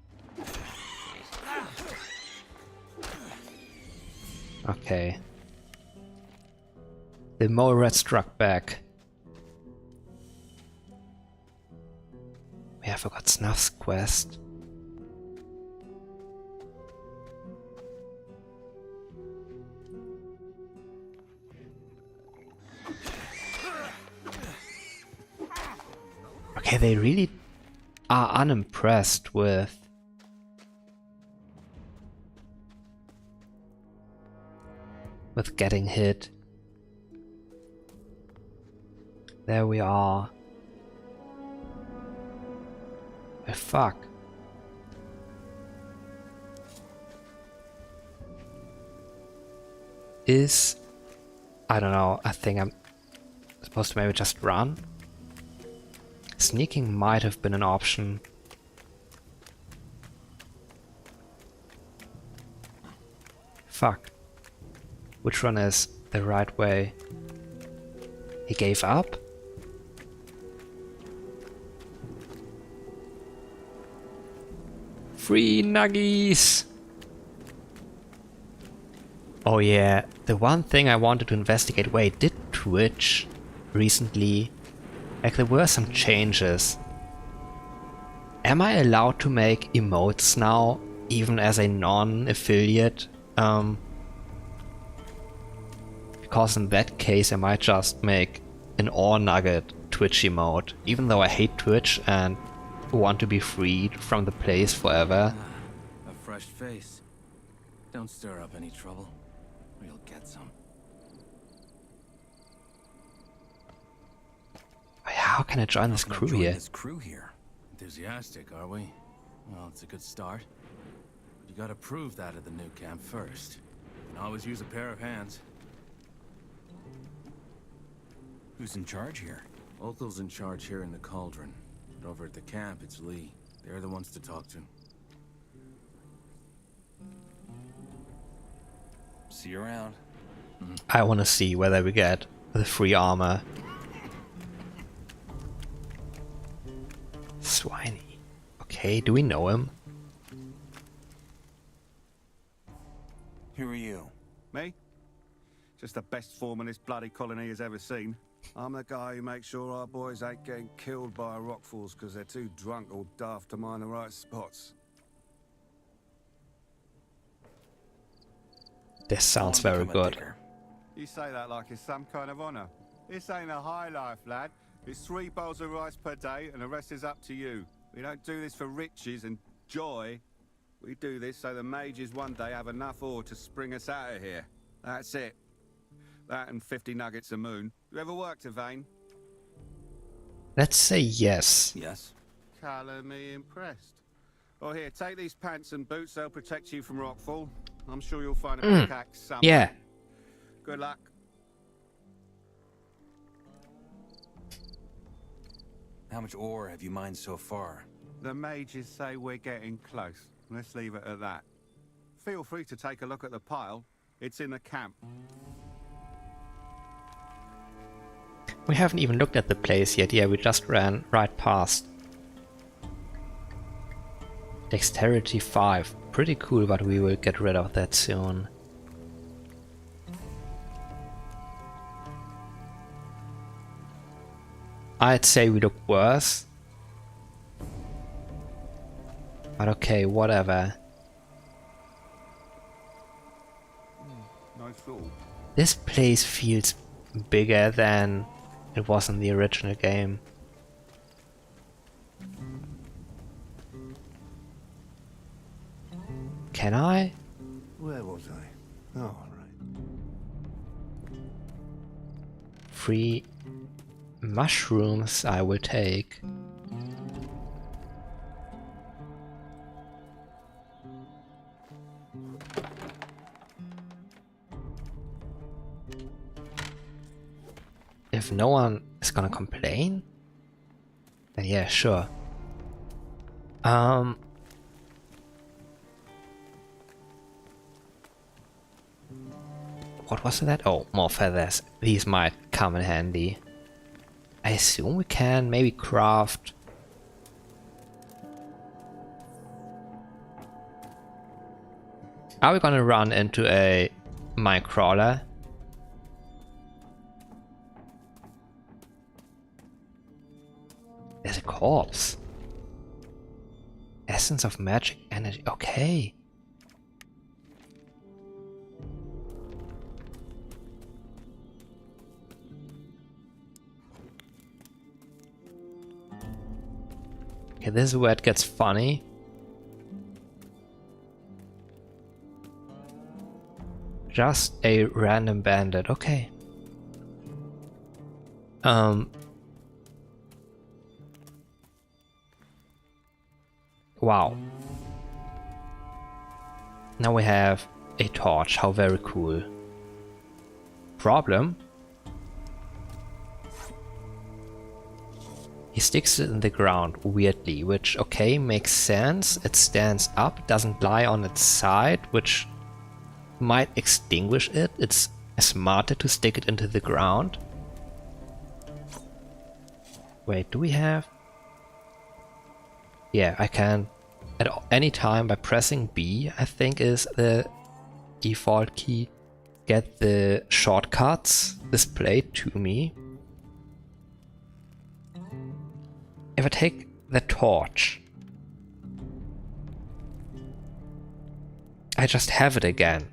Okay. The mole rat struck back. We have forgot Snuff's quest. Okay, they really are unimpressed with getting hit. There we are. Oh, fuck. I don't know, I think I'm supposed to maybe just run? Sneaking might have been an option. Fuck. Which one is the right way? He gave up? Free nuggies! Oh yeah, the one thing I wanted to investigate. Wait, did Twitch recently... Like there were some changes. Am I allowed to make emotes now, even as a non-affiliate? Because in that case I might just make an ore nugget Twitch emote, even though I hate Twitch and want to be freed from the place forever. A fresh face. Don't stir up any trouble, or you'll get some. How can I join this crew here? Enthusiastic, are we? Well, it's a good start. But you gotta prove that at the new camp first. You can always use a pair of hands. Who's in charge here? Othel's in charge here in the Cauldron. But over at the camp, it's Lee. They're the ones to talk to. See you around. I want to see whether we get the free armor. Swiney. Okay, do we know him? Who are you? Me? Just the best foreman this bloody colony has ever seen. I'm the guy who makes sure our boys ain't getting killed by rockfalls because they're too drunk or daft to mind the right spots. This sounds very good. You say that like it's some kind of honor. This ain't a high life, lad. It's 3 bowls of rice per day and the rest is up to you. We don't do this for riches and joy. We do this so the mages one day have enough ore to spring us out of here. That's it. That and 50 nuggets a moon. You ever worked a vein? Let's say yes. Yes. Colour me impressed. Oh, here, take these pants and boots. They'll protect you from rockfall. I'm sure you'll find a pickaxe somewhere. Yeah. Good luck. How much ore have you mined so far? The mages say we're getting close. Let's leave it at that. Feel free to take a look at the pile. It's in the camp. We haven't even looked at the place yet. Yeah, we just ran right past. Dexterity 5. Pretty cool, but we will get rid of that soon. I'd say we look worse. But okay, whatever. Nice thought. This place feels bigger than it was in the original game. Can I? Where was I? Oh, right. Free mushrooms I will take. If no one is gonna complain? then yeah, sure. What was that? Oh, more feathers. These might come in handy. I assume we can maybe craft... Are we gonna run into a mine crawler? There's a corpse. Essence of magic energy. Okay. Okay, this is where it gets funny. Just a random bandit. Okay. Wow. Now we have a torch. How very cool. Problem? He sticks it in the ground weirdly, which, okay, makes sense. It stands up, doesn't lie on its side, which might extinguish it. It's smarter to stick it into the ground. Wait, do we have... Yeah, I can at any time by pressing B, I think is the default key, get the shortcuts displayed to me. If I take the torch, I just have it again.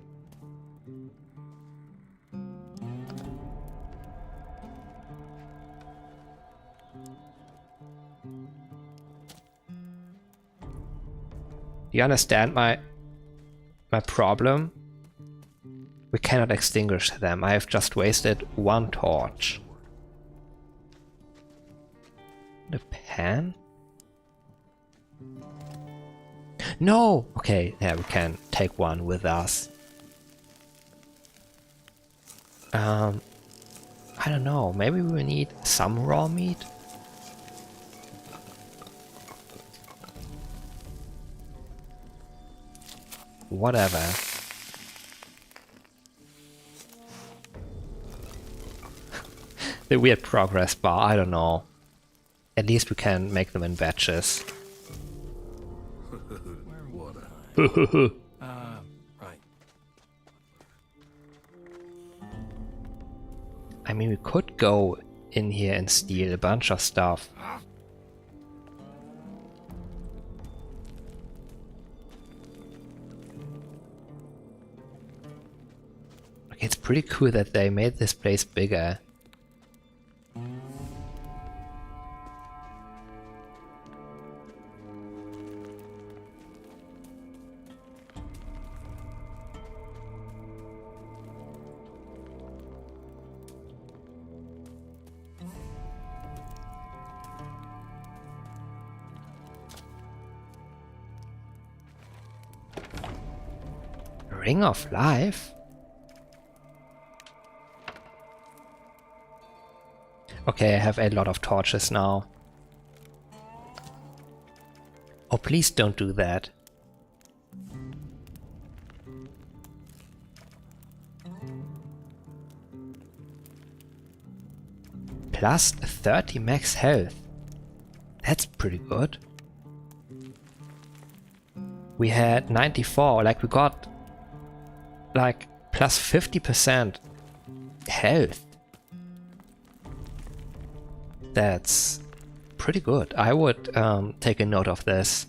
You understand my problem? We cannot extinguish them. I have just wasted one torch. The pan? No! Okay, yeah, we can take one with us. I don't know, maybe we need some raw meat? Whatever. The weird progress bar, I don't know. At least we can make them in batches. Right. I mean, we could go in here and steal a bunch of stuff. Okay, it's pretty cool that they made this place bigger. Ring of Life? Okay, I have a lot of torches now. Oh, please don't do that. Plus 30 max health. That's pretty good. We had 94, like we got like plus 50% health. That's pretty good. I would take a note of this.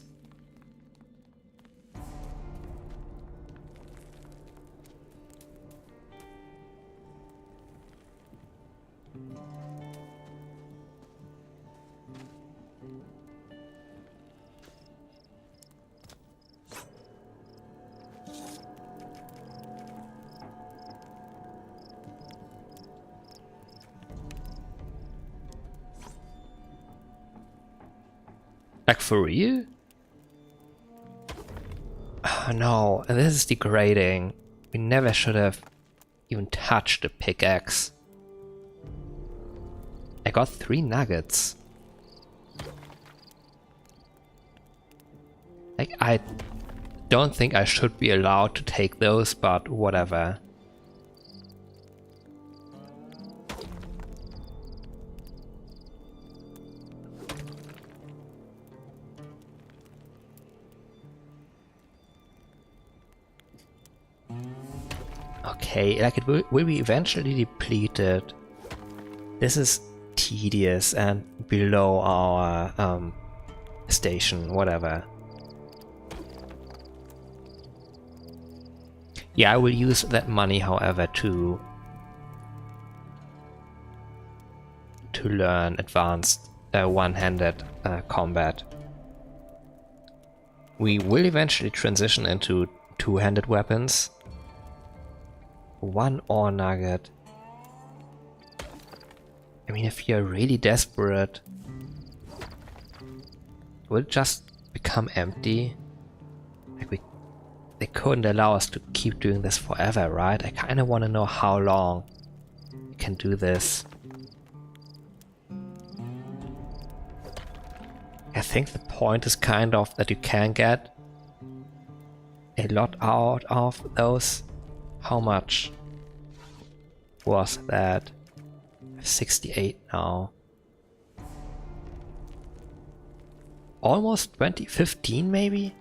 Like for real? Oh no, this is degrading. We never should have even touched the pickaxe. I got 3 nuggets. Like, I don't think I should be allowed to take those, but whatever. Okay, like it will be eventually depleted. This is tedious and below our station, whatever. Yeah, I will use that money, however, to learn advanced one-handed combat. We will eventually transition into two-handed weapons. One ore nugget. I mean, if you're really desperate, will it just become empty? Like they couldn't allow us to keep doing this forever, right? I kind of want to know how long we can do this. I think the point is kind of that you can get a lot out of those. How much was that? 68 now. Almost 2015 maybe?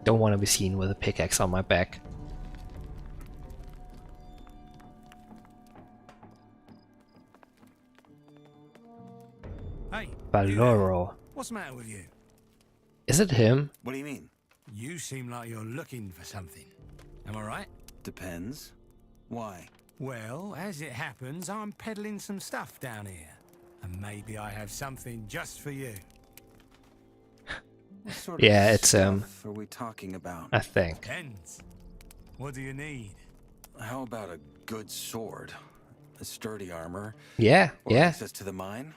Don't want to be seen with a pickaxe on my back. Hey, Valoro. what's the matter with you? Is it him? What do you mean? You seem like you're looking for something. Am I right? Depends. Why? Well, as it happens, I'm peddling some stuff down here. And maybe I have something just for you. What sort Yeah, of it's stuff are we talking about? I think. Depends. What do you need? How about a good sword? A sturdy armor? Yeah, or yeah. access to the mine?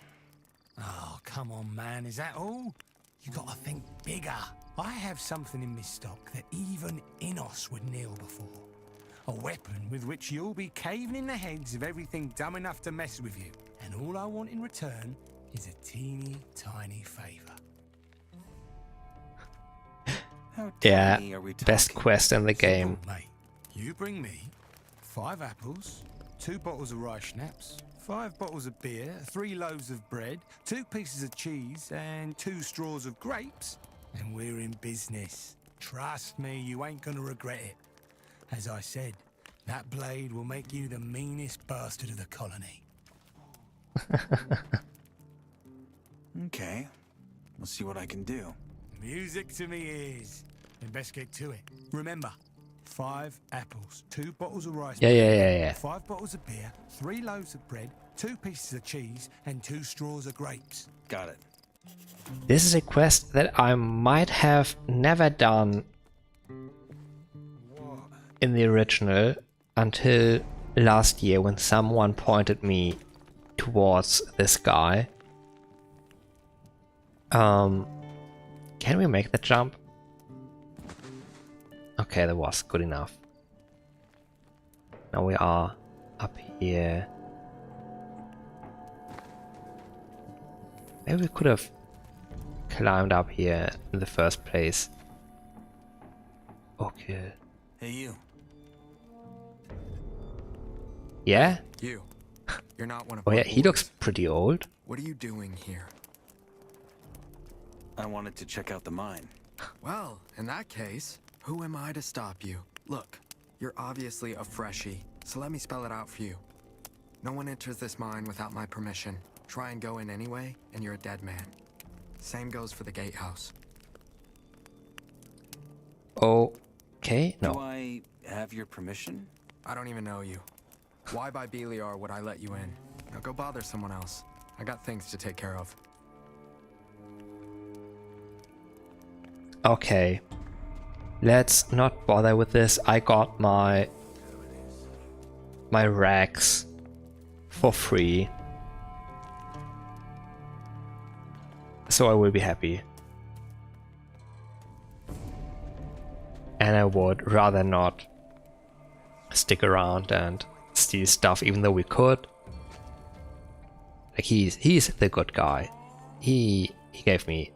Oh, come on, man. Is that all? You gotta think bigger. I have something in my stock that even Innos would kneel before. A weapon with which you'll be caving in the heads of everything dumb enough to mess with you. And all I want in return is a teeny tiny favor. How Yeah, tiny are we best talking? quest in the game. Simple, mate. You bring me 5 apples, 2 bottles of rye schnapps, 5 bottles of beer, 3 loaves of bread, 2 pieces of cheese, and 2 straws of grapes, and we're in business. Trust me, you ain't gonna regret it. As I said, that blade will make you the meanest bastard of the colony. Okay. We'll see what I can do. Music to me ears. Then best get to it. Remember, 5 apples, 2 bottles of rice, Yeah. 5 bottles of beer, 3 loaves of bread, 2 pieces of cheese, and 2 straws of grapes. Got it. This is a quest that I might have never done in the original until last year when someone pointed me towards this guy. Can we make the jump? Okay, that was good enough. Now we are up here. Maybe we could have climbed up here in the first place. Okay. Hey, you. Yeah? You. You're not one of Oh my yeah, he looks boys. pretty old. What are you doing here? I wanted to check out the mine. Well, in that case, who am I to stop you? Look, you're obviously a freshie, so let me spell it out for you. No one enters this mine without my permission. Try and go in anyway, and you're a dead man. Same goes for the gatehouse. Okay, no. Do I have your permission? I don't even know you. Why by Beliar would I let you in? Now go bother someone else. I got things to take care of. Okay. Let's not bother with this. I got my rags for free. So I will be happy. and I would rather not stick around and steal stuff, even though we could. Like he's the good guy. He gave me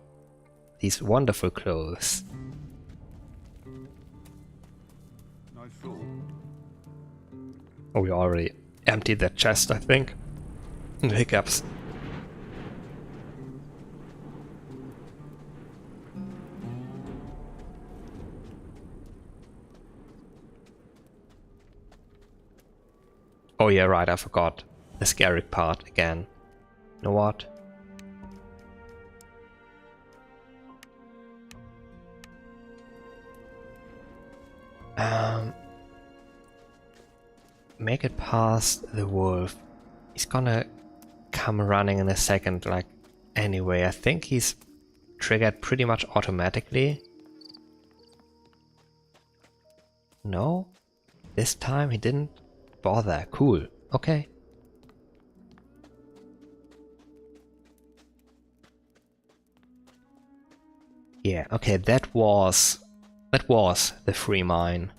these wonderful clothes. Oh, we already emptied that chest, I think. Hiccups. Oh yeah, right, I forgot the scary part again. You know what? Make it past the wolf. He's gonna come running in a second, like, anyway. I think he's triggered pretty much automatically. No? This time he didn't bother. Cool. Okay. Yeah, okay, that was the free mine.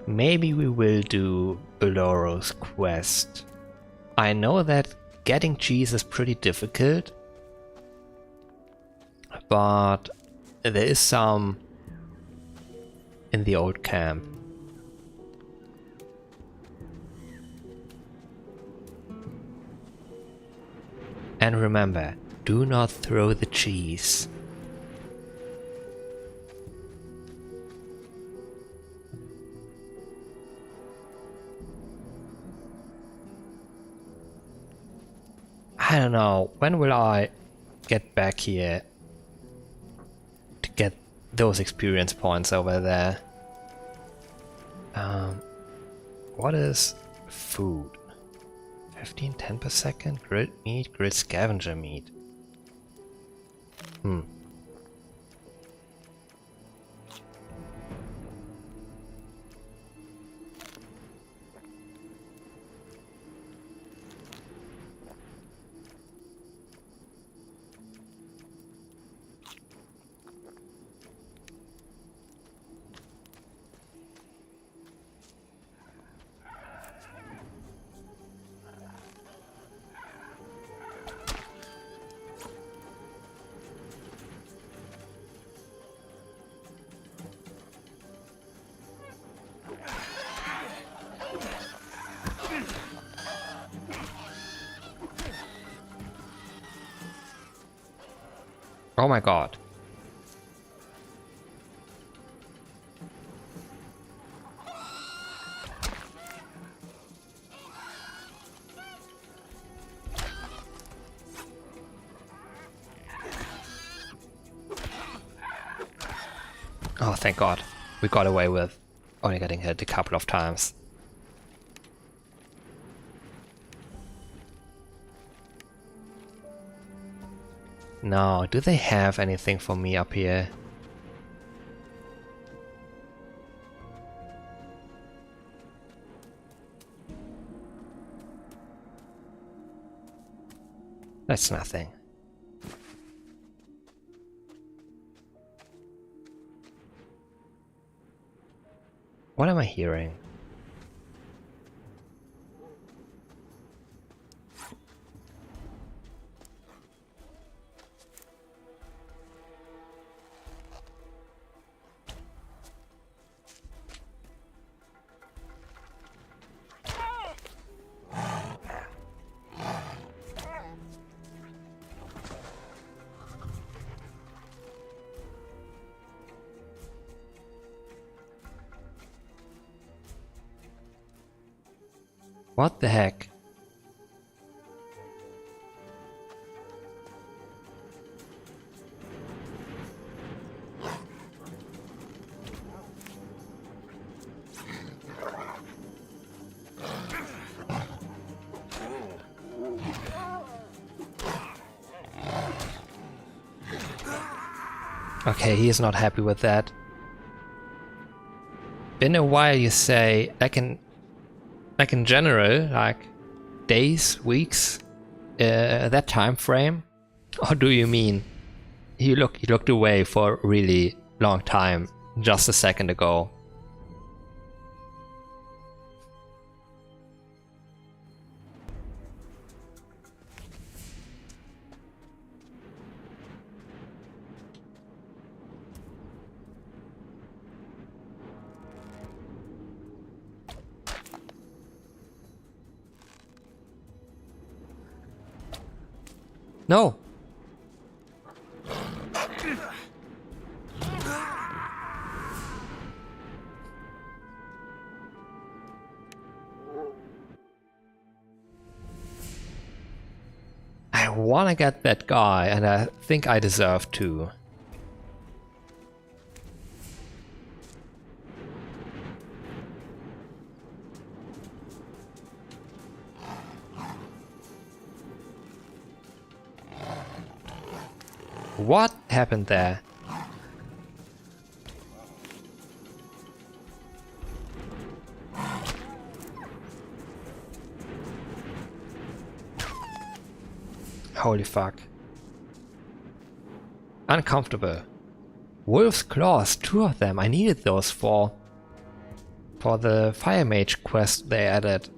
Maybe we will do Beloro's quest. I know that getting cheese is pretty difficult, but there is some in the old camp. And remember, do not throw the cheese. I don't know, when will I get back here to get those experience points over there? What is food? 15, 10 per second? Grilled meat, grilled scavenger meat. Oh my god. Oh, thank god. We got away with only getting hit a couple of times. No, do they have anything for me up here? That's nothing. What am I hearing? What the heck? Okay, he is not happy with that. Been a while, you say. Like in general, like days, weeks, that time frame? Or do you mean you looked away for a really long time just a second ago? No. I wanna get that guy, and I think I deserve to. What happened there? Holy fuck. Uncomfortable. Wolf's Claws, 2 of them. I needed those for the Fire Mage quest they added.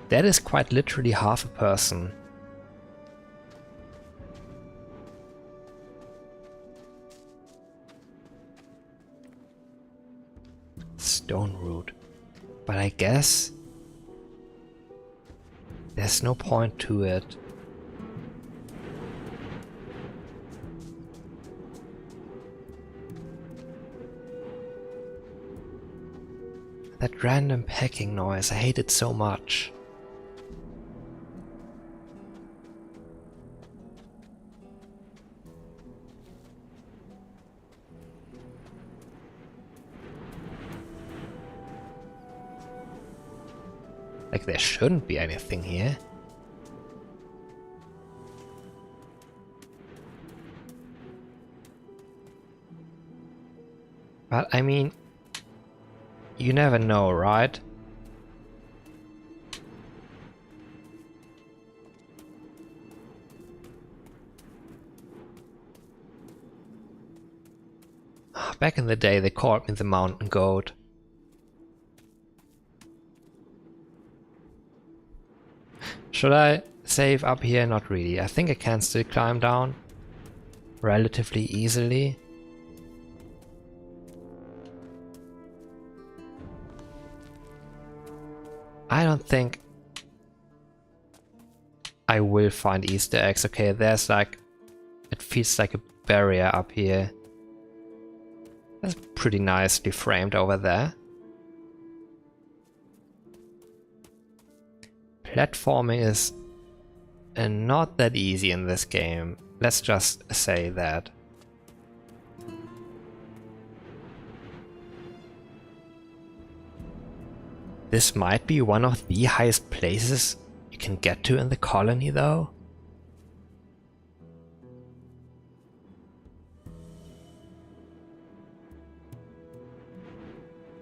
That is quite literally half a person. Stone root. But I guess there's no point to it. That random pecking noise, I hate it so much. Like, there shouldn't be anything here. But I mean, you never know, right? Back in the day, they called me the mountain goat. Should I save up here? Not really. I think I can still climb down relatively easily. I don't think I will find Easter eggs. Okay, there's like, it feels like a barrier up here. That's pretty nicely framed over there. Platforming is not that easy in this game. Let's just say that. This might be one of the highest places you can get to in the colony, though.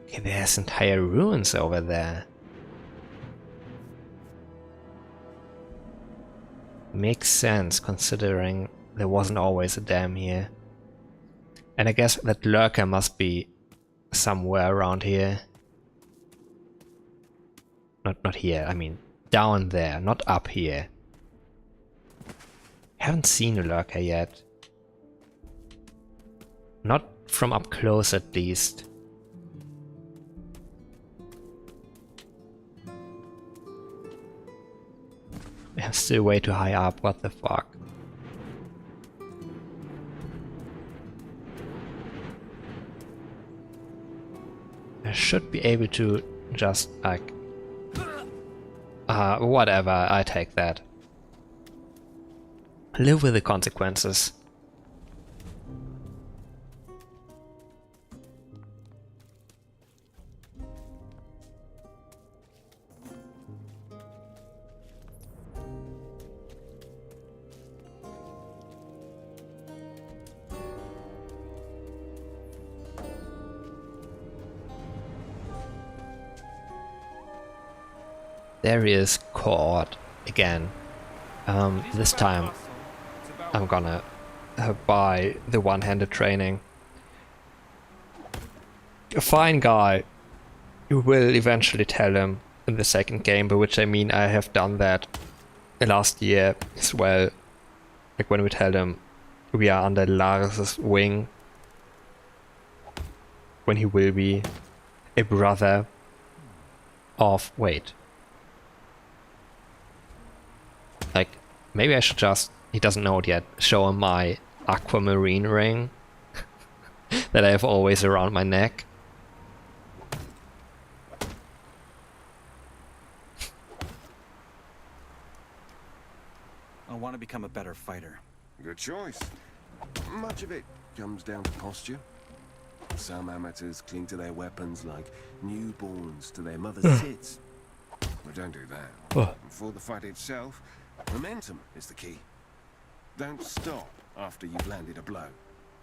Okay, there's entire ruins over there. Makes sense, considering there wasn't always a dam here. And I guess that lurker must be somewhere around here. Not here, I mean down there, not up here. Haven't seen a lurker yet. Not from up close, at least. I'm still way too high up, what the fuck. I should be able to just like... whatever, I take that. Live with the consequences. There is Cord again. This time I'm gonna buy the one-handed training. A fine guy. You will eventually tell him in the second game, by which I mean I have done that last year as well. Like when we tell him we are under Lars's wing, when he will be a brother of... wait. Like, maybe I should just, he doesn't know it yet, show him my aquamarine ring that I have always around my neck. I want to become a better fighter. Good choice. Much of it comes down to posture. Some amateurs cling to their weapons like newborns to their mother's tits. Well, don't do that. And for the fight itself, momentum is the key. Don't stop after you've landed a blow.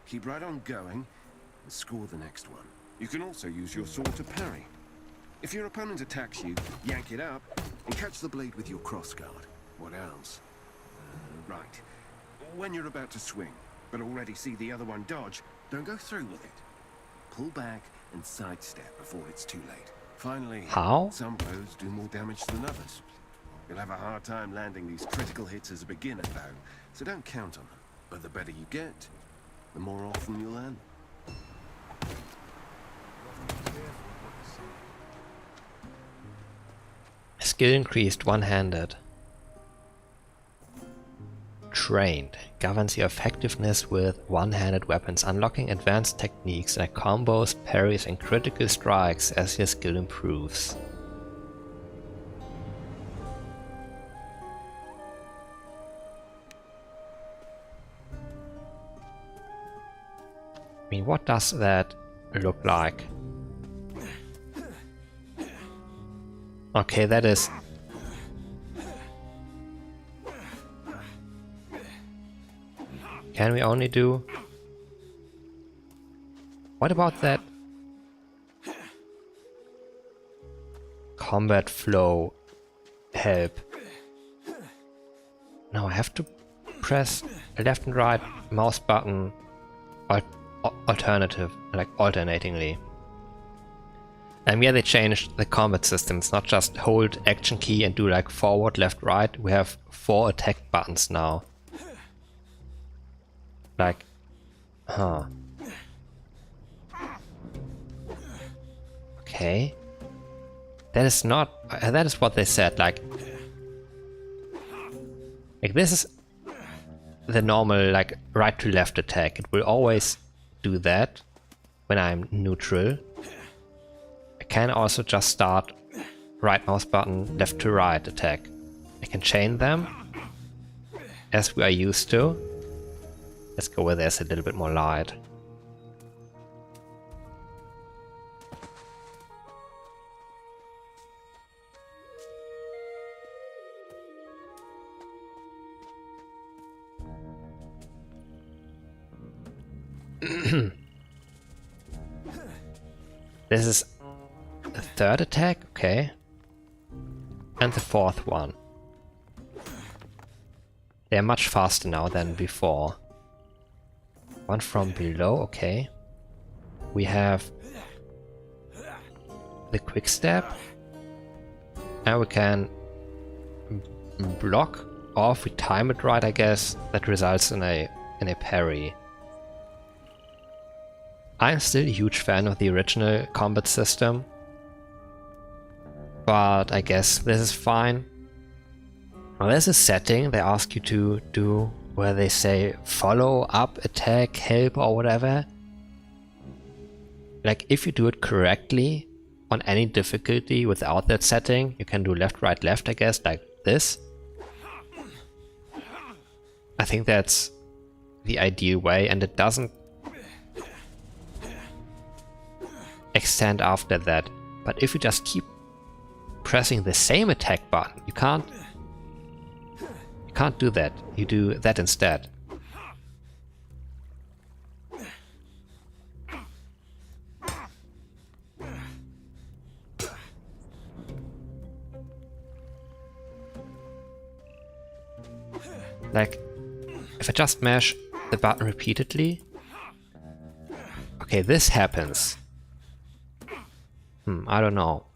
Keep right on going and score the next one. You can also use your sword to parry. If your opponent attacks you, yank it up and catch the blade with your crossguard. What else? Right. When you're about to swing, but already see the other one dodge, don't go through with it. Pull back and sidestep before it's too late. Finally, how? Some blows do more damage than others. You'll have a hard time landing these critical hits as a beginner, though, so don't count on them. But the better you get, the more often you'll land. Skill increased one-handed. Trained governs your effectiveness with one-handed weapons, unlocking advanced techniques like combos, parries and critical strikes as your skill improves. I mean, what does that look like? Okay, that is... Can we only do... What about that? Combat flow help. No, I have to press left and right mouse button alternative, like alternatingly. Yeah, they changed the combat system. It's not just hold action key and do like forward, left, right. We have 4 attack buttons now. Like, huh. Okay. That is not, that is what they said, like this is the normal, like, right to left attack. It will always do that when I'm neutral. I can also just start right mouse button, left to right attack. I can chain them, as we are used to. Let's go where there's a little bit more light. This is the 3rd attack, okay. And the 4th one. They're much faster now than before. One from below, okay. We have the quick step. And we can block, or if we time it right, I guess, that results in a parry. I'm still a huge fan of the original combat system, but I guess this is fine. Now there's a setting they ask you to do where they say follow up, attack, help or whatever. Like if you do it correctly on any difficulty without that setting, you can do left, right, left, I guess, like this. I think that's the ideal way, and it doesn't extend after that. But if you just keep pressing the same attack button, you can't do that. You do that instead. Like, if I just mash the button repeatedly... Okay, this happens. I don't know.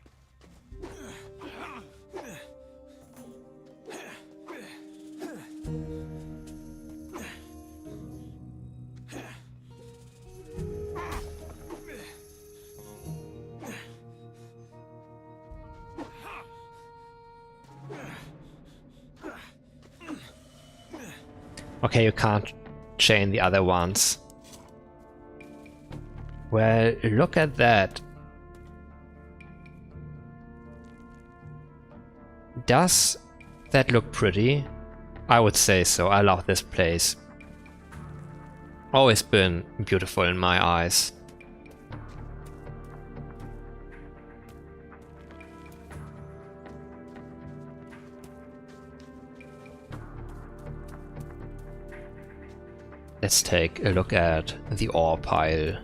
Okay, you can't chain the other ones. Well, look at that. Does that look pretty? I would say so. I love this place. Always been beautiful in my eyes. Let's take a look at the ore pile.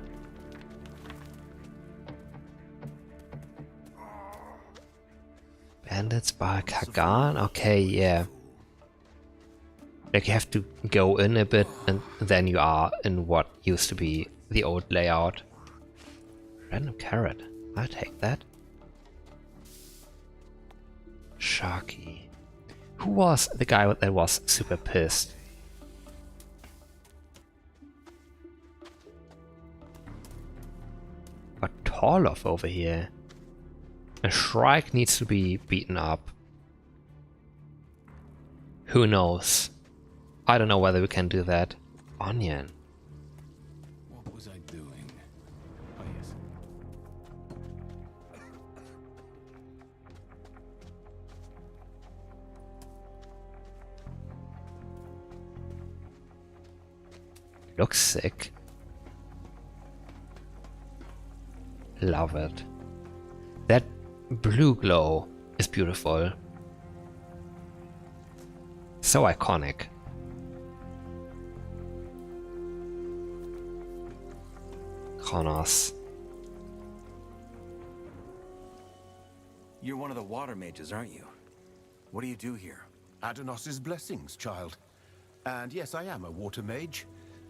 Bandits by Kagan? Okay, yeah. Like you have to go in a bit and then you are in what used to be the old layout. Random carrot. I'll take that. Sharky. Who was the guy that was super pissed? Got Torloff over here. A Shrike needs to be beaten up. Who knows? I don't know whether we can do that. Onion. What was I doing? Oh yes. Looks sick. Love it. That blue glow is beautiful. So iconic. Kronos. You're one of the water mages, aren't you? What do you do here? Adonis's blessings, child. And yes, I am a water mage.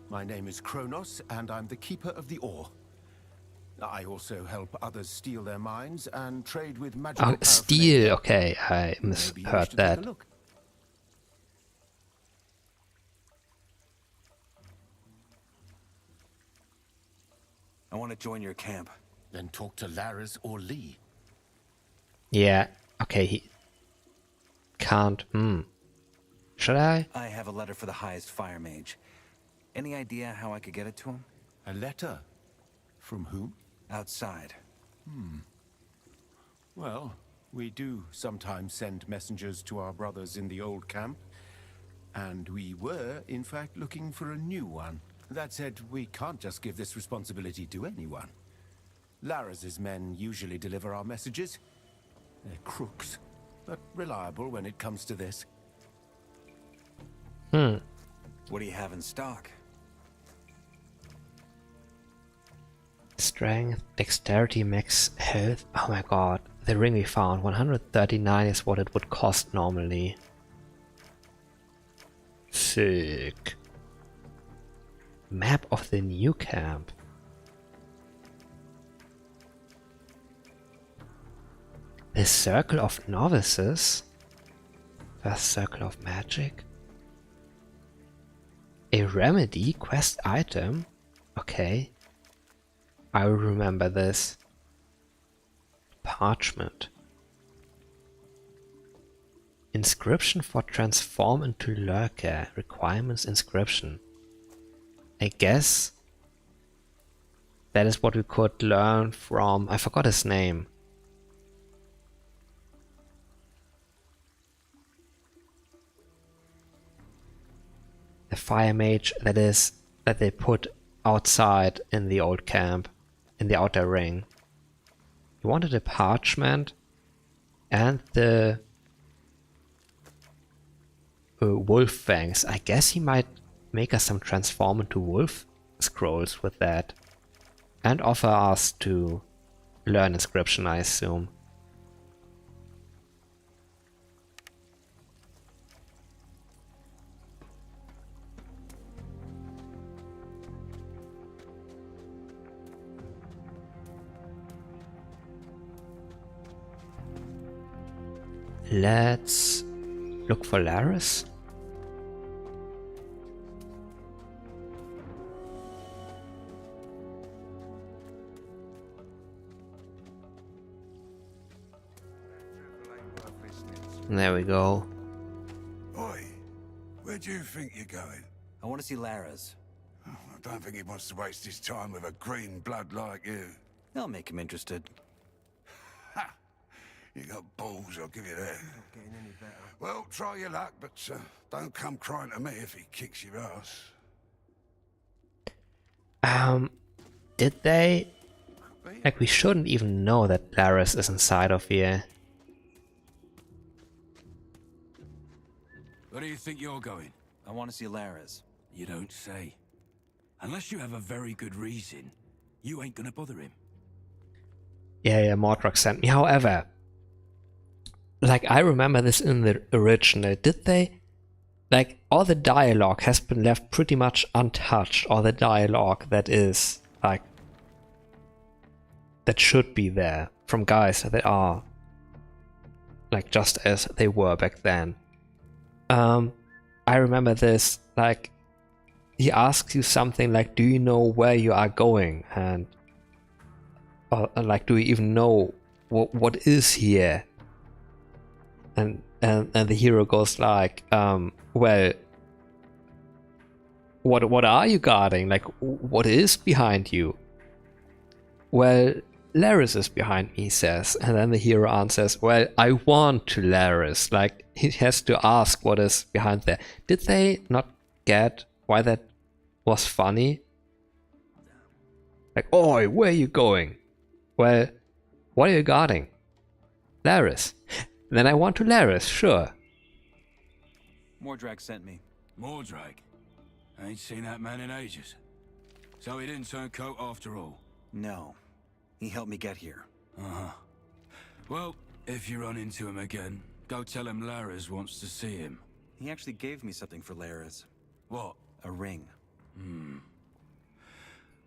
My name is Kronos, and I'm the keeper of the ore. I also help others steal their mines and trade with magical Oh, steal. Okay, I misheard that. I want to join your camp. Then talk to Laras or Lee. Yeah, okay, he can't. Should I? I have a letter for the highest fire mage. Any idea how I could get it to him? A letter? From whom? Outside. Well, we do sometimes send messengers to our brothers in the old camp. And we were, in fact, looking for a new one. That said, we can't just give this responsibility to anyone. Laraz's men usually deliver our messages. They're crooks, but reliable when it comes to this. What do you have in stock? Strength, dexterity, max health. Oh my god, the ring we found. 139 is what it would cost normally. Sick. Map of the new camp. The Circle of Novices. First Circle of Magic. A remedy quest item. Okay. I will remember this. Parchment. Inscription for transform into lurker. Requirements inscription. I guess that is what we could learn from... I forgot his name. The fire mage that they put outside in the old camp, in the outer ring. He wanted a parchment and the wolf fangs. I guess he might make us some transform into wolf scrolls with that. And offer us to learn inscription, I assume. Let's look for Laris. There we go. Oi, where do you think you're going? I want to see Lara's. I don't think he wants to waste his time with a green blood like you. I'll make him interested. Ha! You got balls, I'll give you that. Well, try your luck, but don't come crying to me if he kicks your ass. Did they? Like, we shouldn't even know that Laris is inside of here. Where do you think you're going? I want to see Lara's. You don't say. Unless you have a very good reason, you ain't gonna bother him. Yeah, Mordrak sent me. However, like, I remember this in the original. Did they? Like, all the dialogue has been left pretty much untouched. All the dialogue that is, like, that should be there from guys that are, like, just as they were back then. I remember this, like, he asks you something like, do you know where you are going? And, like, do you even know what is here? And the hero goes like, well, what are you guarding? Like, what is behind you? Well, Laris is behind me, he says. And then the hero answers, well, I want to Laris. Like, he has to ask what is behind there. Did they not get why that was funny? Like, oi, where are you going? Well, what are you guarding? Laris. Then I want to Laris, sure. Mordrak sent me. Mordrak? I ain't seen that man in ages. So he didn't turn coat after all? No. He helped me get here. Uh-huh. Well, if you run into him again, go tell him Laras wants to see him. He actually gave me something for Laras. What? A ring.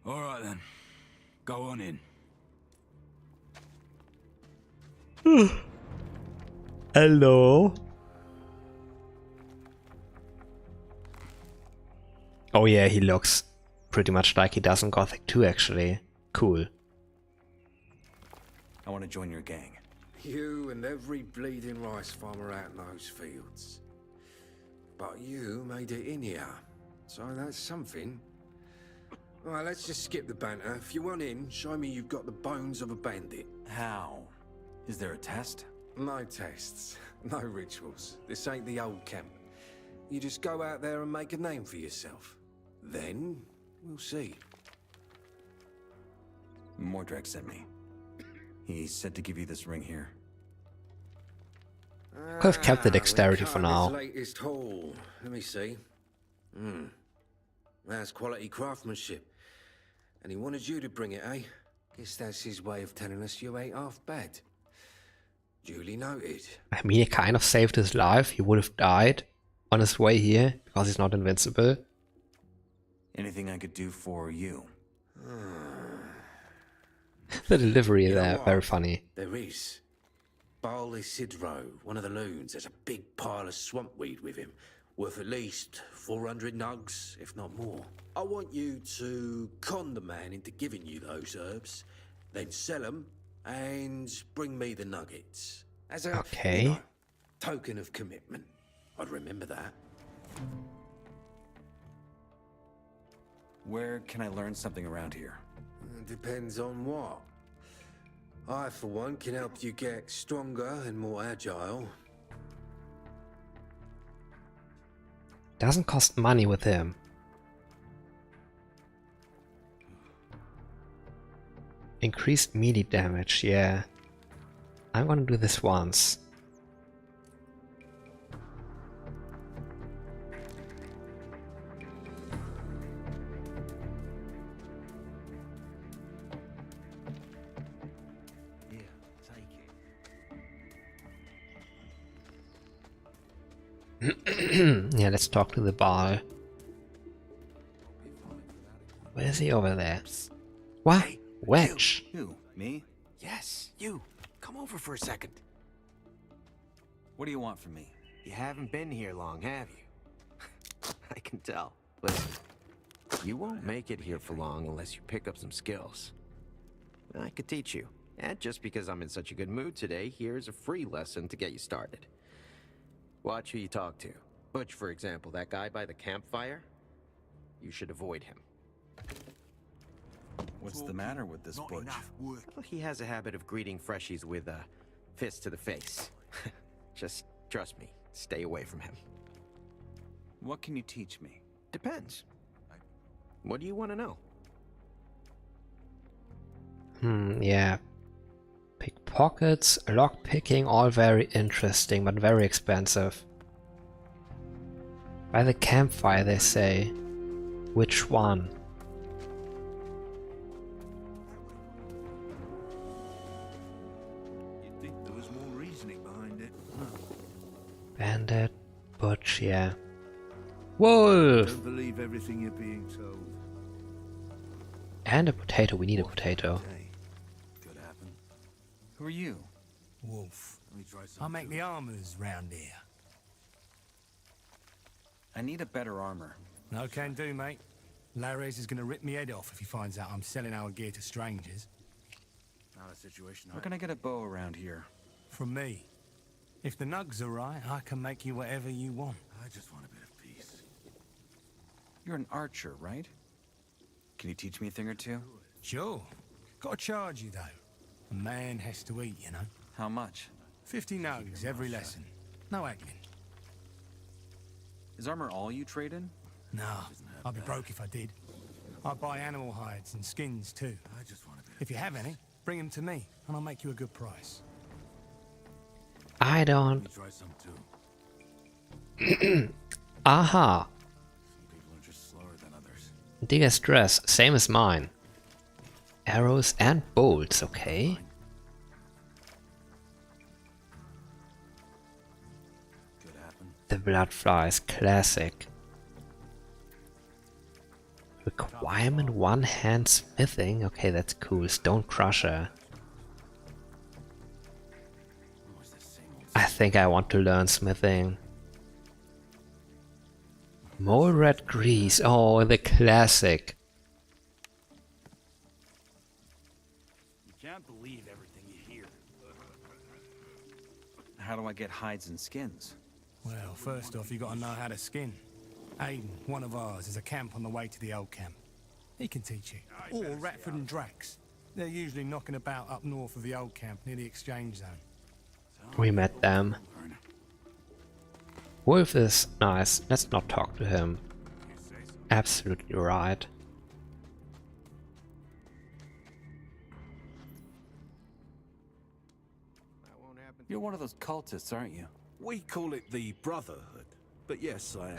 All right then. Go on in. Hello. Oh yeah, he looks pretty much like he does in Gothic 2 actually. Cool. I want to join your gang. You and every bleeding rice farmer out in those fields. But you made it in here, so that's something. Alright, let's just skip the banter. If you want in, show me you've got the bones of a bandit. How? Is there a test? No tests, no rituals. This ain't the old camp. You just go out there and make a name for yourself. Then, we'll see. Mordrak sent me. He said to give you this ring here. Could have kept the dexterity for now. Latest haul. Let me see. That's quality craftsmanship. And he wanted you to bring it, eh? Guess that's his way of telling us you ain't half bad. Duly noted. I mean, he kind of saved his life. He would have died on his way here because he's not invincible. Anything I could do for you? The delivery there, very funny. There is. Barley Sidro, one of the loons, has a big pile of swamp weed with him, worth at least 400 nugs, if not more. I want you to con the man into giving you those herbs, then sell them and bring me the nuggets. As a token of commitment. I'd remember that. Where can I learn something around here? Depends on what. I, for one, can help you get stronger and more agile. Doesn't cost money with him. Increased melee damage, yeah. I'm gonna do this once. Yeah, let's talk to the bar. Where is he over there? What? Wedge? You? Me? Yes, you. Come over for a second. What do you want from me? You haven't been here long, have you? I can tell. Listen, you won't make it here for long unless you pick up some skills. I could teach you. And just because I'm in such a good mood today, here's a free lesson to get you started. Watch who you talk to. Butch, for example, that guy by the campfire, you should avoid him. What's the matter with this Butch? Well, he has a habit of greeting freshies with a fist to the face. Just trust me, stay away from him. What can you teach me? Depends. What do you want to know? Yeah. Pickpockets, lockpicking, all very interesting, but very expensive. By the campfire, they say. Which one? You'd think there was more reasoning behind it. Bandit, Butch, yeah. Wolf! Don't believe everything you're being told. And a potato, we need a potato. Could happen. Who are you? Wolf. I make the armors round here. I need a better armor. No can do, mate. Lares is gonna rip me head off if he finds out I'm selling our gear to strangers. Not a situation. Where can I get a bow around here? From me. If the nugs are right, I can make you whatever you want. I just want a bit of peace. You're an archer, right? Can you teach me a thing or two? Sure. Gotta charge you, though. A man has to eat, you know. How much? 50 nugs every lesson. No haggling. Is armor all you trade in? No, I'd be broke if I did. I buy animal hides and skins, too. I just want a bit. If you have any, bring them to me, and I'll make you a good price. I don't. Try some too. Aha! Some people are just slower than others. Digger's dress, same as mine. Arrows and bolts, okay. Could happen. The blood flies, classic. Requirement one-hand smithing. Okay, that's cool. Stone crusher. I think I want to learn smithing. Mole red grease. Oh, the classic. You can't believe everything you hear. How do I get hides and skins? Well, first off, you gotta know how to skin. Aiden, one of ours, is a camp on the way to the old camp. He can teach you. Or Ratford and Drax. They're usually knocking about up north of the old camp near the exchange zone. We met them. Wolf is nice. Let's not talk to him. Absolutely right. You're one of those cultists, aren't you? We call it the Brotherhood. But yes, I am.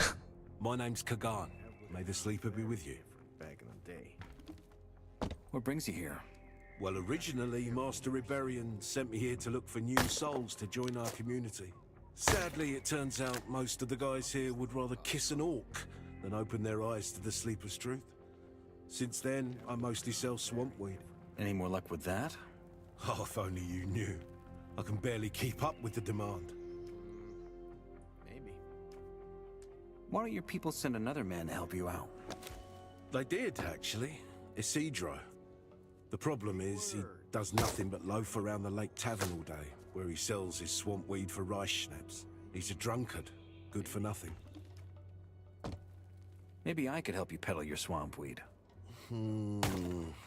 My name's KuroKen. May the sleeper be with you. Back in the day. What brings you here? Well, originally, Master Rebellion sent me here to look for new souls to join our community. Sadly, it turns out most of the guys here would rather kiss an orc than open their eyes to the sleeper's truth. Since then, I mostly sell swamp weed. Any more luck with that? Oh, if only you knew. I can barely keep up with the demand. Maybe. Why don't your people send another man to help you out? They did, actually. Isidro. The problem is, he does nothing but loaf around the Lake Tavern all day, where he sells his swamp weed for rice schnapps. He's a drunkard, good for nothing. Maybe I could help you peddle your swamp weed.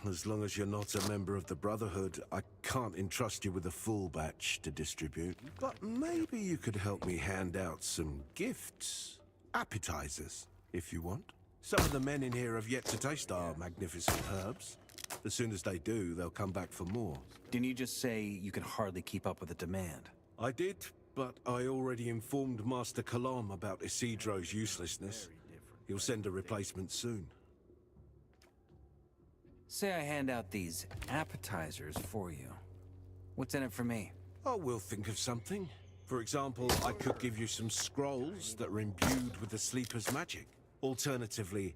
As long as you're not a member of the Brotherhood, I can't entrust you with a full batch to distribute. But maybe you could help me hand out some gifts. Appetizers, if you want. Some of the men in here have yet to taste our magnificent herbs. As soon as they do, they'll come back for more. Didn't you just say you can hardly keep up with the demand? I did, but I already informed Master Kalam about Isidro's uselessness. He'll send a replacement soon. Say I hand out these appetizers for you. What's in it for me? Oh, we'll think of something. For example, I could give you some scrolls that are imbued with the Sleeper's magic. Alternatively,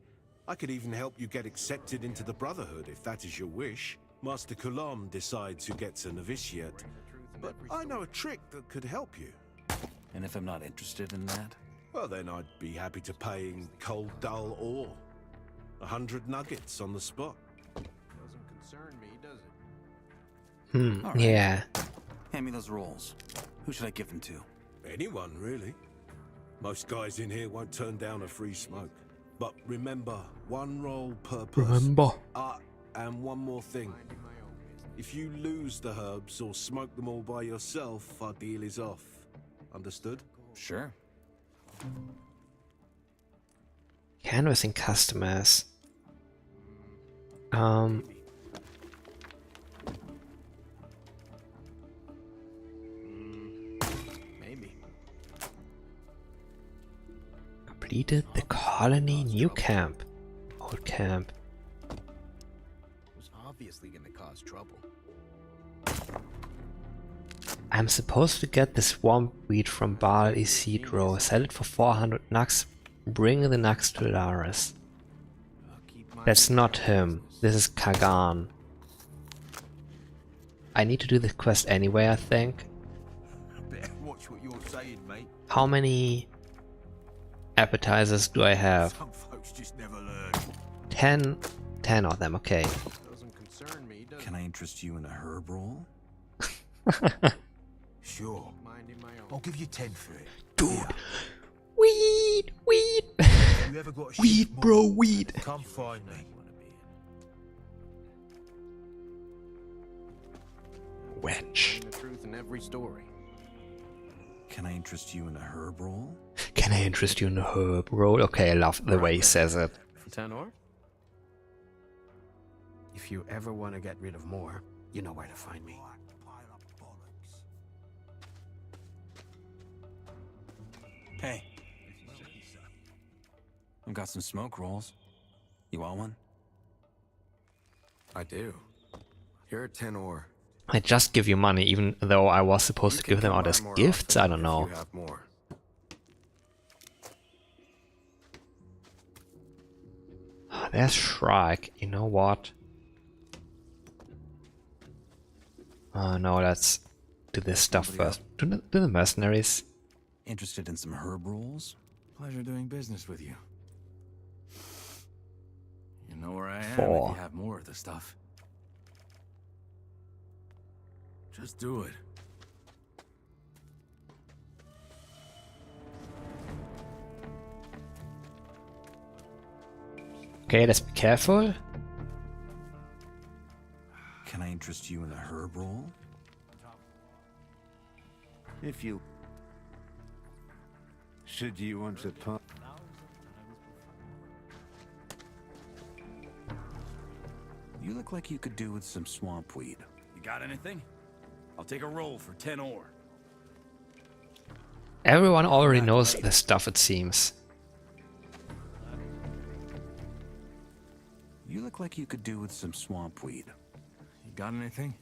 I could even help you get accepted into the Brotherhood, if that is your wish. Master Kalam decides who gets a novitiate, but I know a trick that could help you. And if I'm not interested in that? Well, then I'd be happy to pay in cold, dull ore. 100 nuggets on the spot. Doesn't concern me, does it? All right. Yeah. Hand me those rolls. Who should I give them to? Anyone, really. Most guys in here won't turn down a free smoke. But remember, one roll per person. Remember. And one more thing. If you lose the herbs or smoke them all by yourself, our deal is off. Understood? Sure. Canvassing customers. Maybe. Completed the colony new camp. Old camp. Was obviously gonna cause trouble. I'm supposed to get the swamp wheat from Baal Isidro, sell it for 400 nugs, bring the nugs to Laris. That's not him, this is Kagan. I need to do this quest anyway, I think. Better watch what you're saying, mate. How many appetizers do I have? Some folks just never learn. 10 of them, okay. Doesn't concern me, does Can I interest you in a herb roll? Sure. Minding my own. I'll give you 10 for it. Dude! Weed! Weed! You ever got a Weed, shift, bro, Mom? weed! Come find me. Wench. The truth in every story. Can I interest you in a herb roll? Can I interest you in a herb roll? Okay, I love the way he says it. Tenor? If you ever want to get rid of more, you know where to find me. Hey. I've got some smoke rolls. You want one? I do. Here at 10 ore. I just give you money, even though I was supposed to give them out as gifts? I don't know. You have more. There's Shrike. You know what? Oh no, let's do this stuff first. Do the mercenaries. Interested in some herb rolls? Pleasure doing business with you. You know where I am 4. if you have more of the stuff. Just do it. Okay, let's be careful. Can I interest you in a herb roll? If you... Should you want to put... You look like you could do with some swamp weed. You got anything? I'll take a roll for 10 ore. Everyone already knows this stuff, it seems. You look like you could do with some swamp weed. You got anything?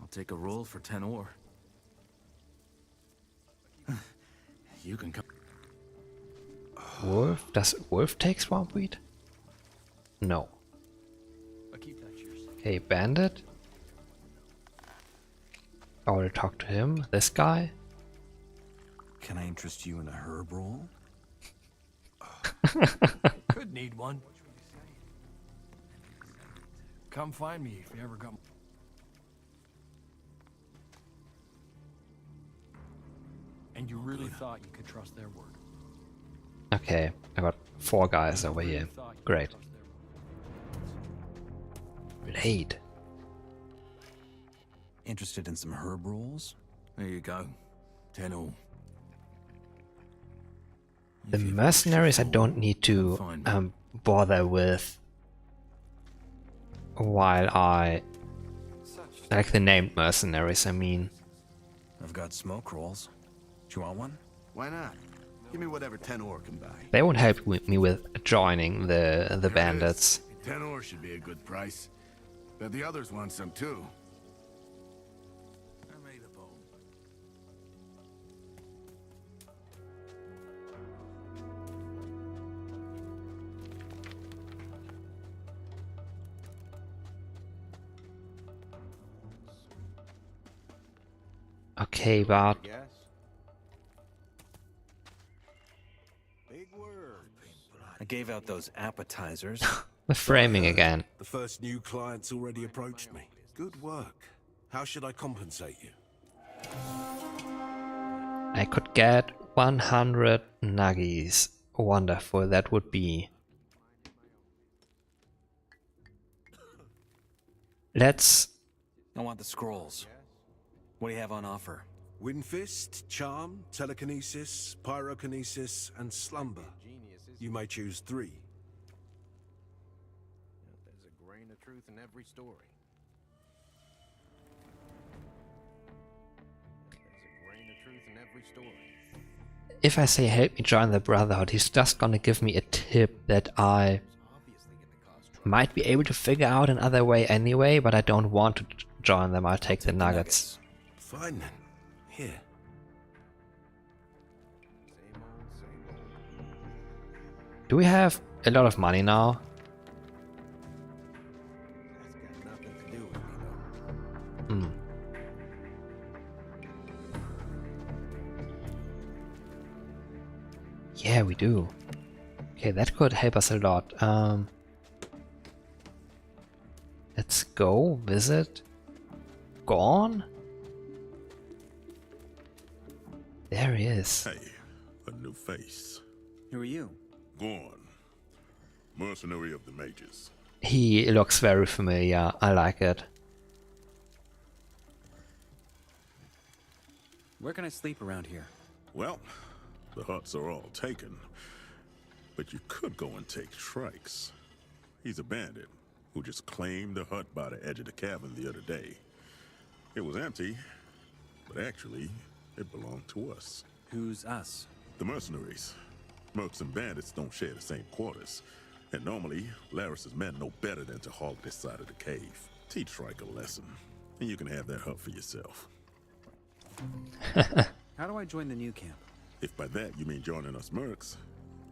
I'll take a roll for 10 ore. You can come. Wolf? Does Wolf take swamp wheat? No. Okay, Bandit. I will talk to him. This guy. Can I interest you in a herb roll? Could need one. Come find me if you ever got. And you really thought you could trust their word? Okay, I got 4 guys over here. Great. Blade. Interested in some herb rolls? There you go. 10 ore. The mercenaries I don't need to bother with while I like the named mercenaries, I mean. I've got smoke rolls. Do you want one? Why not? Give me whatever 10 ore can buy. They won't help me with joining the bandits. 10 ore should be a good price. Bet the others want some too. I made a bowl. Okay, but I gave out those appetizers. The framing again. The first new client's already approached me. Good work. How should I compensate you? I could get 100 nuggies. Wonderful, that would be. Let's... I want the scrolls. What do you have on offer? Windfist, Charm, Telekinesis, Pyrokinesis, and Slumber. You may choose 3. There's a grain of truth in every story. If I say help me join the Brotherhood, he's just gonna give me a tip that I might be able to figure out another way anyway, but I don't want to join them. I'll take the nuggets. Fine then. Here. Do we have a lot of money now? Hmm. Yeah, we do. Okay, that could help us a lot. Let's go visit Gone. There he is. Hey, a new face. Who are you? Gone. Mercenary of the Mages. He looks very familiar. I like it. Where can I sleep around here? Well, the huts are all taken. But you could go and take Shrike's. He's a bandit who just claimed the hut by the edge of the cavern the other day. It was empty, but actually, it belonged to us. Who's us? The mercenaries. Mercs and bandits don't share the same quarters. And normally, Laris's men know better than to hog this side of the cave. Teach Shrike a lesson, and you can have that hut for yourself. How do I join the new camp? If by that you mean joining us mercs,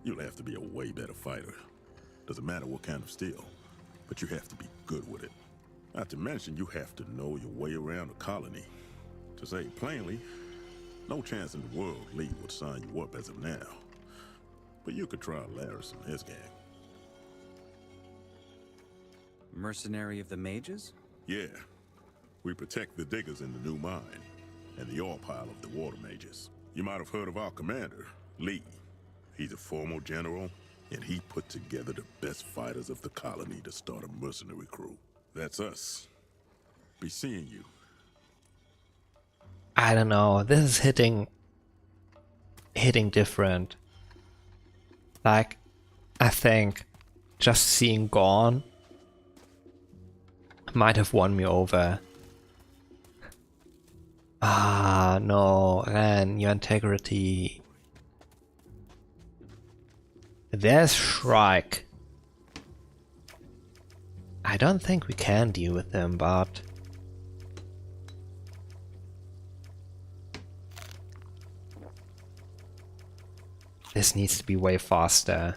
you'll have to be a way better fighter. Doesn't matter what kind of steel, but you have to be good with it. Not to mention you have to know your way around the colony. To say it plainly, no chance in the world Lee would sign you up as of now. But you could try Laris and his gang. Mercenary of the Mages? Yeah. We protect the diggers in the new mine, and the ore pile of the water mages. You might have heard of our commander, Lee. He's a former general, and he put together the best fighters of the colony to start a mercenary crew. That's us. Be seeing you. I don't know. This is hitting different. Like, I think just seeing Gone might have won me over. Ah, no, Ren, your integrity. There's Shrike. I don't think we can deal with him, but... this needs to be way faster.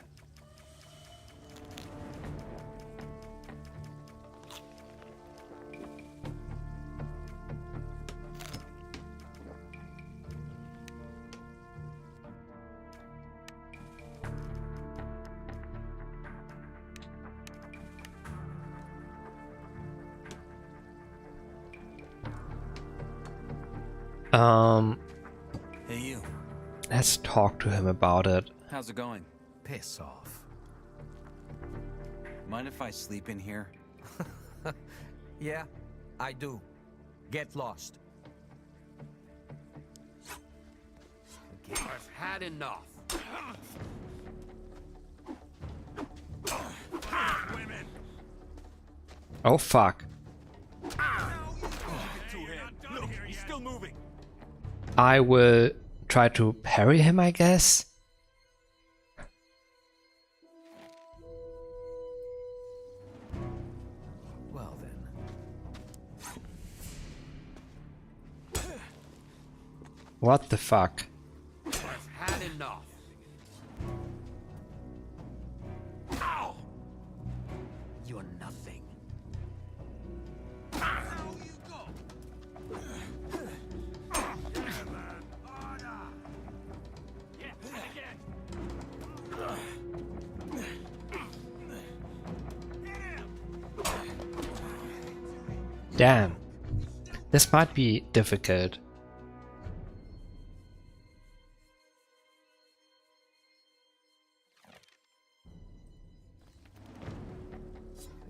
Hey, you. Let's talk to him about it. How's it going? Piss off. Mind if I sleep in here? Yeah, I do. Get lost. I've had enough. Women. Oh fuck. Look, he's still moving. I will try to parry him, I guess. Well then. What the fuck? I've had enough. Ow! You're nothing. Damn. This might be difficult.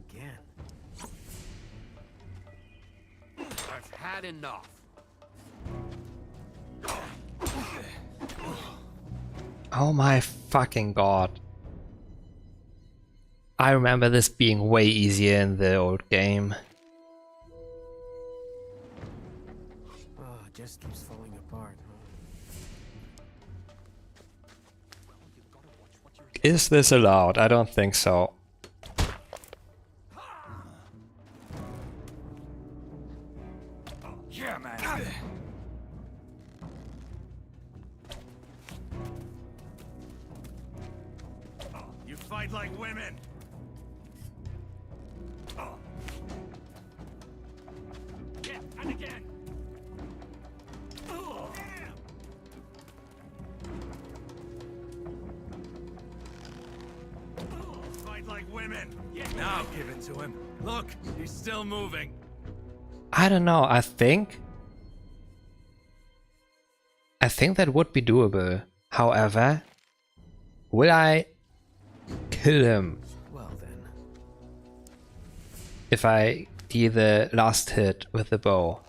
Again. I've had enough. Oh my fucking god. I remember this being way easier in the old game. Oh, it just keeps falling apart, Is this allowed? I don't think so. Yeah, man. You fight like women. Yeah, and again. Fight like women. Yeah. Now give it to him. Look, he's still moving. I don't know, I think that would be doable. However, will I kill him Well then. if I deal the last hit with the bow?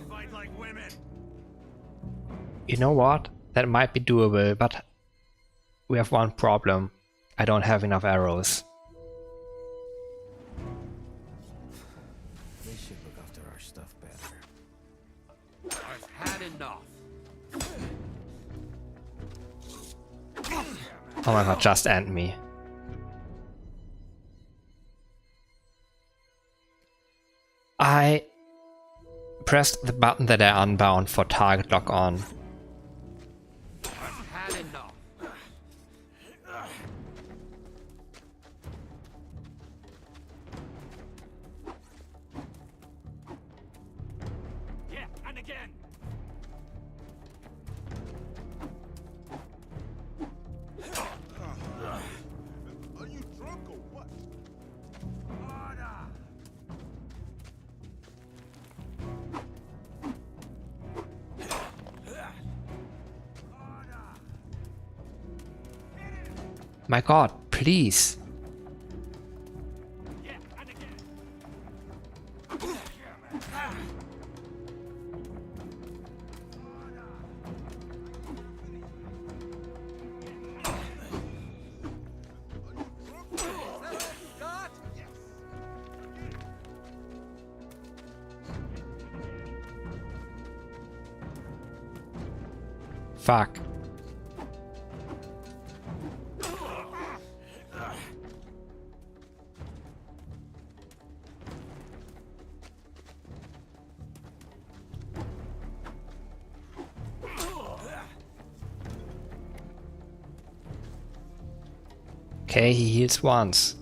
Fight like women. You know what? That might be doable, but we have one problem. I don't have enough arrows. They should look after our stuff better. I've had enough. Oh my god, just end me. I pressed the button that I unbound for target lock on. I've had enough. Yeah, and again. Are you drunk or what? My god, please. Yeah, and again. Fuck. Okay, he heals once.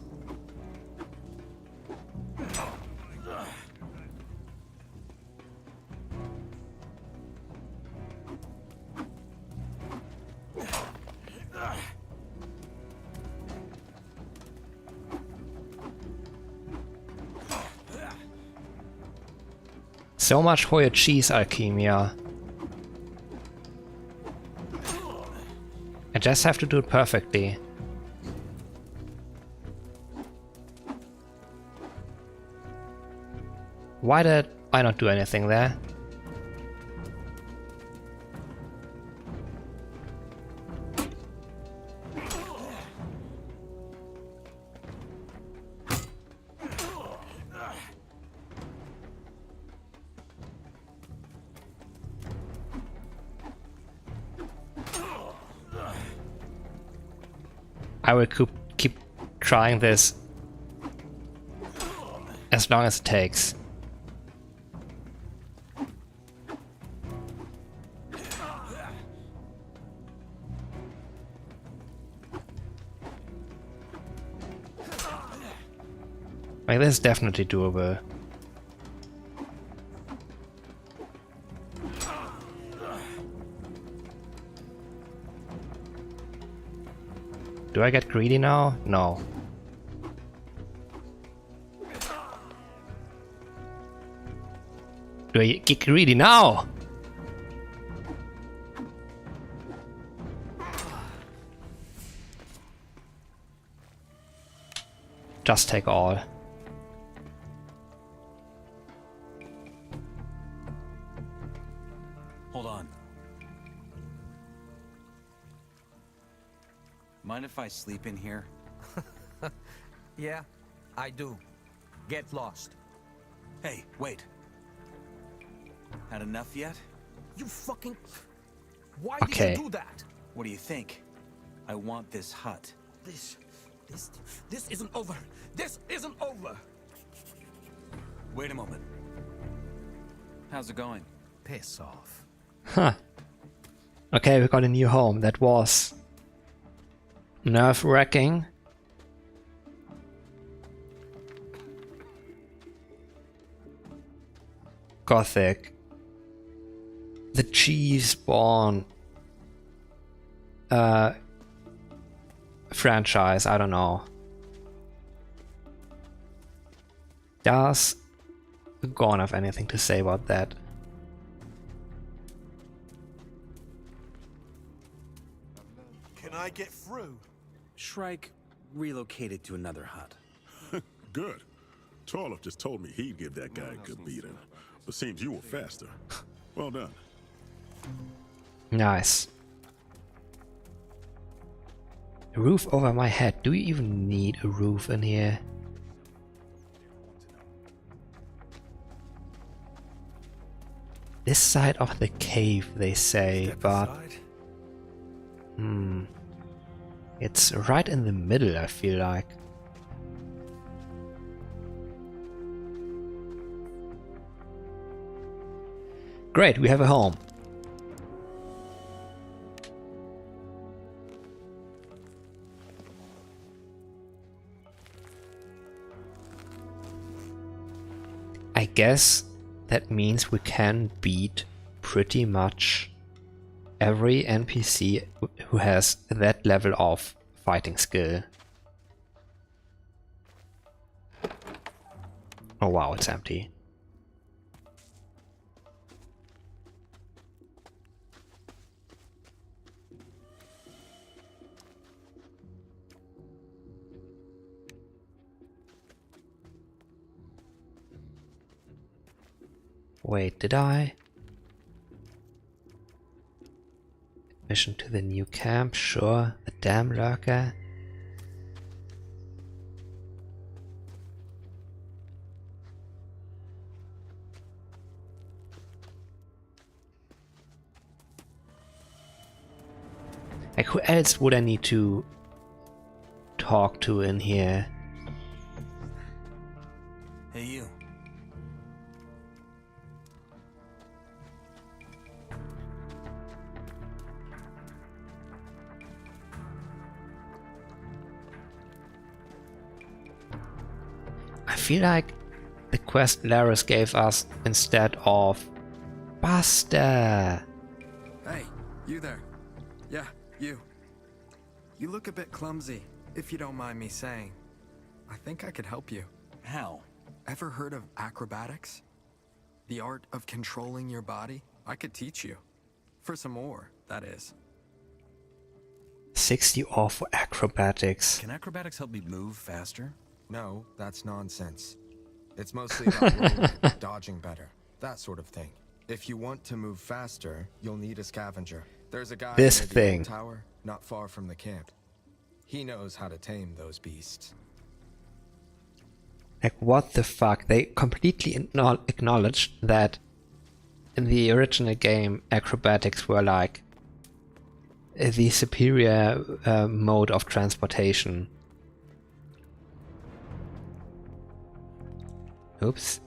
So much for your cheese, Alchemia. I just have to do it perfectly. Why did I not do anything there? I will keep trying this as long as it takes. Like, this is definitely doable. Do I get greedy now? No. Do I get greedy now? Just take all. Hold on. Mind if I sleep in here? Yeah, I do. Get lost. Hey, wait. Had enough yet? You fucking... Why Okay. did you do that? What do you think? I want this hut. This isn't over. This isn't over. Wait a moment. How's it going? Piss off. Huh. Okay, we got a new home. That was nerve-wracking. Gothic. The cheese spawn franchise, I don't know. Does Gorn have anything to say about that? Can I get through? Shrike relocated to another hut. Good. Torloff just told me he'd give that guy a good beating. But seems you were faster. Well done. Nice. A roof over my head. Do you even need a roof in here? This side of the cave, they say, but... It's right in the middle, I feel like. Great, we have a home. I guess that means we can beat pretty much every NPC who has that level of fighting skill. Oh wow, it's empty. Wait, did I? Mission to the new camp, sure. The damn lurker. Like, who else would I need to talk to in here? Hey, you. I feel like the quest Laris gave us instead of Buster. Hey, you there. Yeah, you. You look a bit clumsy, if you don't mind me saying. I think I could help you. How? Ever heard of acrobatics? The art of controlling your body? I could teach you. For some more, that is. 60 off for acrobatics. Can acrobatics help me move faster? No, that's nonsense. It's mostly about rolling, dodging better, that sort of thing. If you want to move faster, you'll need a scavenger. There's a guy This near the thing. old tower, not far from the camp. He knows how to tame those beasts. Like, what the fuck? They completely acknowledged that in the original game, acrobatics were like the superior mode of transportation. Oops.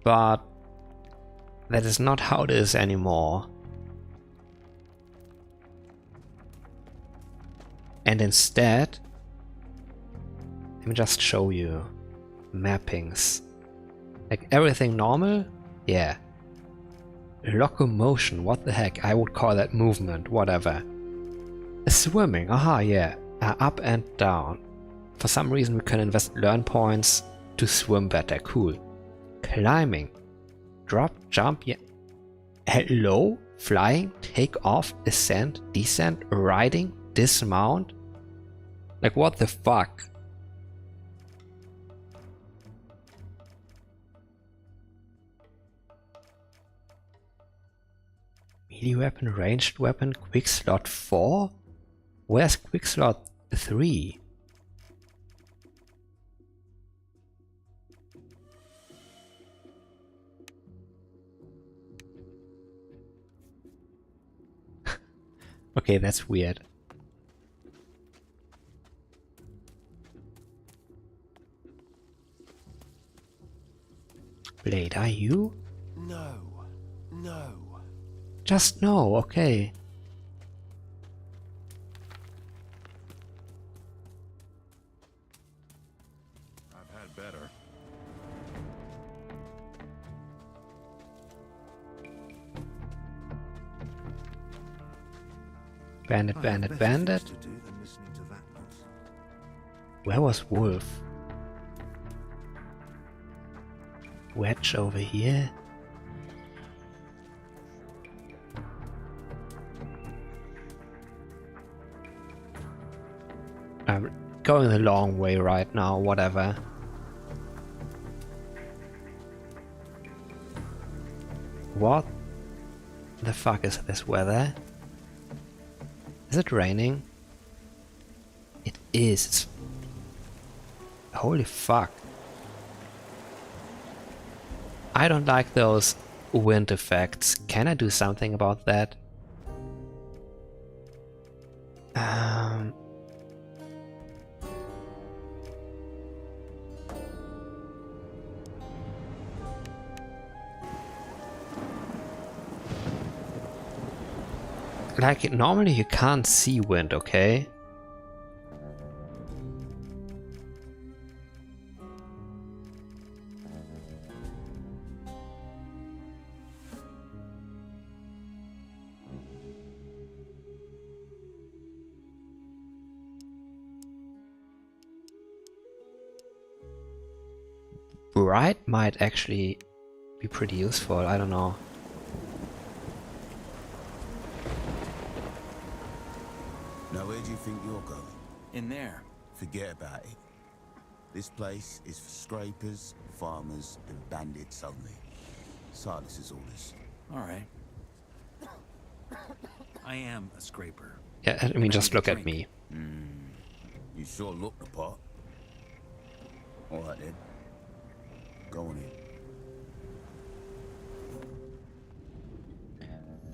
But that is not how it is anymore. And instead, let me just show you mappings. Like everything normal? Yeah. Locomotion, what the heck? I would call that movement, whatever. Swimming, aha, yeah. Up and down. For some reason we can invest learn points to swim better, cool. Climbing. Drop, jump, yeah. Hello? Flying, take off, ascend, descend, riding, dismount? Like what the fuck? Melee weapon, ranged weapon, quick slot 4? Where's quick slot 3? Okay, that's weird. Blade, are you? No. No. Just no, okay. I've had better. Bandit, bandit, bandit. Where was Wolf? Wedge over here. I'm going the long way right now, whatever. What the fuck is this weather? Is it raining? It is. Holy fuck. I don't like those wind effects. Can I do something about that? Like, normally you can't see wind, okay? Bright might actually be pretty useful, I don't know. Now where do you think you're going? In there. Forget about it. This place is for scrapers, farmers, and bandits only. Silas' orders. Alright. I am a scraper. Yeah, I mean, just look at me. You sure look the part. Alright then. Go on in.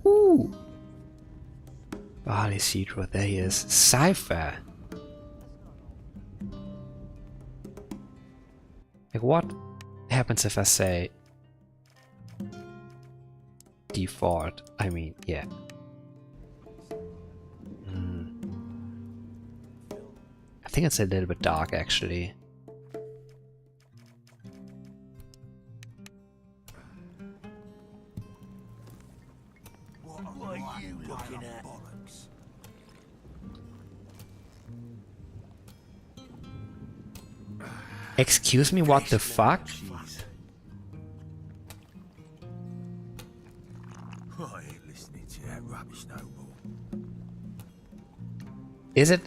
Ooh! Barley Cedro, there he is. Cypher! Like, what happens if I say default? I mean, yeah. I think it's a little bit dark, actually. What are you looking at? Excuse me, what the fuck? I ain't listening to that rubbish no more. Is it?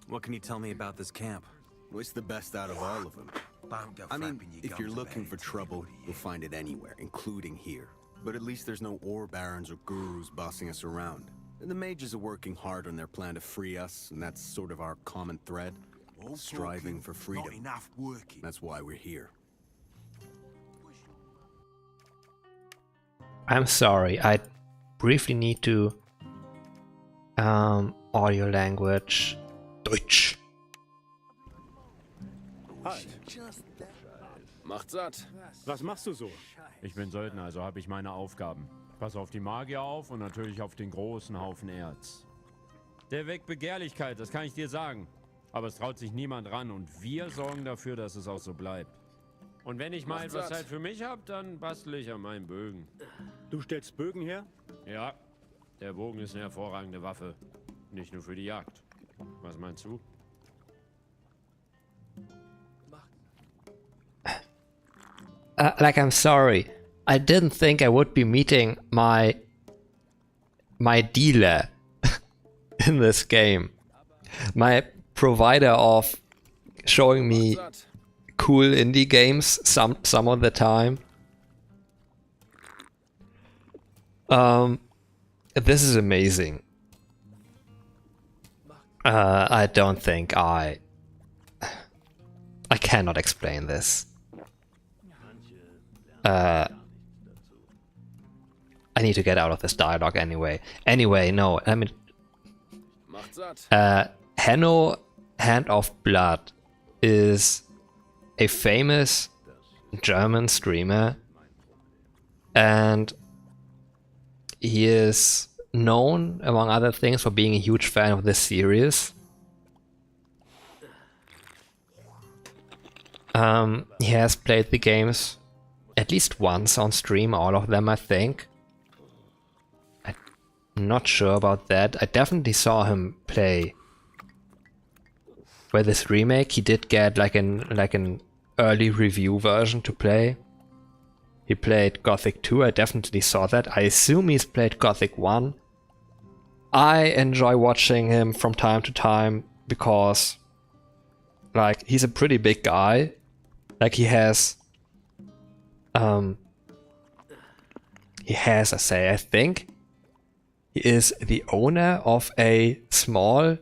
What can you tell me about this camp? What's the best out of all of them? I mean, if you're looking for trouble, you'll find it anywhere, including here. But at least there's no ore barons or gurus bossing us around. And the mages are working hard on their plan to free us, and that's sort of our common thread. Striving for freedom. Not enough working. That's why we're here. I'm sorry, I briefly need to audio language Deutsch. Halt! Macht satt. Was machst du so? Ich bin Söldner, also habe ich meine Aufgaben. Pass auf die Magier auf und natürlich auf den großen Haufen Erz. Der weckt Begehrlichkeit, das kann ich dir sagen. Aber es traut sich niemand ran und wir sorgen dafür, dass es auch so bleibt. Und wenn ich mal etwas Zeit für mich habe, dann bastle ich an meinen Bögen. Du stellst Bögen her? Ja, der Bogen ist eine hervorragende Waffe. Nicht nur für die Jagd. Was meinst du? Like, I'm sorry. I didn't think I would be meeting my dealer in this game. My provider of showing me cool indie games some of the time. This is amazing. I don't think I cannot explain this. I need to get out of this dialogue anyway. Anyway, no, I mean, Hanno Hand of Blood is a famous German streamer, and he is known, among other things, for being a huge fan of this series. He has played the games at least once on stream, all of them, I think. I'm not sure about that. I definitely saw him play. With this remake, he did get like an early review version to play. He played Gothic 2, I definitely saw that. I assume he's played Gothic 1. I enjoy watching him from time to time because, like, he's a pretty big guy. Like, he has, I think he is the owner of a small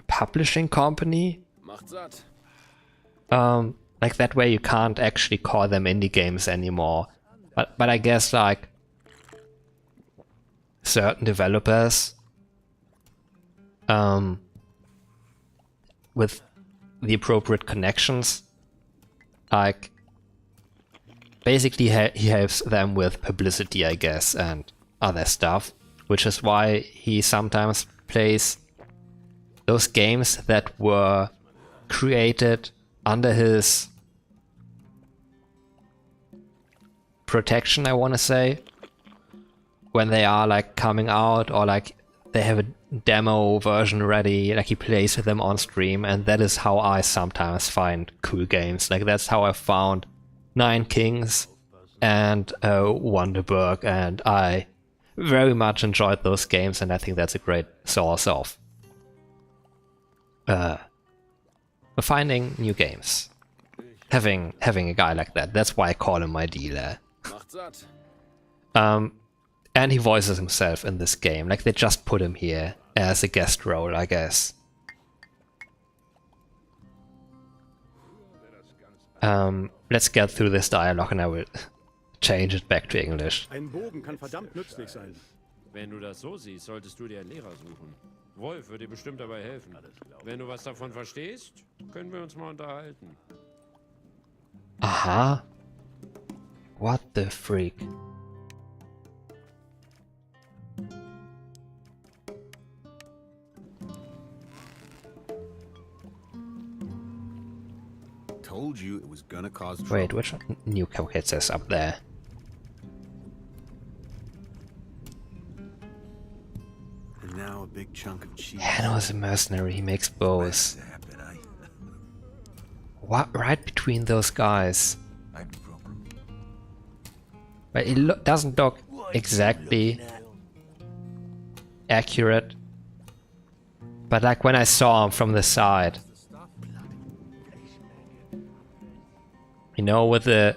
publishing company. Like, that way you can't actually call them indie games anymore. But I guess, like, certain developers with the appropriate connections, like, basically he helps them with publicity, I guess, and other stuff, which is why he sometimes plays those games that were created under his protection, I want to say, when they are like coming out, or like they have a demo version ready, like he plays with them on stream, and that is how I sometimes find cool games. Like, that's how I found Nine Kings and Wonderburg, and I very much enjoyed those games, and I think that's a great source of finding new games. Having a guy like that. That's why I call him my dealer. And he voices himself in this game. Like, they just put him here as a guest role, I guess. Let's get through this dialogue and I will change it back to English. Ein Bogen kann verdammt nützlich sein. Wenn du das so siehst, solltest du dir einen Lehrer suchen. Wolf wird dir bestimmt dabei helfen. Wenn du was davon verstehst, können wir uns mal unterhalten. Aha. What the freak? Told you it was gonna cause trouble. Wait, which new KuroKen is up there? And now a big chunk of cheese. Hanno is a mercenary, he makes bows. What? Right between those guys. But it doesn't look exactly accurate. But like when I saw him from the side. You know, with the...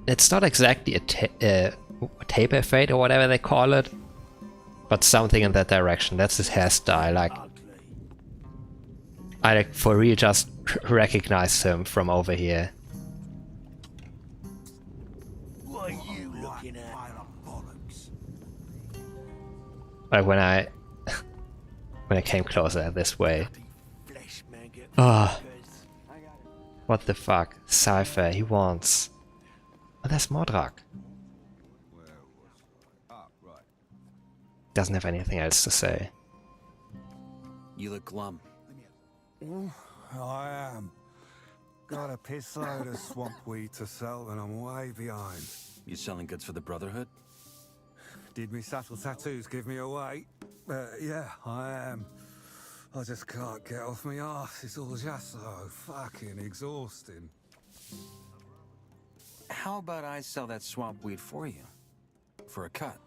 It's not exactly a taper fade or whatever they call it. But something in that direction. That's his hairstyle. Like, I like for real just recognize him from over here. Like when I came closer this way. Ah, what the fuck? Cypher, he wants. Oh, there's Mordrak. Doesn't have anything else to say. You look glum. I am. Got a piss load of swamp weed to sell and I'm way behind. You selling goods for the Brotherhood? Did me subtle tattoos give me away? Yeah, I am. I just can't get off my arse. It's all just so fucking exhausting. How about I sell that swamp weed for you? For a cut?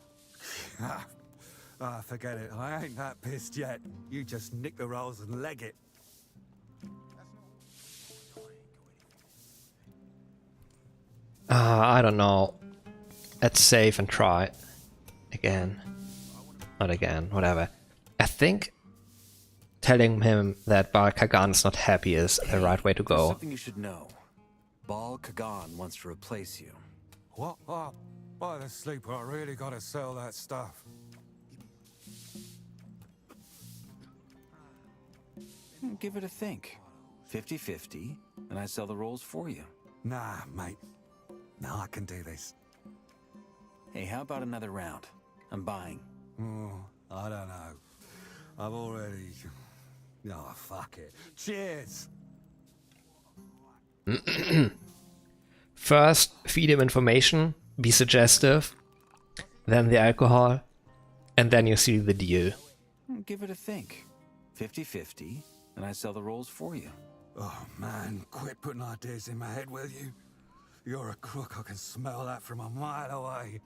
Forget it. I ain't that pissed yet. You just nick the rolls and leg it. I don't know. Let's save and try. Again. Not again, whatever. I think telling him that Baal Kagan is not happy is the right way to There's go. something you should know. Baal Kagan wants to replace you. What? Oh, by the sleeper, I really gotta sell that stuff. Give it a think. 50-50, and I sell the rolls for you. Nah, mate. No, I can do this. Hey, how about another round? I'm buying. Oh, I don't know. I've already... Oh, fuck it. Cheers! First, feed him information, be suggestive, then the alcohol, and then you see the deal. Give it a think. 50-50, and I sell the rolls for you. Oh, man, quit putting ideas in my head, will you? You're a crook, I can smell that from a mile away.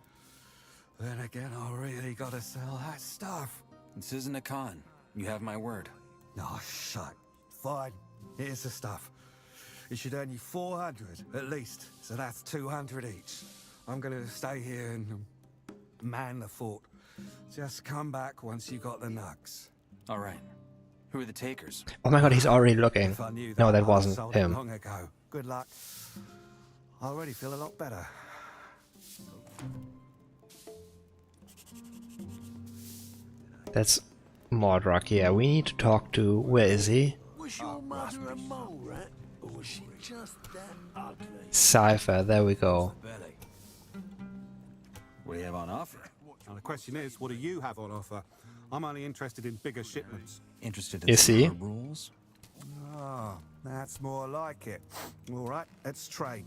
Then again, I really gotta sell that stuff. This isn't a con. You have my word. Oh, shut. Fine. Here's the stuff. It should earn you 400, at least. So that's 200 each. I'm gonna stay here and man the fort. Just come back once you got the nugs. All right. Who are the takers? Oh my god, he's already looking. If I knew No, that I'd have wasn't sold it him. long ago. Good luck. I already feel a lot better. That's Mordrak, yeah, we need to talk to... Where is he? Was your mother a mole rat, or was she just that ugly? Cypher, there we go. What do you have on offer? Now the question is, what do you have on offer? I'm only interested in bigger shipments. Interested in You see? some rules? Ah, that's more like it. All right, let's trade.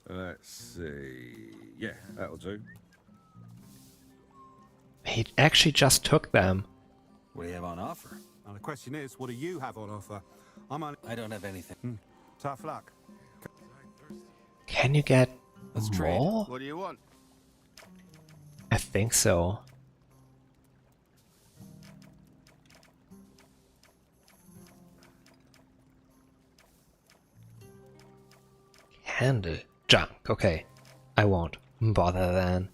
Let's see. Yeah, that'll do. He actually just took them. What do you have on offer? Now the question is, what do you have on offer? I don't have anything. Tough luck. Can you get Let's trade. more? What do you want? I think so. Handle. Junk. Okay. I won't bother then.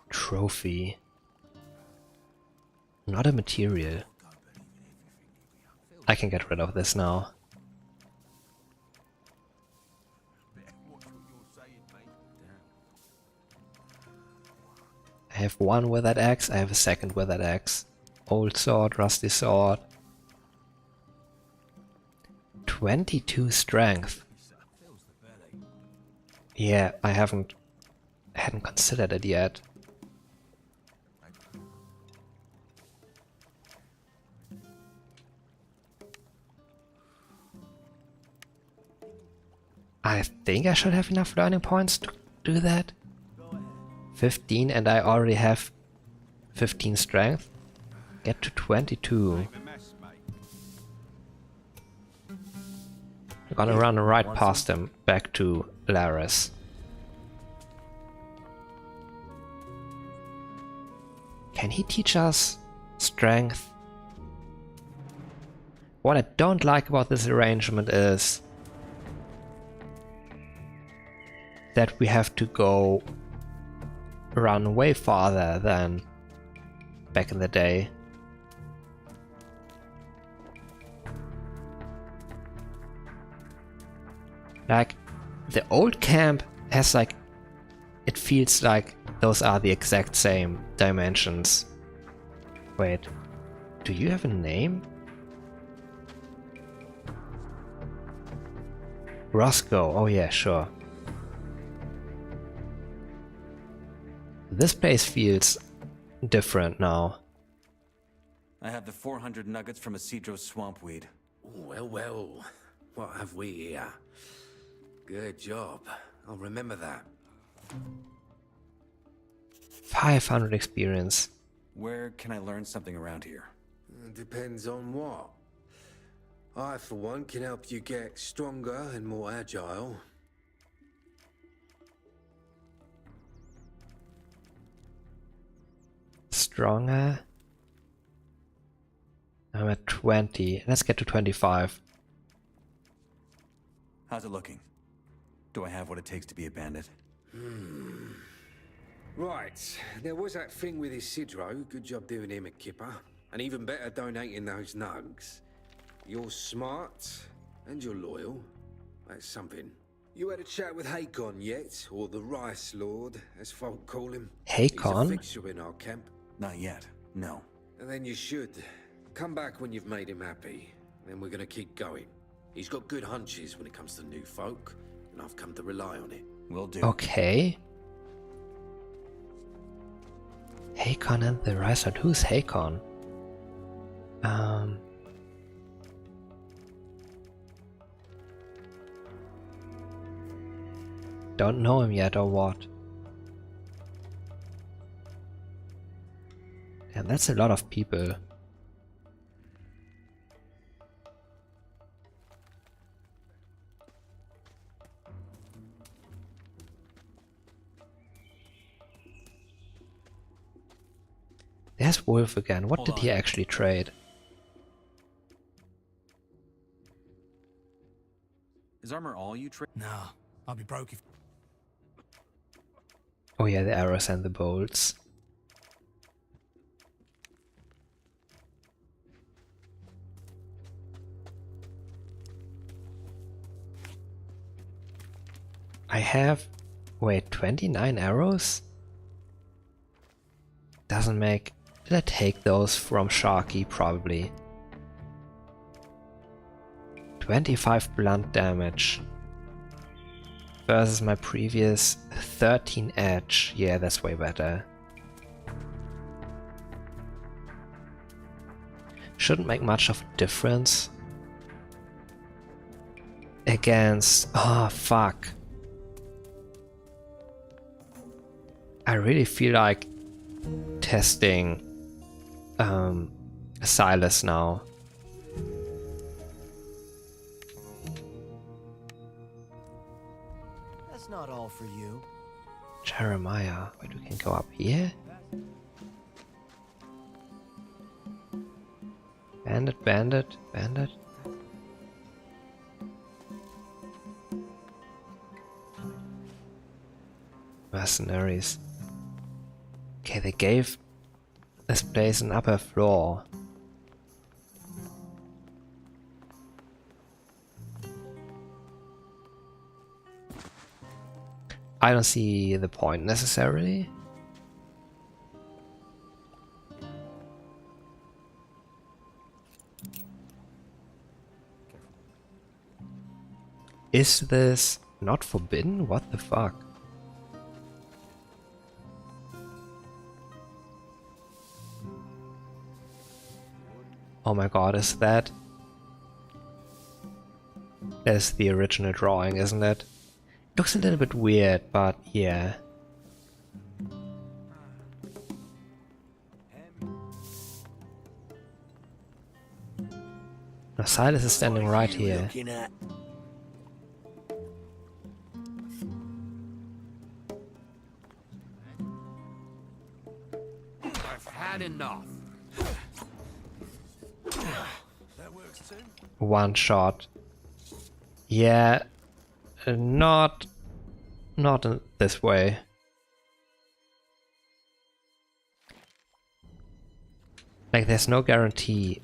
Trophy. Not a material. I can get rid of this now. I have one with that axe, I have a second with that axe. Old sword, rusty sword. 22 strength. Yeah, I hadn't considered it yet. I think I should have enough learning points to do that. 15 and I already have 15 strength. Get to 22. We're gonna run right past him back to Laris. Can he teach us strength? What I don't like about this arrangement is that we have to go run way farther than back in the day. Like, the old camp has like, it feels like those are the exact same dimensions. Wait, do you have a name? Roscoe, oh yeah, sure. This place feels different now. I have the 400 nuggets from a Cedro swampweed. Well, well, what have we here? Good job. I'll remember that. 500 experience. Where can I learn something around here? Depends on what. I, for one, can help you get stronger and more agile. Stronger. I'm at 20. Let's get to 25. How's it looking? Do I have what it takes to be a bandit? Right, there was that thing with his Cedro. Good job doing him a kipper. And even better donating those nugs. You're smart, and you're loyal. That's something. You had a chat with Hakon yet? Or the Rice Lord, as folk call him? Hakon? He's a fixture in our camp. Not yet, no. And then you should. Come back when you've made him happy. Then we're gonna keep going. He's got good hunches when it comes to new folk, and I've come to rely on it. Will do. Okay. Hakon and the Rice Lord. Who's Hakon? Don't know him yet or what? Yeah, that's a lot of people. There's Wolf again. What did he actually trade? Is armor all you trade? No, I'll be broke if... Oh yeah, the arrows and the bolts. I have... wait, 29 arrows? Doesn't make... Did I take those from Sharky? Probably. 25 blunt damage. Versus my previous 13 edge. Yeah, that's way better. Shouldn't make much of a difference. Against... oh, fuck. I really feel like testing Silas now. That's not all for you. Jeremiah. Wait, we can go up here? Bandit, bandit, bandit. Mercenaries. Okay, they gave this place an upper floor. I don't see the point necessarily. Is this not forbidden? What the fuck? Oh my god, is that... That's the original drawing, isn't it? Looks a little bit weird, but yeah. Now Silas is standing right here. I've had enough. That works too. One shot. Yeah, not in this way. Like, there's no guarantee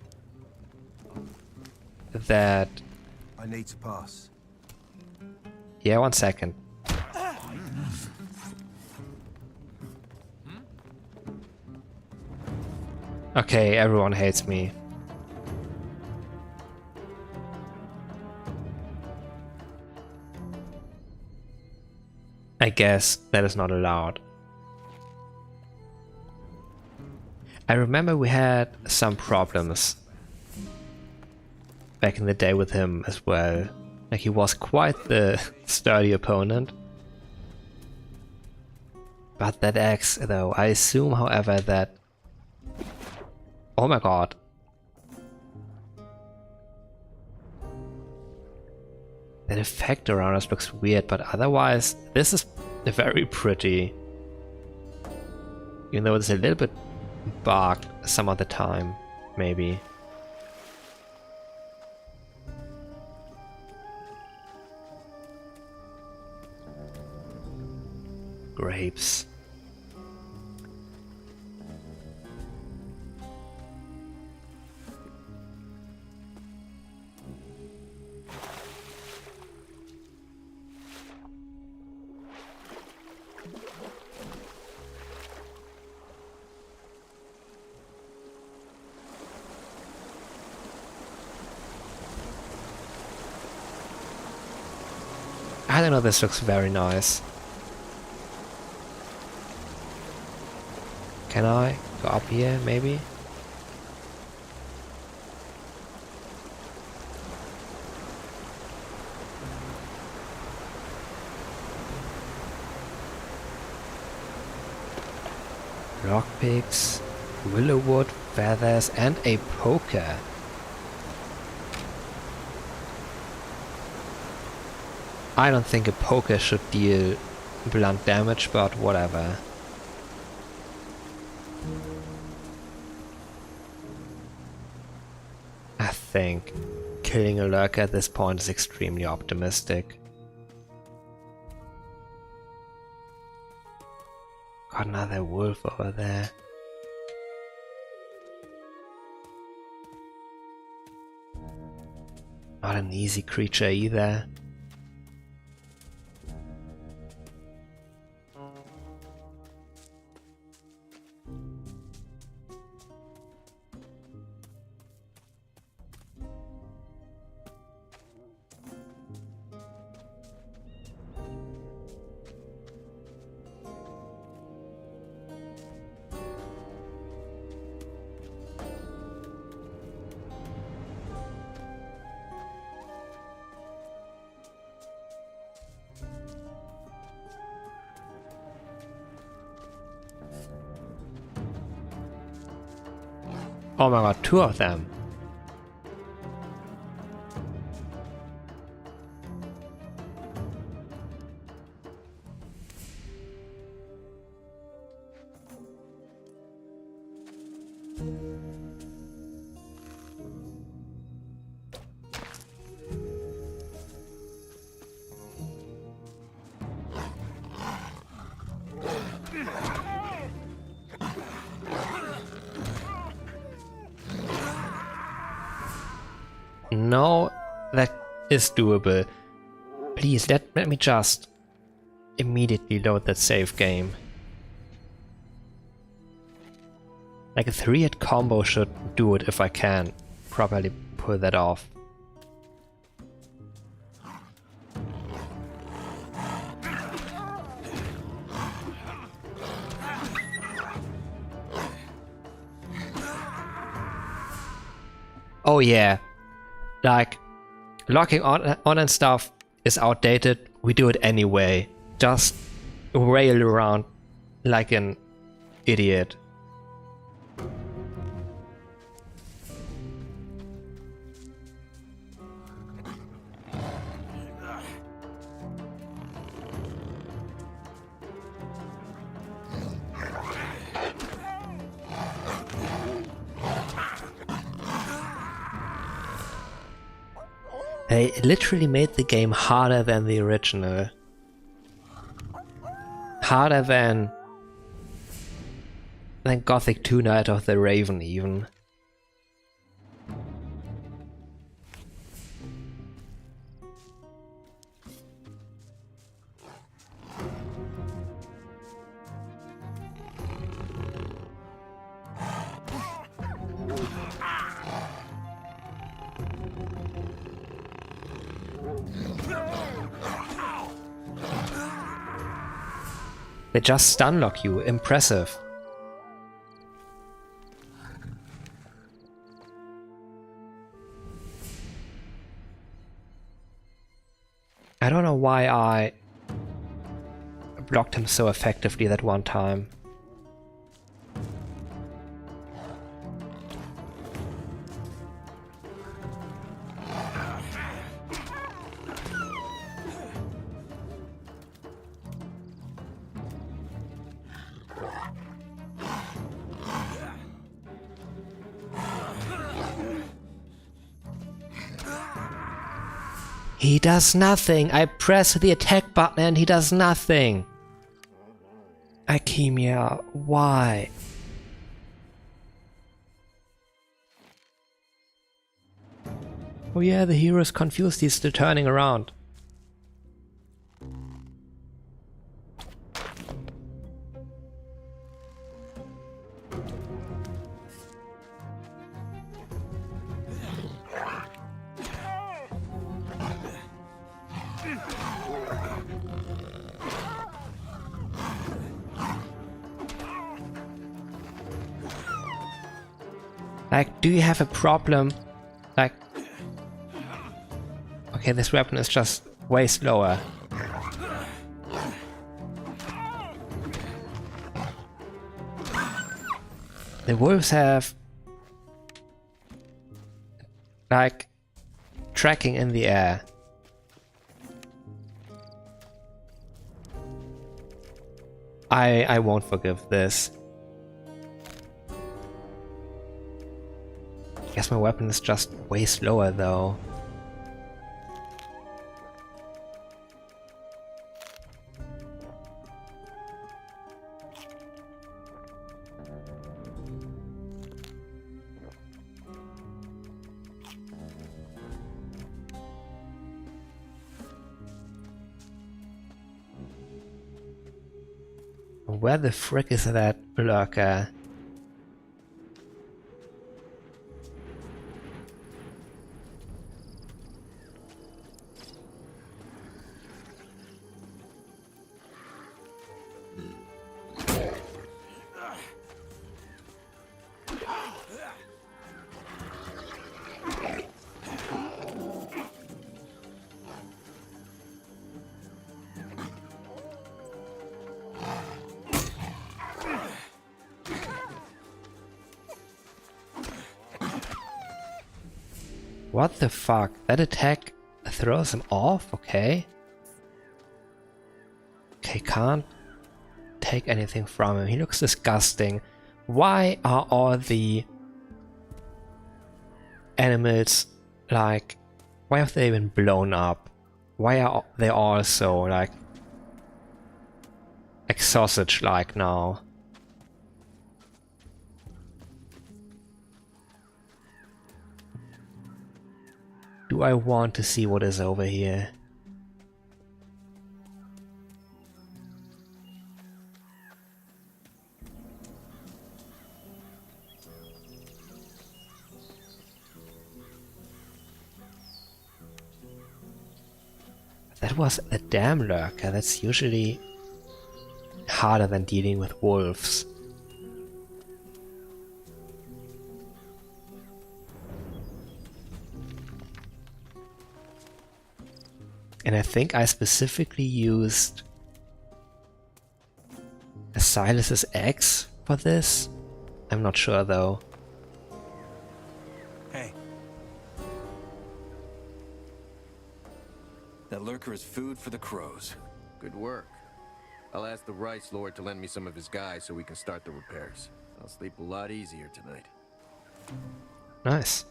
that... I need to pass. Yeah, 1 second. Okay, everyone hates me. I guess that is not allowed. I remember we had some problems back in the day with him as well. Like, he was quite the sturdy opponent. But that axe, though, I assume, however, that... Oh my god. That effect around us looks weird, but otherwise, this is very pretty. Even though it's a little bit bugged some of the time, maybe. Grapes. I don't know, this looks very nice. Can I go up here, maybe? Lockpicks, willow wood, feathers, and a poker. I don't think a poker should deal blunt damage, but whatever. I think killing a lurker at this point is extremely optimistic. Got another wolf over there. Not an easy creature either. Oh my god, 2 of them. No, that is doable. Please, let me just immediately load that save game. Like a 3-hit combo should do it if I can properly pull that off. Oh yeah. Like, locking on and stuff is outdated. We do it anyway. Just rail around like an idiot. They literally made the game harder than the original. Harder than Gothic 2 Night of the Raven even. They just stunlock you. Impressive. I don't know why I blocked him so effectively that one time. He does nothing. I press the attack button and he does nothing. Alchemia, why? Oh yeah, the hero is confused. He's still turning around. Like, do you have a problem? Like... Okay, this weapon is just way slower. The wolves have... like... tracking in the air. I won't forgive this. I guess my weapon is just way slower though. Where the frick is that lurker? What the fuck? That attack throws him off? Okay. Okay, can't take anything from him. He looks disgusting. Why are all the animals like... why have they been blown up? Why are they all so like sausage-like now? Do I want to see what is over here? That was a damn lurker. That's usually harder than dealing with wolves. And I think I specifically used a Silas's X for this. I'm not sure though. Hey. That lurker is food for the crows. Good work. I'll ask the Rice Lord to lend me some of his guys so we can start the repairs. I'll sleep a lot easier tonight. Nice.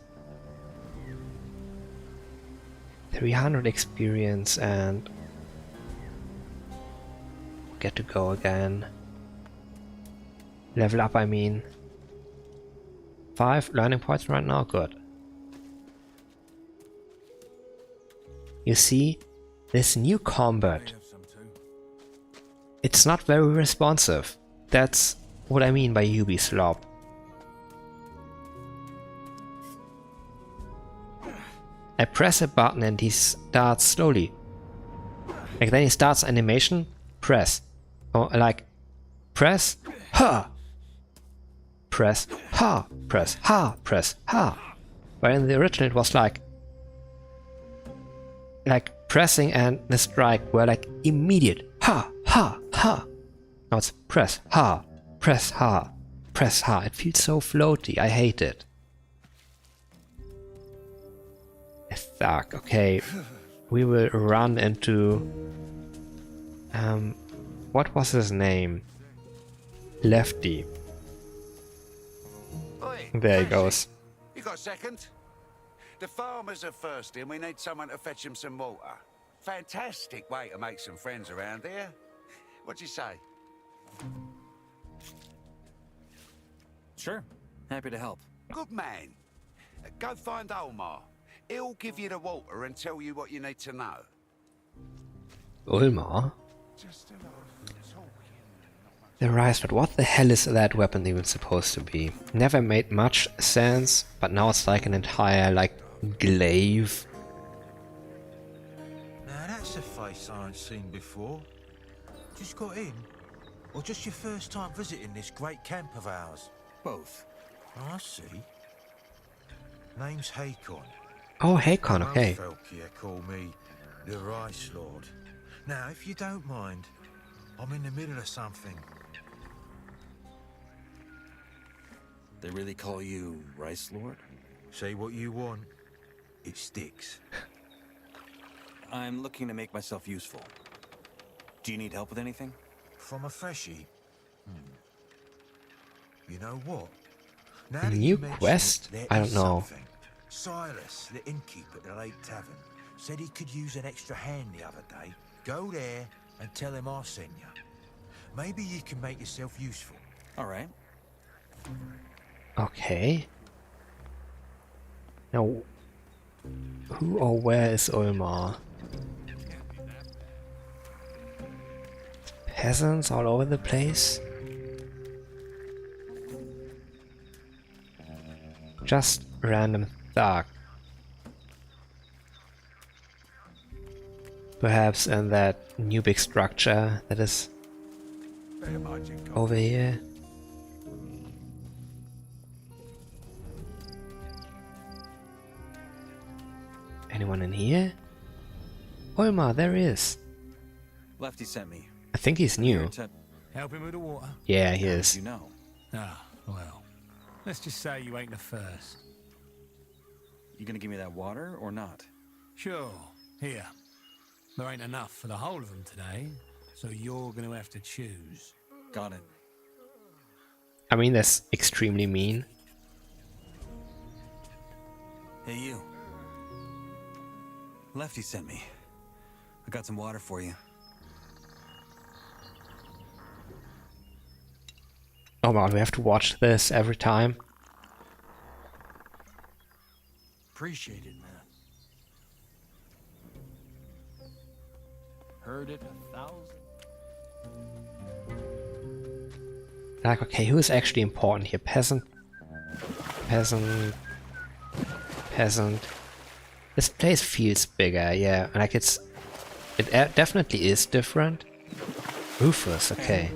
300 experience and get to go again. Level up, I mean. 5 learning points right now, good. You see, this new combat, it's not very responsive. That's what I mean by UB slop. I press a button and he starts slowly. Like then he starts animation, press. Or like press ha, press ha, press ha, press ha. Where in the original it was like pressing and the strike were like immediate ha, ha, ha. Now it's press ha, press ha, press ha. It feels so floaty. I hate it. Fuck. Okay, we will run into what was his name? Lefty. Oi, There he goes. You got a second? The farmers are thirsty and we need someone to fetch them some water. Fantastic way to make some friends around here. What do you say? Sure. Happy to help. Good man. Go find Omar. He'll give you the water and tell you what you need to know. Ulmar? The rice, but what the hell is that weapon even supposed to be? Never made much sense, but now it's like an entire, like, glaive. Now that's a face I ain't seen before. Just got in? Or just your first time visiting this great camp of ours? Both. I see. Name's Hakon. Oh, Hakon, okay. Most folk here call me the Rice Lord. Now, if you don't mind, I'm in the middle of something. They really call you Rice Lord? Say what you want. It sticks. I'm looking to make myself useful. Do you need help with anything? From a freshie? You know what? Now A that new you mention quest? it, there I is don't know. something. Silas, the innkeeper at the Lake Tavern, said he could use an extra hand the other day. Go there and tell him I'll send you. Maybe you can make yourself useful. All right. Okay. Now, who or where is Ulmar? Peasants all over the place? Just random thug. Perhaps in that new big structure that is over here. Anyone in here? Ulmar, there he is. Lefty sent me. I think he's new. Help him with the water? Yeah, he is. You know. Ah, well. Let's just say you ain't the first. You gonna give me that water or not? Sure. Here. There ain't enough for the whole of them today, so you're gonna have to choose. Got it. I mean, that's extremely mean. Hey, you. Lefty sent me. I got some water for you. Oh man, we have to watch this every time. Appreciate it, man. Heard it 1,000. Like, okay, who is actually important here? Peasant, peasant, peasant. This place feels bigger, yeah. Like it definitely is different. Rufus, okay.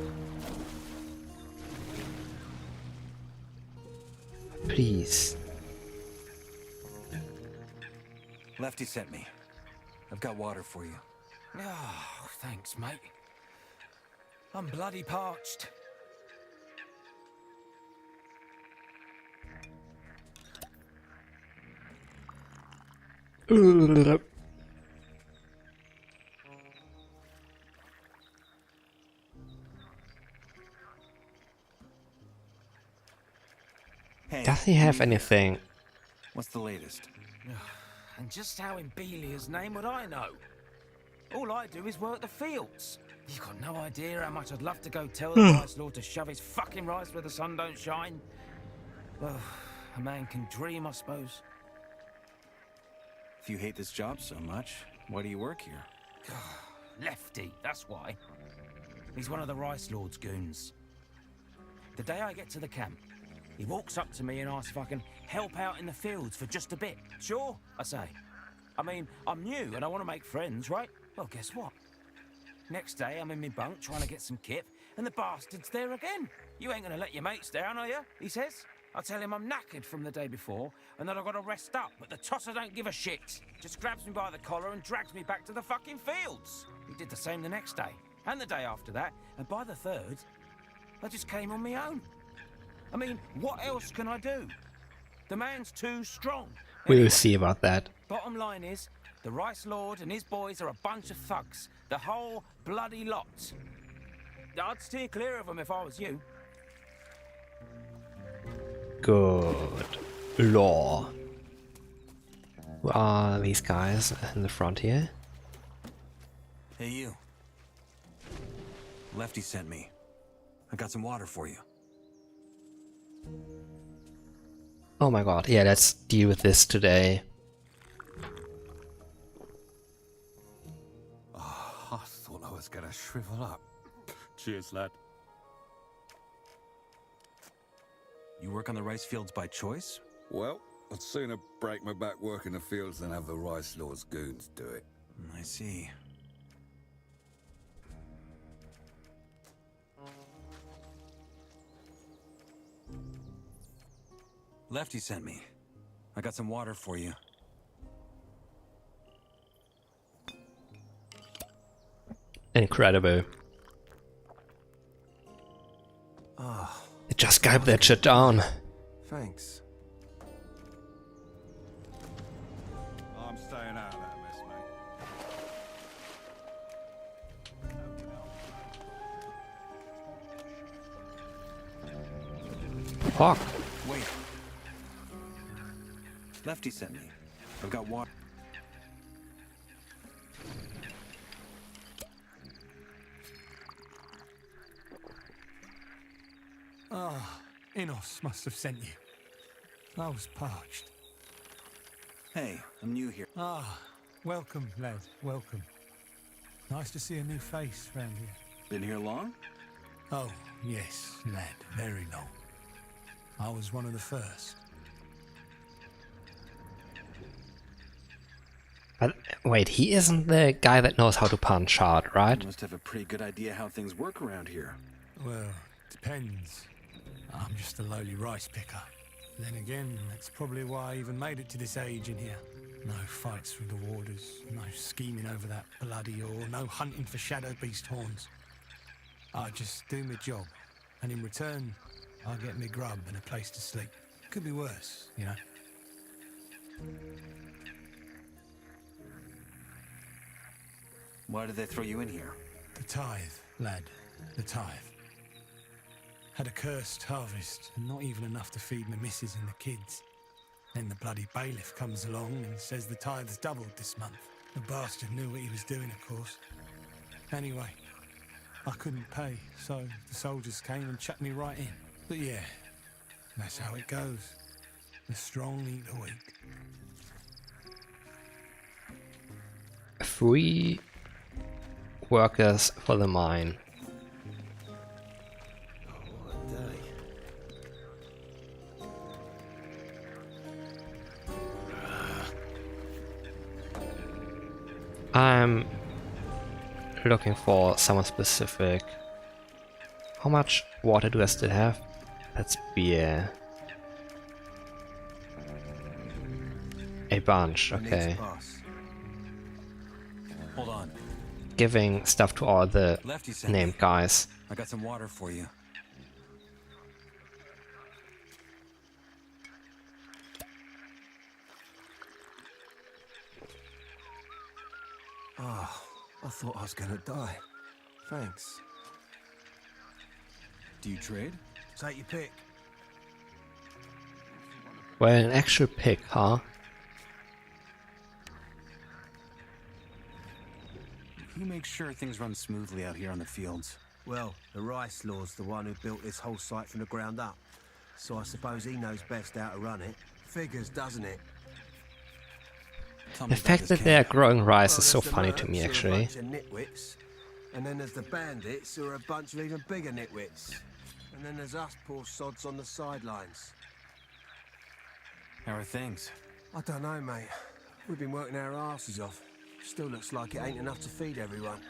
Please. Lefty sent me. I've got water for you. Oh, thanks, mate. I'm bloody parched. Hey, Does he have anything? What's the latest? And just how in Belia's name would I know? All I do is work the fields. You've got no idea how much I'd love to go tell the Rice Lord to shove his fucking rice where the sun don't shine. Well, a man can dream, I suppose. If you hate this job so much, why do you work here? Lefty, that's why. He's one of the Rice Lord's goons. The day I get to the camp, he walks up to me and asks if I can help out in the fields for just a bit. Sure, I say. I mean, I'm new and I want to make friends, right? Well, guess what? Next day, I'm in my bunk trying to get some kip, and the bastard's there again. You ain't gonna let your mates down, are you? He says. I tell him I'm knackered from the day before and that I've got to rest up, but the tosser don't give a shit. Just grabs me by the collar and drags me back to the fucking fields. He did the same the next day, and the day after that, and by the third, I just came on my own. I mean, what else can I do? The man's too strong. We will see about that. Bottom line is, the Rice Lord and his boys are a bunch of thugs. The whole bloody lot. I'd steer clear of them if I was you. Good law. Who are these guys in the front here? Hey, you. Lefty sent me. I got some water for you. Oh my god, yeah, let's deal with this today. Oh, I thought I was gonna shrivel up. Cheers, lad. You work on the rice fields by choice? Well, I'd sooner break my back working the fields than have the Rice Lord's goons do it. I see. Lefty sent me. I got some water for you. Incredible. Oh. Just gulp that shit down. Thanks. I'm staying out of that mess, mate. Fuck. Wait. Lefty sent me. I've got water. Ah, Enos must have sent you. I was parched. Hey, I'm new here. Ah, welcome, lad, welcome. Nice to see a new face round here. Been here long? Oh, yes, lad, very long. I was one of the first. But wait, he isn't the guy that knows how to punch hard, right? You must have a pretty good idea how things work around here. Well, depends. I'm just a lowly rice picker. Then again, that's probably why I even made it to this age in here. No fights with the warders, no scheming over that bloody ore, no hunting for shadow beast horns. I just do my job, and in return, I'll get me grub and a place to sleep. Could be worse, you know. Why did they throw you in here? The tithe, lad, the tithe. Had a cursed harvest, and not even enough to feed my missus and the kids. Then the bloody bailiff comes along and says the tithe's doubled this month. The bastard knew what he was doing, of course. Anyway, I couldn't pay, so the soldiers came and chucked me right in. But yeah, that's how it goes. The strong eat the weak. 3 workers for the mine. I'm looking for someone specific. How much water do I still have? That's beer. A bunch, okay. Hold on. Giving stuff to all the Lefty sent named me. guys. I got some water for you. Oh, I thought I was gonna die. Thanks. Do you trade? Take your pick. Well, an actual pig, huh? Who makes sure things run smoothly out here on the fields? Well, the Rice Lord's the one who built this whole site from the ground up. So I suppose he knows best how to run it. Figures, doesn't it? The fact that they are growing rice is so there's the funny to me, mercs, who are a actually. bunch of nitwits. And then there's the bandits, who are a bunch of even bigger nitwits. And then there's us poor sods on the sidelines. How are things? I don't know, mate. We've been working our asses off. Still looks like it ain't enough to feed everyone.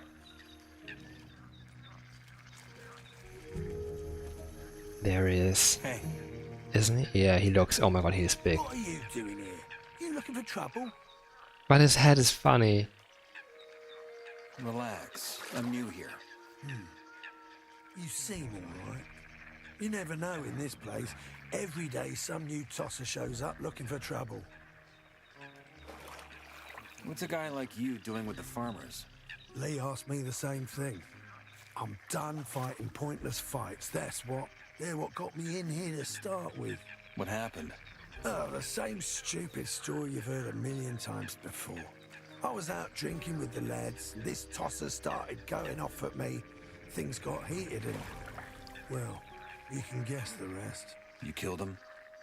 There he is. Hey. Isn't he? Yeah, he looks... Oh my god, he's big. What are you doing here? You looking for trouble? But his head is funny. Relax. I'm new here. You seem alright. You never know in this place. Every day some new tosser shows up looking for trouble. What's a guy like you doing with the farmers? Lee asked me the same thing. I'm done fighting pointless fights, that's what. They're what got me in here to start with. What happened? Oh, the same stupid story you've heard a million times before. I was out drinking with the lads, and this tosser started going off at me. Things got heated and... well, you can guess the rest. You killed him?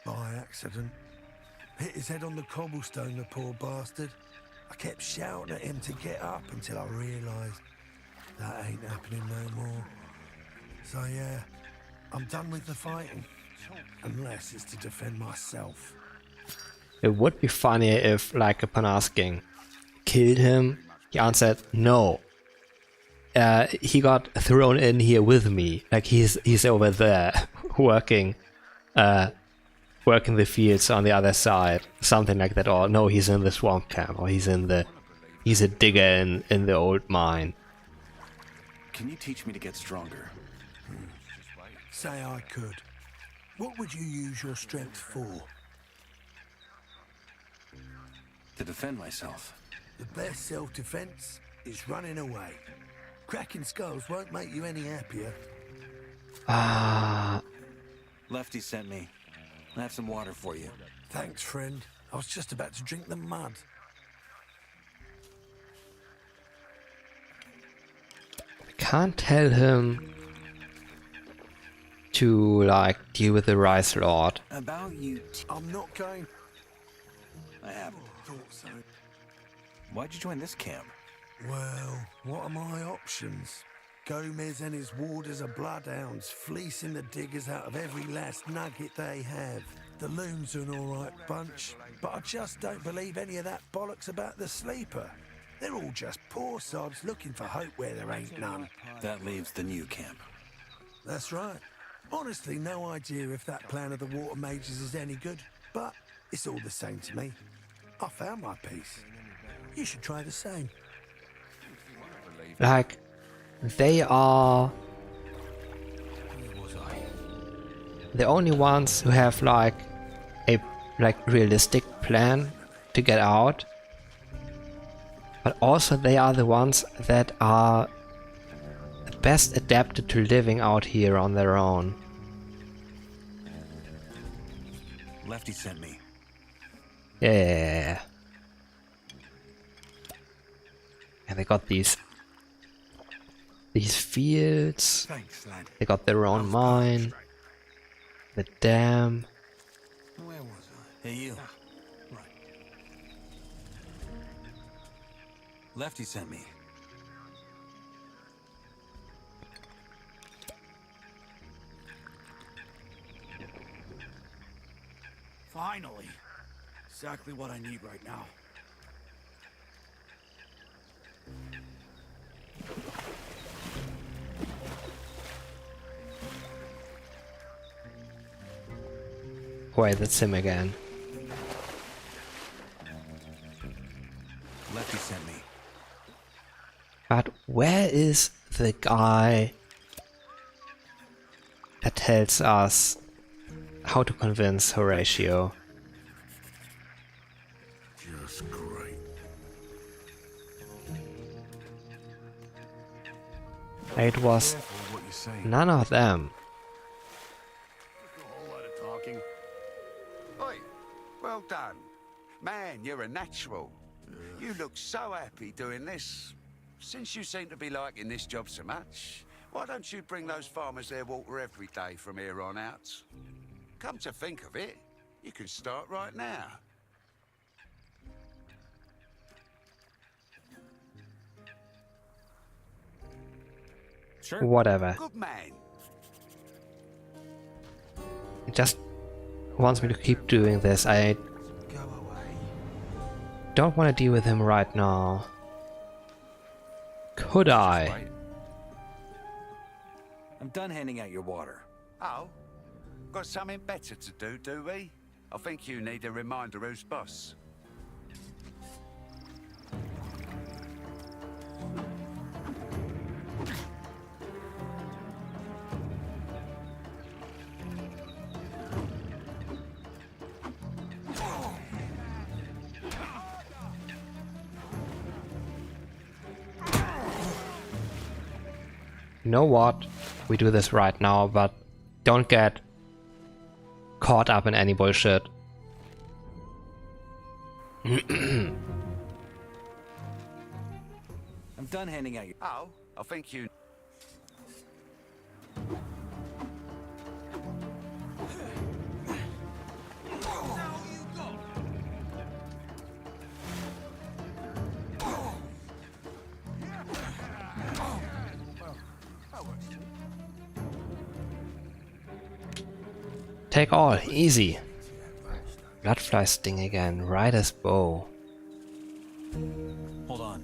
By accident. Hit his head on the cobblestone, the poor bastard. I kept shouting at him to get up until I realised that ain't happening no more. So yeah, I'm done with the fighting. Unless it's to defend myself. It would be funny if, like, upon asking, killed him, he answered no. He got thrown in here with me. Like, he's over there working the fields on the other side. Something like that. Or no, he's in the swamp camp, or he's a digger in the old mine. Can you teach me to get stronger? Say I could. What would you use your strength for? To defend myself. The best self-defense is running away. Cracking skulls won't make you any happier. Lefty sent me. I have some water for you. Thanks, friend. I was just about to drink the mud. I can't tell him to, like, deal with the Rice Lord. About you... I'm not going... I haven't. Thought so. Why'd you join this camp? Well, what are my options? Gomez and his warders are bloodhounds, fleecing the diggers out of every last nugget they have. The loons are an alright bunch, but I just don't believe any of that bollocks about the sleeper. They're all just poor sods looking for hope where there ain't none. That leaves the new camp. That's right. Honestly, no idea if that plan of the water mages is any good, but it's all the same to me. I found my peace. You should try the same. Like, they are the only ones who have like a realistic plan to get out, but also they are the ones that are best adapted to living out here on their own. Lefty sent me. Yeah. And they got these fields. Thanks, lad. They got their own mine. The dam. Where was I? Hey, you. Right. Lefty sent me. Finally. Exactly what I need right now. Wait, that's him again. Lefty sent me. But where is the guy that tells us how to convince Horatio? Just great. It was none of them. Oi, well done. Man, you're a natural. You look so happy doing this. Since you seem to be liking this job so much, why don't you bring those farmers their water every day from here on out? Come to think of it, you can start right now. Sure. Whatever. Good man. He just wants me to keep doing this. I don't want to deal with him right now. Could I? I'm done handing out your water. Oh, Got something better to do we? I think you need a reminder who's boss. You know what? We do this right now, but don't get caught up in any bullshit. I'm done handing out your... Oh, I think you... Take all, easy. Bloodfly sting again, right as bow. Hold on.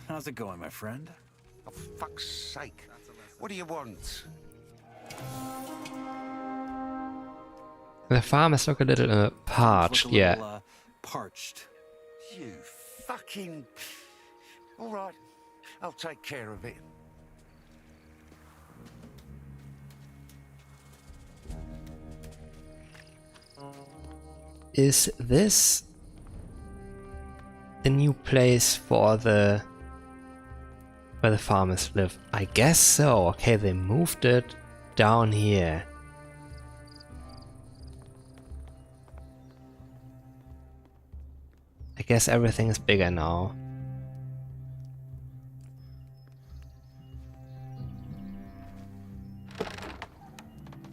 How's it going, my friend? Oh, fuck's sake. What do you want? The farmers look a little parched, Look a little, yeah. Parched. You fucking... All right, I'll take care of it. Is this the new place for the where the farmers live? I guess so. Okay, they moved it down here. I guess everything is bigger now.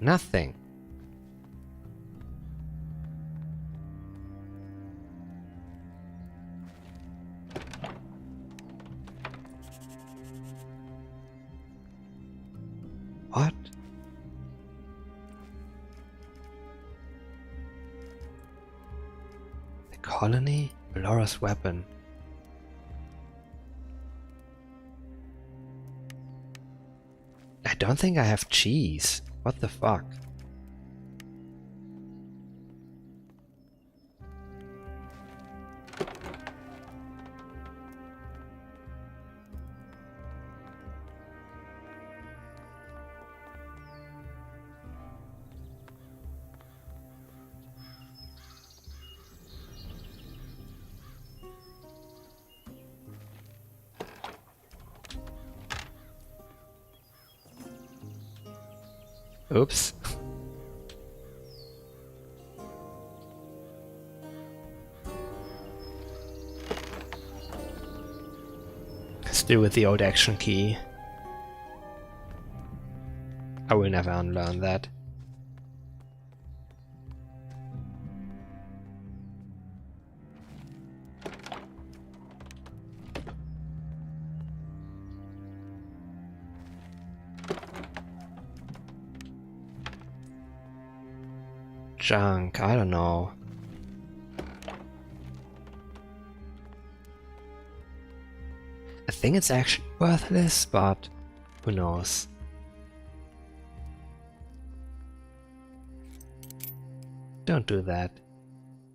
Nothing. What? The colony? Laura's weapon. I don't think I have cheese. What the fuck? Oops. Still with the old action key. I will never unlearn that. Junk, I don't know. I think it's actually worthless, but who knows. Don't do that.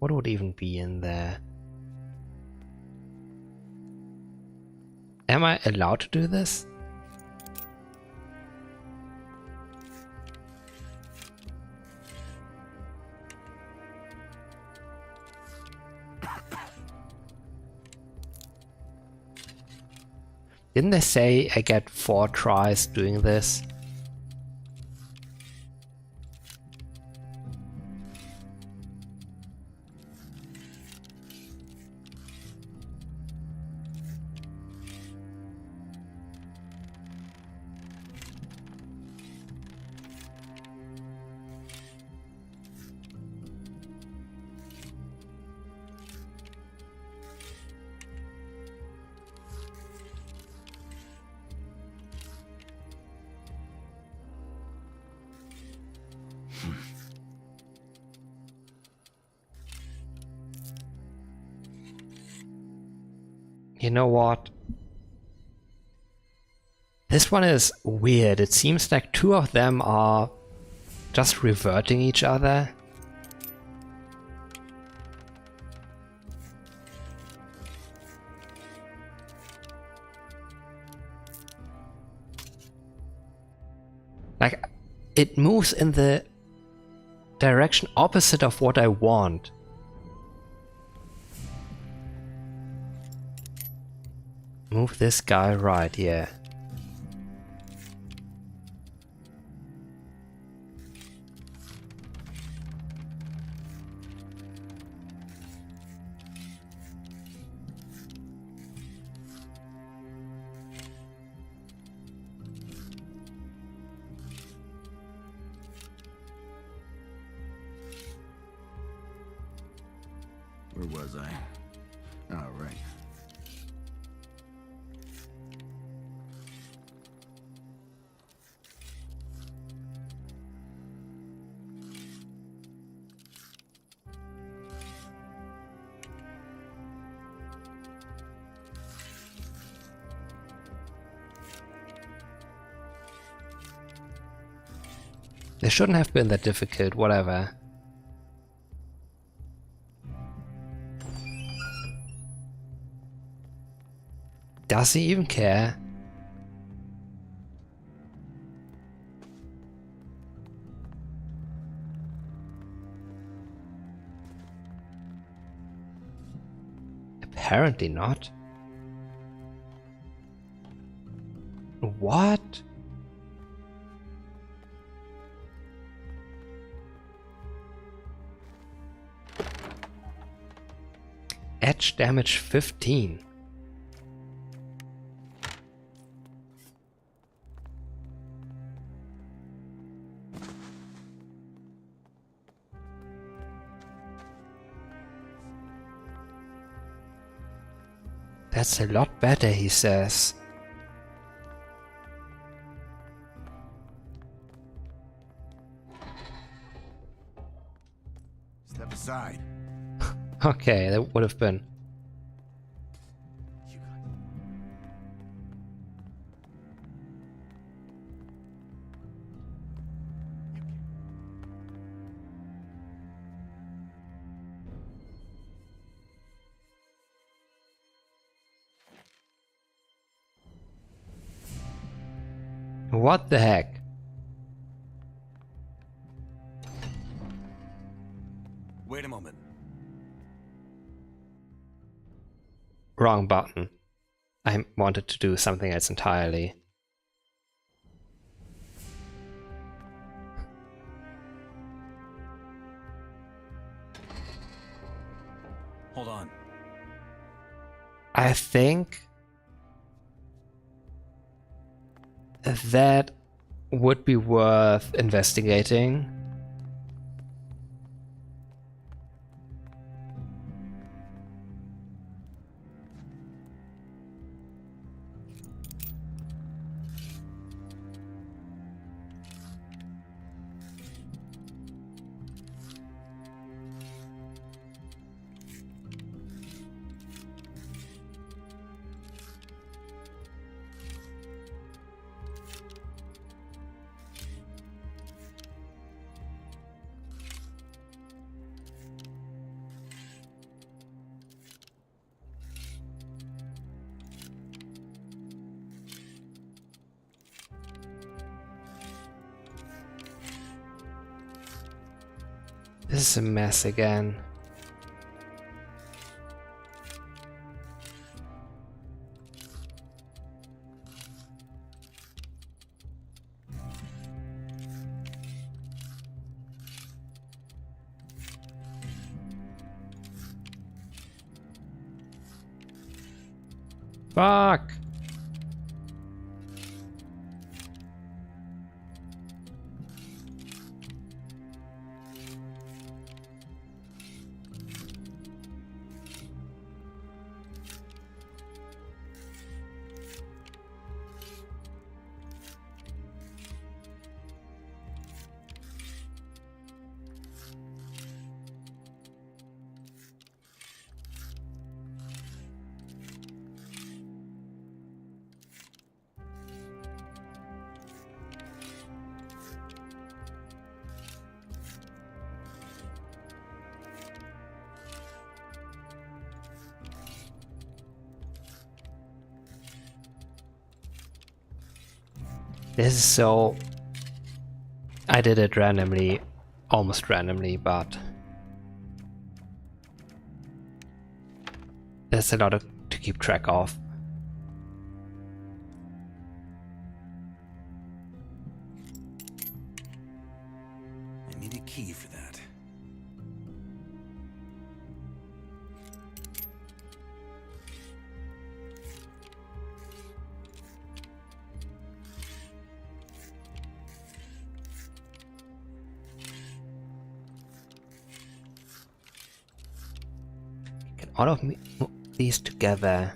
What would even be in there? Am I allowed to do this? Didn't they say I get 4 tries doing this? You know what? This one is weird. It seems like 2 of them are just reverting each other? Like, it moves in the direction opposite of what I want. Move this guy right, yeah. Where was I? Oh, right. They shouldn't have been that difficult, whatever. Does he even care? Apparently not. What? Edge damage 15. That's a lot better, he says. Step aside. Okay, that would have been. What the heck? Wait a moment. Wrong button. I wanted to do something else entirely. Hold on. I think that would be worth investigating. This is a mess again. Fuck! This is so... I did it randomly, almost randomly, but... there's a lot to keep track of. I need a key for that. Get all of these together.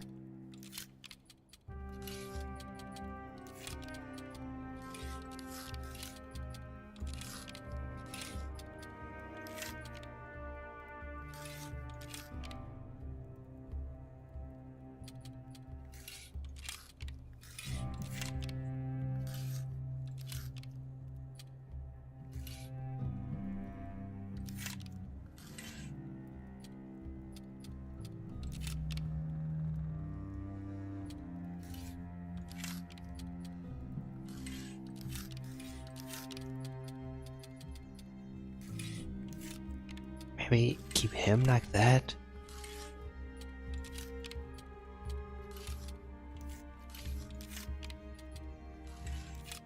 Maybe keep him like that.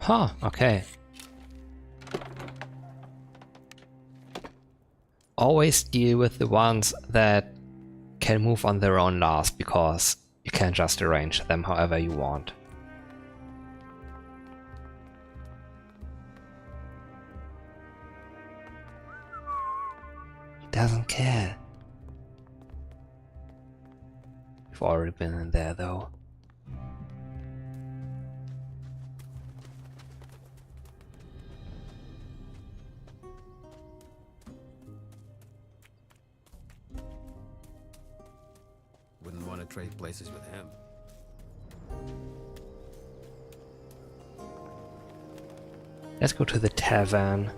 Huh, okay. Always deal with the ones that can move on their own last, because you can just arrange them however you want. Doesn't care. We've already been in there though. Wouldn't want to trade places with him. Let's go to the tavern.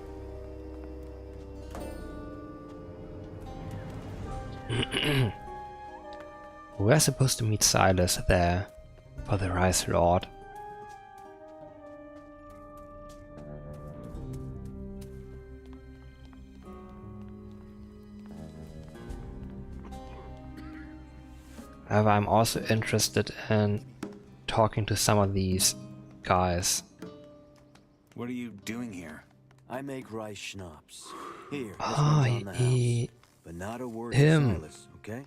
We're supposed to meet Silas there for the Rice Lord. However, I'm also interested in talking to some of these guys. What are you doing here? I make rice schnapps. Here, this Oh, one's on the house. But not a word to him. Silas, okay?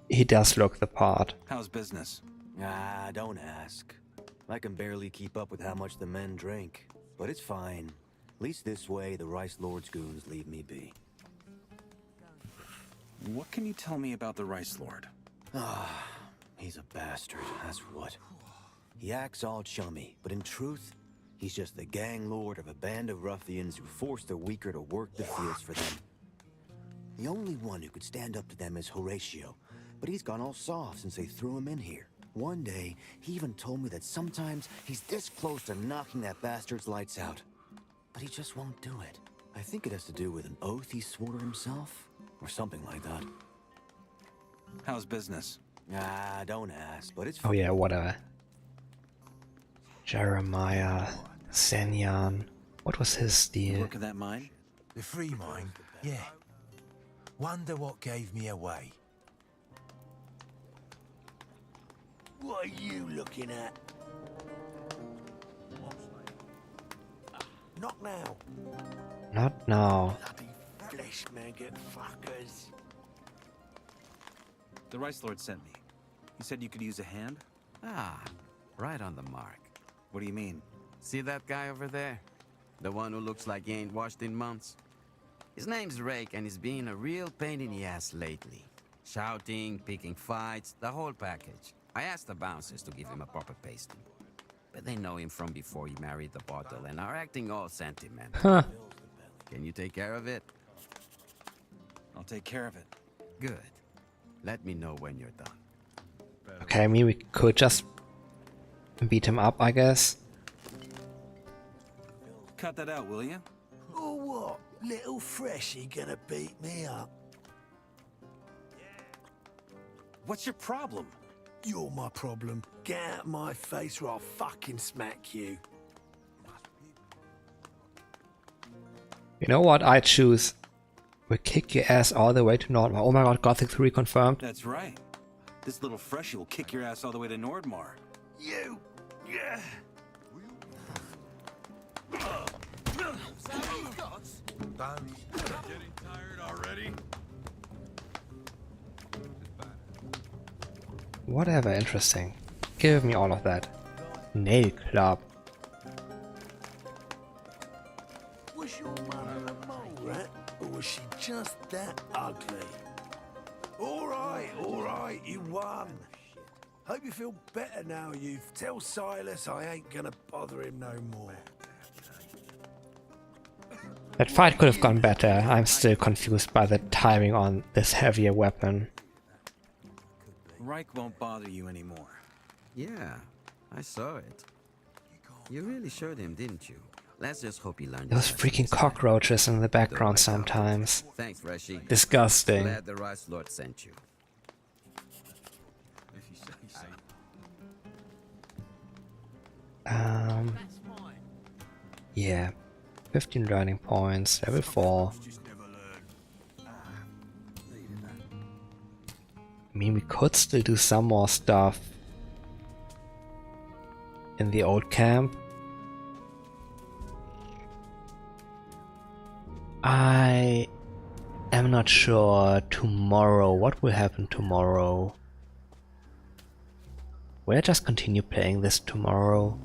He does look the part. How's business? Ah, don't ask. I can barely keep up with how much the men drink. But it's fine. At least this way, the Rice Lord's goons leave me be. What can you tell me about the Rice Lord? Ah, he's a bastard, that's what. He acts all chummy, but in truth, he's just the gang lord of a band of ruffians who force the weaker to work the fields for them. The only one who could stand up to them is Horatio, but he's gone all soft since they threw him in here. One day, he even told me that sometimes he's this close to knocking that bastard's lights out. But he just won't do it. I think it has to do with an oath he swore to himself, or something like that. How's business? Ah, don't ask, but it's... Oh yeah, whatever. Jeremiah, Senyan. What was his deal? Work of that mine? The free mine? Yeah. Wonder what gave me away. What are you looking at? Not now. Not now. Bloody flesh maggot fuckers. The Rice Lord sent me. He said you could use a hand? Ah, right on the mark. What do you mean? See that guy over there? The one who looks like he ain't washed in months? His name's Rake, and he's been a real pain in the ass lately. Shouting, picking fights, the whole package. I asked the bouncers to give him a proper pasting. But they know him from before he married the bottle and are acting all sentimental. Huh. Can you take care of it? I'll take care of it. Good. Let me know when you're done. Okay, I mean, we could just beat him up, I guess. Cut that out, will you? Or what? Little Freshy gonna beat me up? What's your problem? You're my problem. Get out of my face or I'll fucking smack you. You know what I choose? We'll kick your ass all the way to Nordmar. Oh my god, Gothic 3 confirmed. That's right. This little freshie will kick your ass all the way to Nordmar. You! Yeah! Getting tired already? Whatever, interesting. Give me all of that. Nail club. Was your mother a mole rat, or was she just that ugly? All right, you won. Hope you feel better now, youth. Tell Silas I ain't gonna bother him no more. That fight could have gone better. I'm still confused by the timing on this heavier weapon. Reich won't bother you anymore. Yeah, I saw it. You really showed him, didn't you? Let's just hope he learned. Those freaking cockroaches in the background sometimes. Thanks, Freshie. Disgusting. Glad the Rice Lord sent you. Yeah. 15 learning points, level 4. I mean, we could still do some more stuff in the old camp. I am not sure tomorrow. What will happen tomorrow? Will I just continue playing this tomorrow?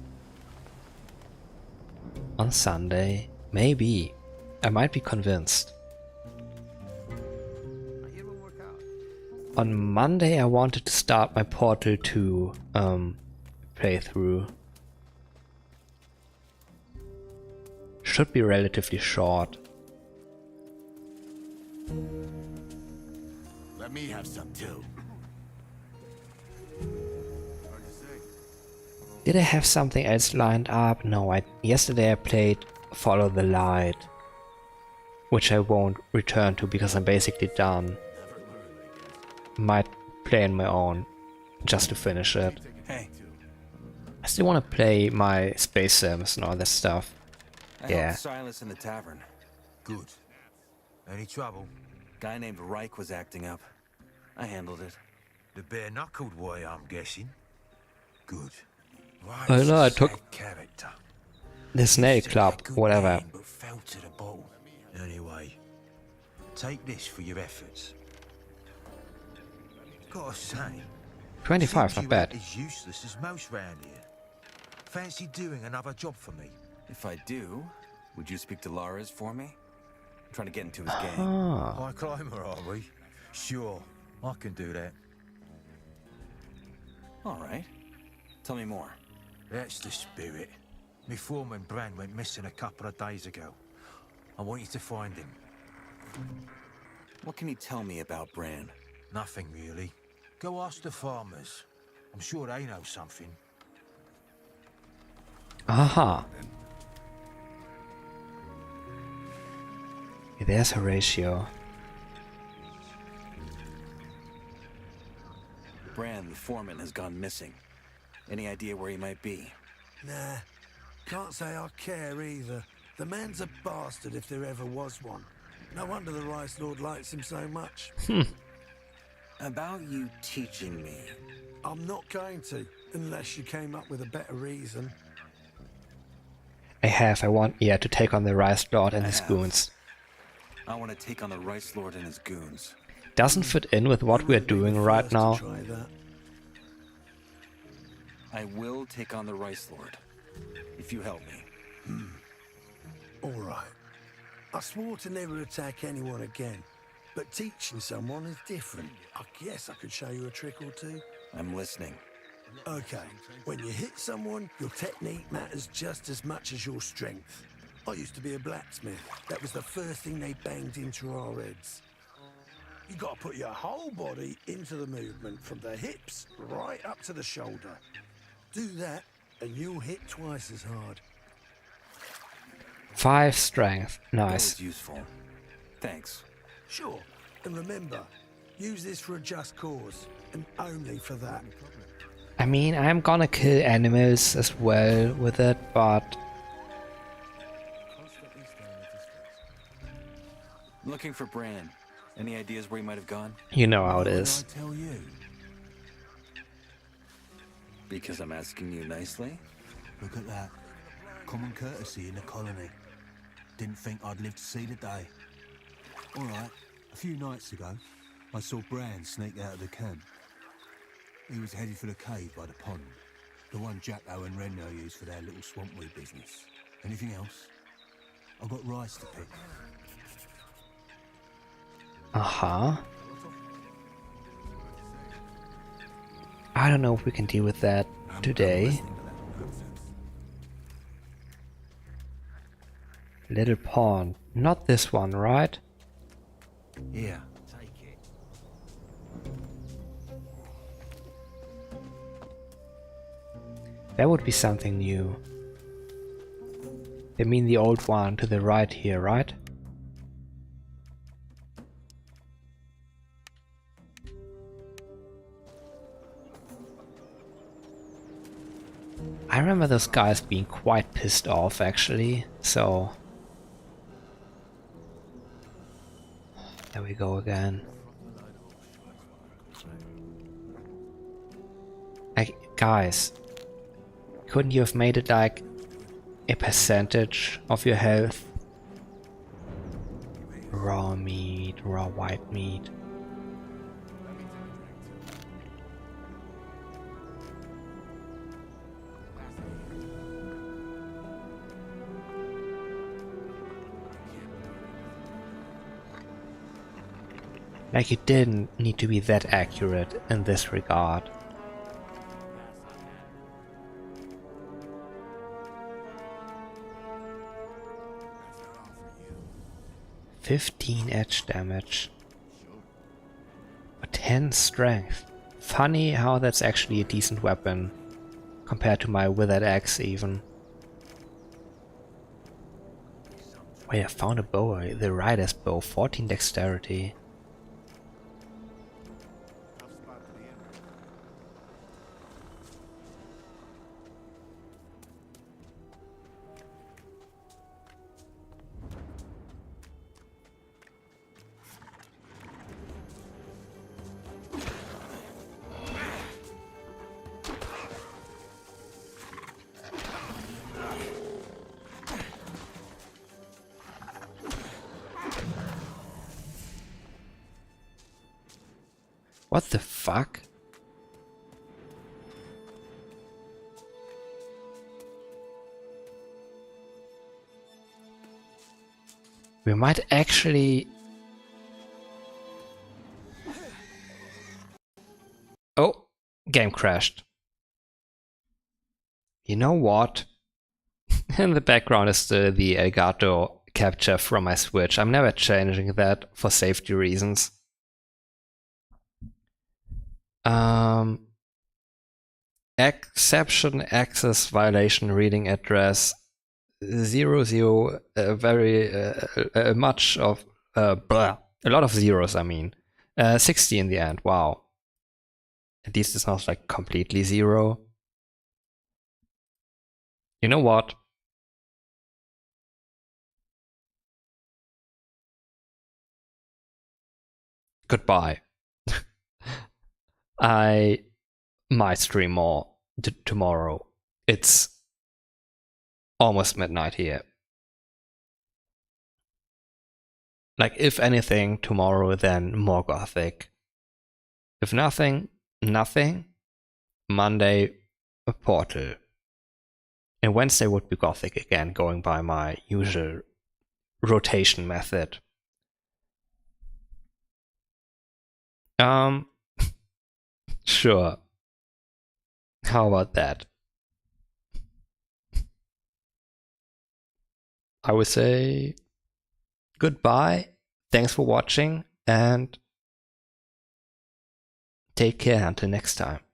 On Sunday? Maybe. I might be convinced. On Monday I wanted to start my Portal 2 playthrough. Should be relatively short. Let me have some too. Did I have something else lined up? No, yesterday I played Follow the Light, which I won't return to because I'm basically done. Might play on my own just to finish it. Hey. I still want to play my Space Sims and all this stuff. I Yeah. helped Silas in the tavern. Good. Any trouble? Guy named Reich was acting up. I handled it. The bare-knuckled way, I'm guessing. Good. Right. I know, I took character. the Snail Club, whatever. But fell to the bottom. Anyway, take this for your efforts. Gotta say, 25, seems not you bad. ain't as useless as most round here. Fancy doing another job for me? If I do, would you speak to Lars for me? I'm trying to get into his gang. High climber, are we? Sure, I can do that. All right. Tell me more. That's the spirit. My foreman Bran went missing a couple of days ago. I want you to find him. What can you tell me about Bran? Nothing really. Go ask the farmers. I'm sure they know something. Aha. There's Horatio. Bran, the foreman, has gone missing. Any idea where he might be? Nah, can't say I care either. The man's a bastard if there ever was one. No wonder the Rice Lord likes him so much. About you teaching me. I'm not going to, unless you came up with a better reason. I want, yeah, to take on the Rice Lord and his goons. I want to take on the Rice Lord and his goons. Doesn't fit in with what we're doing right now. I will take on the Rice Lord, if you help me. All right. I swore to never attack anyone again, but teaching someone is different. I guess I could show you a trick or two. I'm listening. Okay, when you hit someone, your technique matters just as much as your strength. I used to be a blacksmith. That was the first thing they banged into our heads. You gotta put your whole body into the movement, from the hips right up to the shoulder. Do that, and you'll hit twice as hard. 5 strength. That Nice. was useful. Thanks. Sure, and remember, use this for a just cause, and only for that. I mean, I'm gonna kill animals as well with it, but... I'm looking for Bran. Any ideas where he might have gone? You know how it is. Why tell you? Because I'm asking you nicely? Look at that. Common courtesy in the colony. Didn't think I'd live to see the day. Alright, a few nights ago, I saw Bran sneak out of the camp. He was headed for the cave by the pond. The one Jacko and Renno used for their little swampweed business. Anything else? I've got rice to pick. Uh-huh. I don't know if we can deal with that today. Little pond. Not this one, right? Yeah. That would be something new. I mean the old one to the right here, right? I remember those guys being quite pissed off actually, so... There we go again. Like, guys, couldn't you have made it like a percentage of your health? Raw meat, raw white meat. Like, you didn't need to be that accurate in this regard. "15 edge damage. 10 strength. Funny how that's actually a decent weapon. Compared to my withered axe even. Wait, I found a bow. The rider's bow. 14 dexterity. What the fuck? We might actually... Oh, game crashed. You know what? In the background is still the Elgato capture from my Switch. I'm never changing that for safety reasons. Exception access violation reading address 00 very much of blah, a lot of zeros. I mean 60 in the end. Wow, at least it's not like completely zero. You know what? Goodbye. I might stream more tomorrow. It's almost midnight here. Like, if anything, tomorrow, then more Gothic. If nothing, nothing. Monday, a Portal. And Wednesday would be Gothic again, going by my usual rotation method. Sure. How about that? I would say goodbye, thanks for watching, and take care until next time.